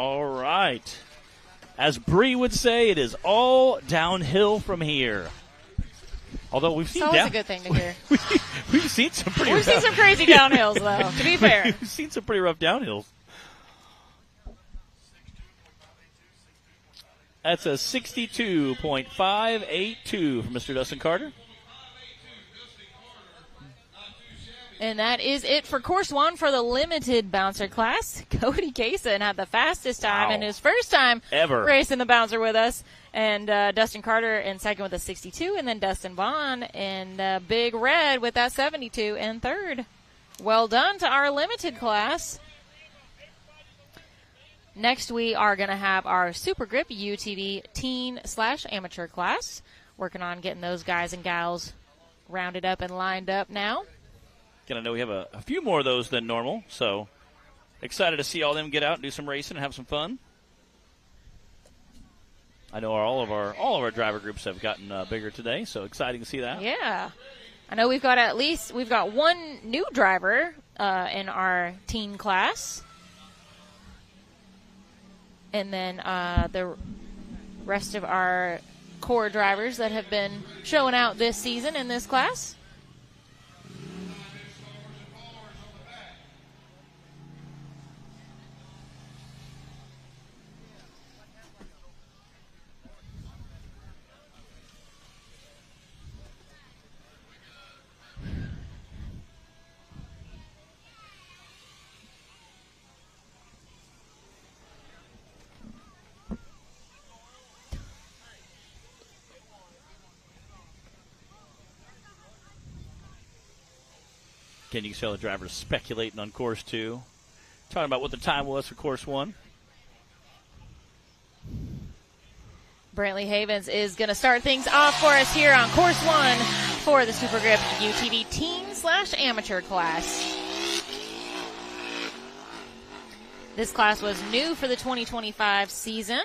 All right. As Bree would say, it is all downhill from here. Although we've seen It's always a good thing to hear. we've seen some pretty We've seen some crazy downhills, though, to be fair. We've seen some pretty rough downhills. That's a 62.582 from Mr. Dustin Carter. And that is it for course 1 for the limited bouncer class. Cody Kaysen had the fastest time in his first time ever racing the bouncer with us. And Dustin Carter in second with a 62. And then Dustin Vaughn in Big Red with that 72 in third. Well done to our limited class. Next, we are going to have our SuperGrip UTV teen/amateur class. Working on getting those guys and gals rounded up and lined up now. I know we have a few more of those than normal, so excited to see all of them get out and do some racing and have some fun. I know all of our driver groups have gotten bigger today, so exciting to see that. Yeah, I know we've got one new driver in our teen class, and then the rest of our core drivers that have been showing out this season in this class. Again, you can see all the drivers speculating on course 2. Talking about what the time was for course 1. Brantley Havens is going to start things off for us here on course 1 for the SuperGrip UTV teen/amateur class. This class was new for the 2025 season.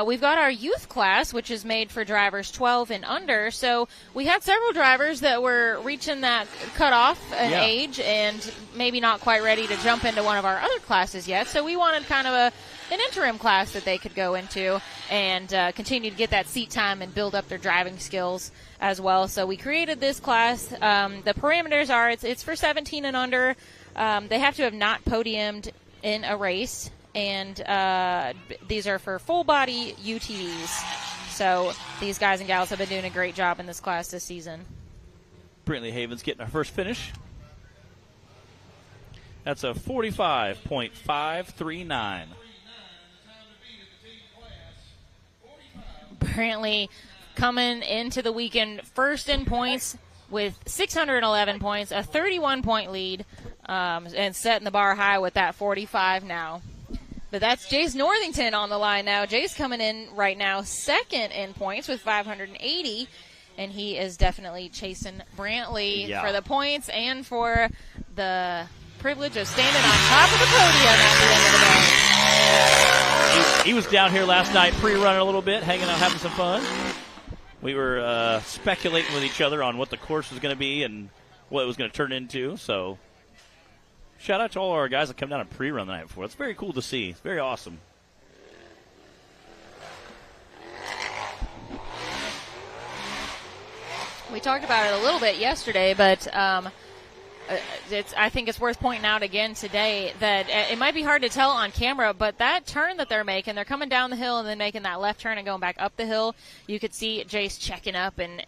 We've got our youth class, which is made for drivers 12 and under. So we had several drivers that were reaching that cutoff in age and maybe not quite ready to jump into one of our other classes yet. So we wanted kind of an interim class that they could go into and continue to get that seat time and build up their driving skills as well. So we created this class. The parameters are it's for 17 and under. They have to have not podiumed in a race. And these are for full-body UTVs. So these guys and gals have been doing a great job in this class this season. Brantley Havens getting our first finish. That's a 45.539. Brantley coming into the weekend first in points with 611 points, a 31-point lead, and setting the bar high with that 45 now. But that's Jace Northington on the line now. Jace coming in right now second in points with 580, and he is definitely chasing Brantley for the points and for the privilege of standing on top of the podium at the end of the day. He was down here last night pre-running a little bit, hanging out, having some fun. We were speculating with each other on what the course was going to be and what it was going to turn into, so shout out to all our guys that come down and pre-run the night before. It's very cool to see. It's very awesome. We talked about it a little bit yesterday, but I think it's worth pointing out again today that it might be hard to tell on camera, but that turn that they're making, they're coming down the hill and then making that left turn and going back up the hill. You could see Jace checking up and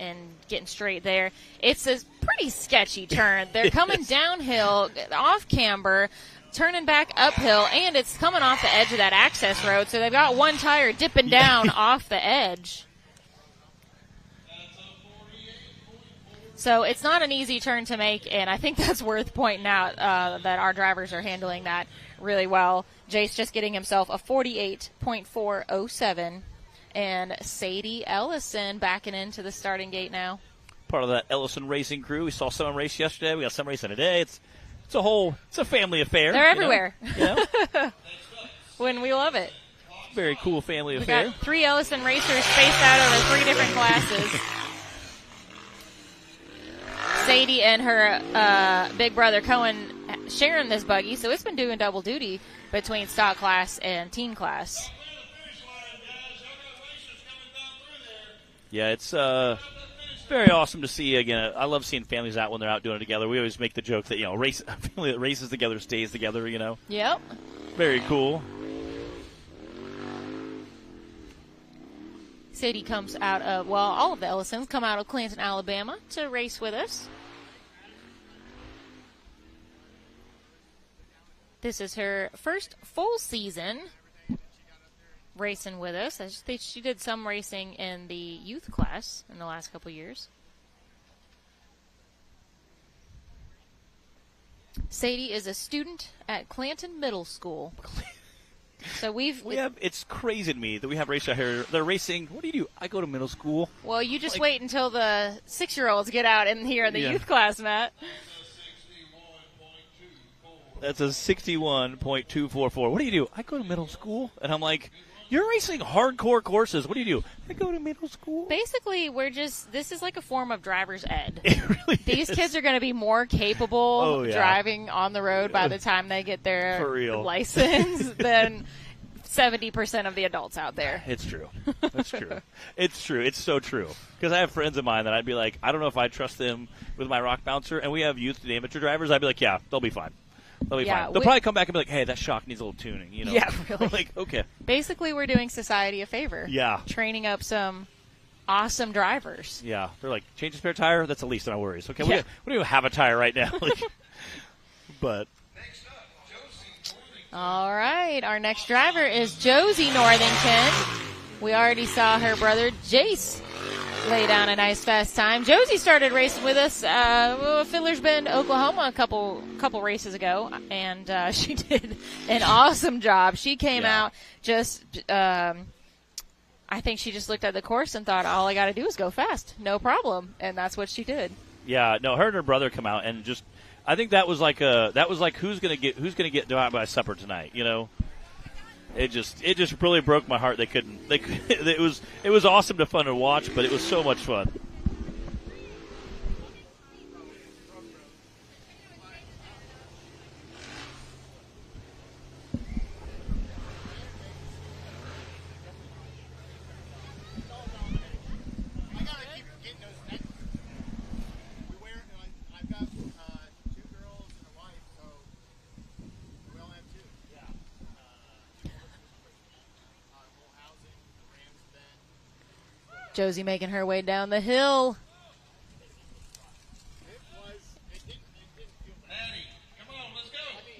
getting straight there. It's a pretty sketchy turn. They're coming downhill, off camber, turning back uphill, and it's coming off the edge of that access road, so they've got one tire dipping down off the edge. So it's not an easy turn to make, and I think that's worth pointing out that our drivers are handling that really well. Jace just getting himself a 48.407, and Sadie Ellison backing into the starting gate now. Part of that Ellison racing crew. We saw some race yesterday. We got some racing today. It's a family affair. They're everywhere. You know? When we love it. Very cool family affair. We got 3 Ellison racers spaced out over 3 different classes. Sadie and her big brother Cohen sharing this buggy, so it's been doing double duty between stock class and teen class. Yeah, it's very awesome to see again. I love seeing families out when they're out doing it together. We always make the joke that, a family that races together stays together, Yep. Very cool. Sadie comes out of, all of the Ellisons come out of Clanton, Alabama to race with us. This is her first full season racing with us. I think she did some racing in the youth class in the last couple years. Sadie is a student at Clanton Middle School. So it's crazy to me that we have racers out here. They're racing. What do you do? I go to middle school. Well, you just wait until the 6-year-olds get out in here in the youth class, Matt. That's a 61.244. What do you do? I go to middle school. And I'm like, you're racing hardcore courses. What do you do? I go to middle school. Basically, this is like a form of driver's ed. It really These kids are going to be more capable driving on the road by the time they get their license than 70% of the adults out there. It's true. That's true. It's true. It's so true. Because I have friends of mine that I'd be like, I don't know if I trust them with my rock bouncer. And we have youth and amateur drivers. I'd be like, yeah, they'll be fine. They'll be fine. They'll probably come back and be like, hey, that shock needs a little tuning. Yeah, really. Like, okay. Basically, we're doing society a favor. Yeah. Training up some awesome drivers. Yeah. They're like, change a spare tire? That's the least of my worries. Okay, we don't even have a tire right now. But. All right. Our next driver is Josie Northington. We already saw her brother, Jace, lay down a nice fast time. Josie started racing with us Fiddler's Bend, Oklahoma a couple races ago, and she did an awesome job. She came out just I think she just looked at the course and thought, all I got to do is go fast. No problem. And that's what she did. Yeah, no, her and her brother come out and just I think that was like who's going to get divided by supper tonight, It just really broke my heart. It was awesome to fun to watch, but it was so much fun. Josie making her way down the hill.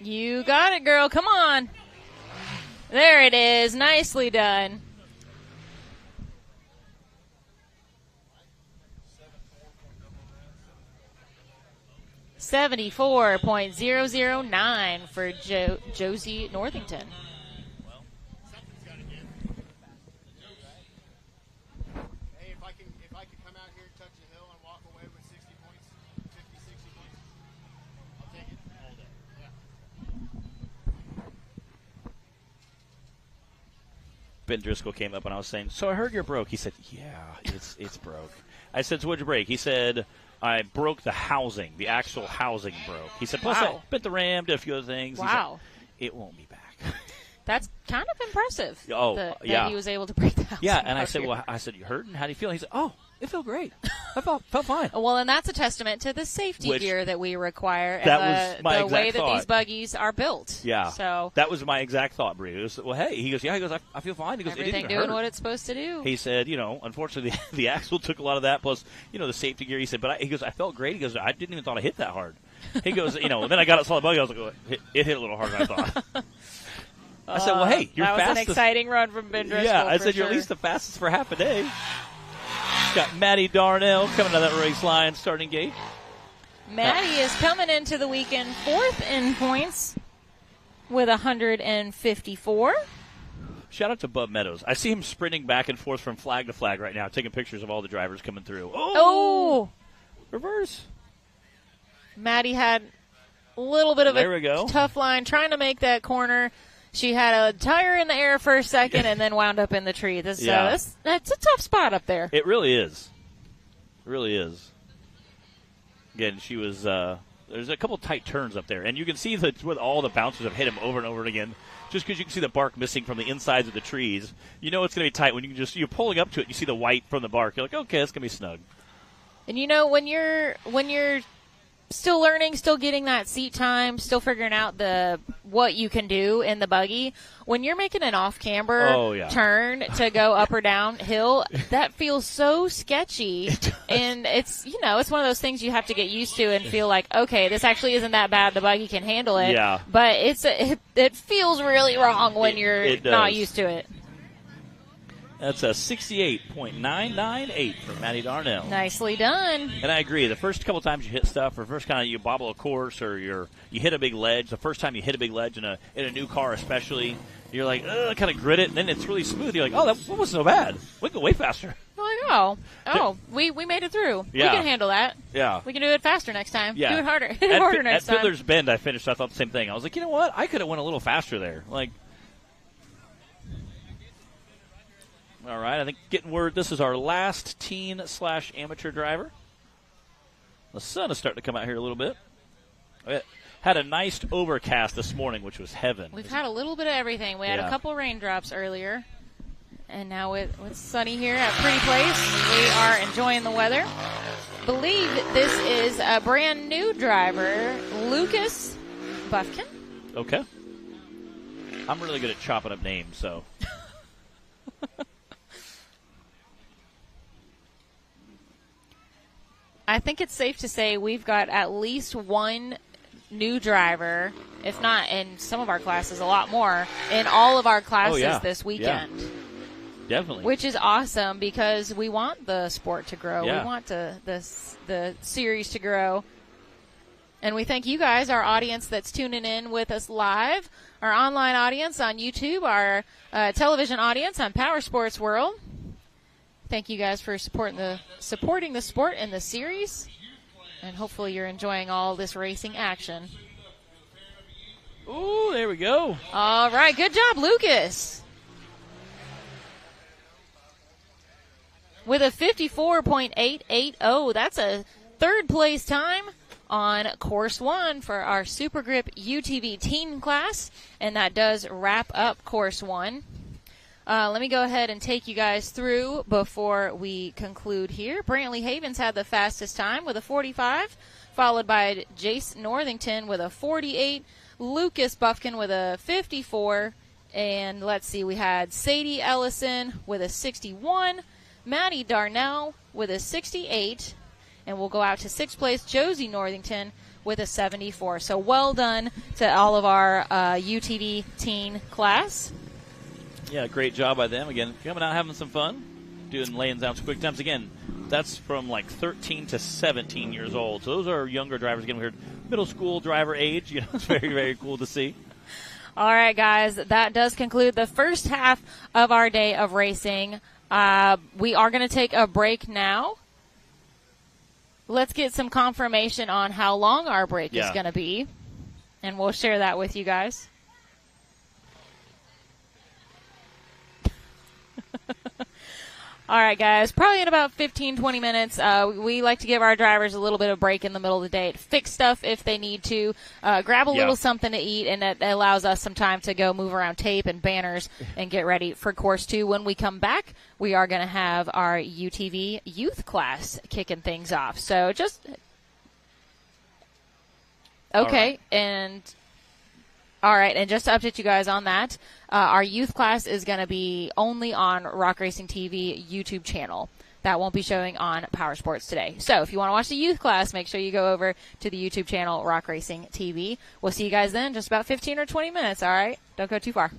You got it, girl. Come on. There it is. Nicely done. $74.009 for Josie Northington. Ben Driscoll came up and I was saying, so I heard you're broke. He said, yeah, it's broke. I said, so what'd you break? He said, I broke the housing. The actual housing broke. He said, plus I bent the ram, did a few other things. Wow. He said, it won't be back. That's kind of impressive. That he was able to break the housing. Yeah, and I said, you hurting? How do you feel? He said, it felt great. I felt fine. Well, and that's a testament to the safety gear that we require and the way that these buggies are built. Yeah. So that was my exact thought, Bree. He goes, I feel fine. He goes, everything it didn't doing hurt. what it's supposed to do. He said, unfortunately the axle took a lot of that, plus, the safety gear. He said, but he goes, I felt great. He goes, I didn't even thought I hit that hard. He goes, and then I got it, saw the buggy. I was like, it hit a little harder than I thought. I said, well, hey, you're fastest. That was an exciting run from Ben Driscoll. Yeah, I said, you're at least the fastest for half a day. Got Maddie Darnell coming to that race line starting gate. Maddie is coming into the weekend fourth in points with 154. Shout out to Bub Meadows. I see him sprinting back and forth from flag to flag right now, taking pictures of all the drivers coming through. Oh! Reverse. Maddie had a little bit of a tough line trying to make that corner. She had a tire in the air for a second and then wound up in the tree. That's a tough spot up there. It really is. It really is. Again, she was There's a couple tight turns up there, and you can see that with all the bouncers have hit him over and over again. Just because you can see the bark missing from the insides of the trees, you know it's going to be tight when you're pulling up to it. And you see the white from the bark. You're like, okay, it's going to be snug. And when you're still learning, still getting that seat time, still figuring out what you can do in the buggy, when you're making an off camber turn to go up or down hill, that feels so sketchy. And it's it's one of those things you have to get used to and feel like, okay, this actually isn't that bad. The buggy can handle it. Yeah. But it feels really wrong when you're not used to it. That's a 68.998 for Maddie Darnell. Nicely done. And I agree. The first couple times you hit stuff, or first kind of you bobble a course, or you hit a big ledge. The first time you hit a big ledge in a new car, especially, you're like, kind of grit it, and then it's really smooth. You're like, oh, that wasn't so bad. We can go way faster. Like, we made it through. Yeah. We can handle that. Yeah. We can do it faster next time. Yeah. Do it harder. Hit it harder next time. At Fiddler's Bend, I finished. I thought the same thing. I was like, you know what? I could have went a little faster there. Like. All right, I think getting word this is our last teen/amateur driver. The sun is starting to come out here a little bit. We had a nice overcast this morning, which was heaven. We've had a little bit of everything. We had a couple raindrops earlier, and now with sunny here at Pretty Place, we are enjoying the weather. Believe this is a brand new driver, Lucas Buffkin. Okay. I'm really good at chopping up names, so. I think it's safe to say we've got at least one new driver, if not in some of our classes, a lot more, in all of our classes this weekend. Yeah. Definitely. Which is awesome because we want the sport to grow. Yeah. We want the series to grow. And we thank you guys, our audience that's tuning in with us live, our online audience on YouTube, our television audience on Power Sports World. Thank you guys for supporting the sport in the series, and hopefully you're enjoying all this racing action. Ooh, there we go. All right, good job, Lucas. With a 54.880, that's a third place time on course 1 for our SuperGrip UTV teen class, and that does wrap up course 1. Let me go ahead and take you guys through before we conclude here. Brantley Havens had the fastest time with a 45, followed by Jace Northington with a 48, Lucas Buffkin with a 54, and let's see, we had Sadie Ellison with a 61, Maddie Darnell with a 68, and we'll go out to 6th place, Josie Northington with a 74. So well done to all of our UTV teen class. Yeah, great job by them. Again, coming out having some fun, laying down some quick times. Again, that's from like 13 to 17 years old. So those are younger drivers. Again, we're middle school driver age. It's very, very cool to see. All right, guys, that does conclude the first half of our day of racing. We are going to take a break now. Let's get some confirmation on how long our break is going to be, and we'll share that with you guys. All right, guys, probably in about 15, 20 minutes. We like to give our drivers a little bit of break in the middle of the day to fix stuff if they need to, grab a little something to eat, and that allows us some time to go move around tape and banners and get ready for Course 2. When we come back, we are going to have our UTV youth class kicking things off. So just – okay, and – all right, and just to update you guys on that, our youth class is going to be only on Rock Racing TV YouTube channel. That won't be showing on Power Sports today. So if you want to watch the youth class, make sure you go over to the YouTube channel, Rock Racing TV. We'll see you guys then, just about 15 or 20 minutes, all right? Don't go too far.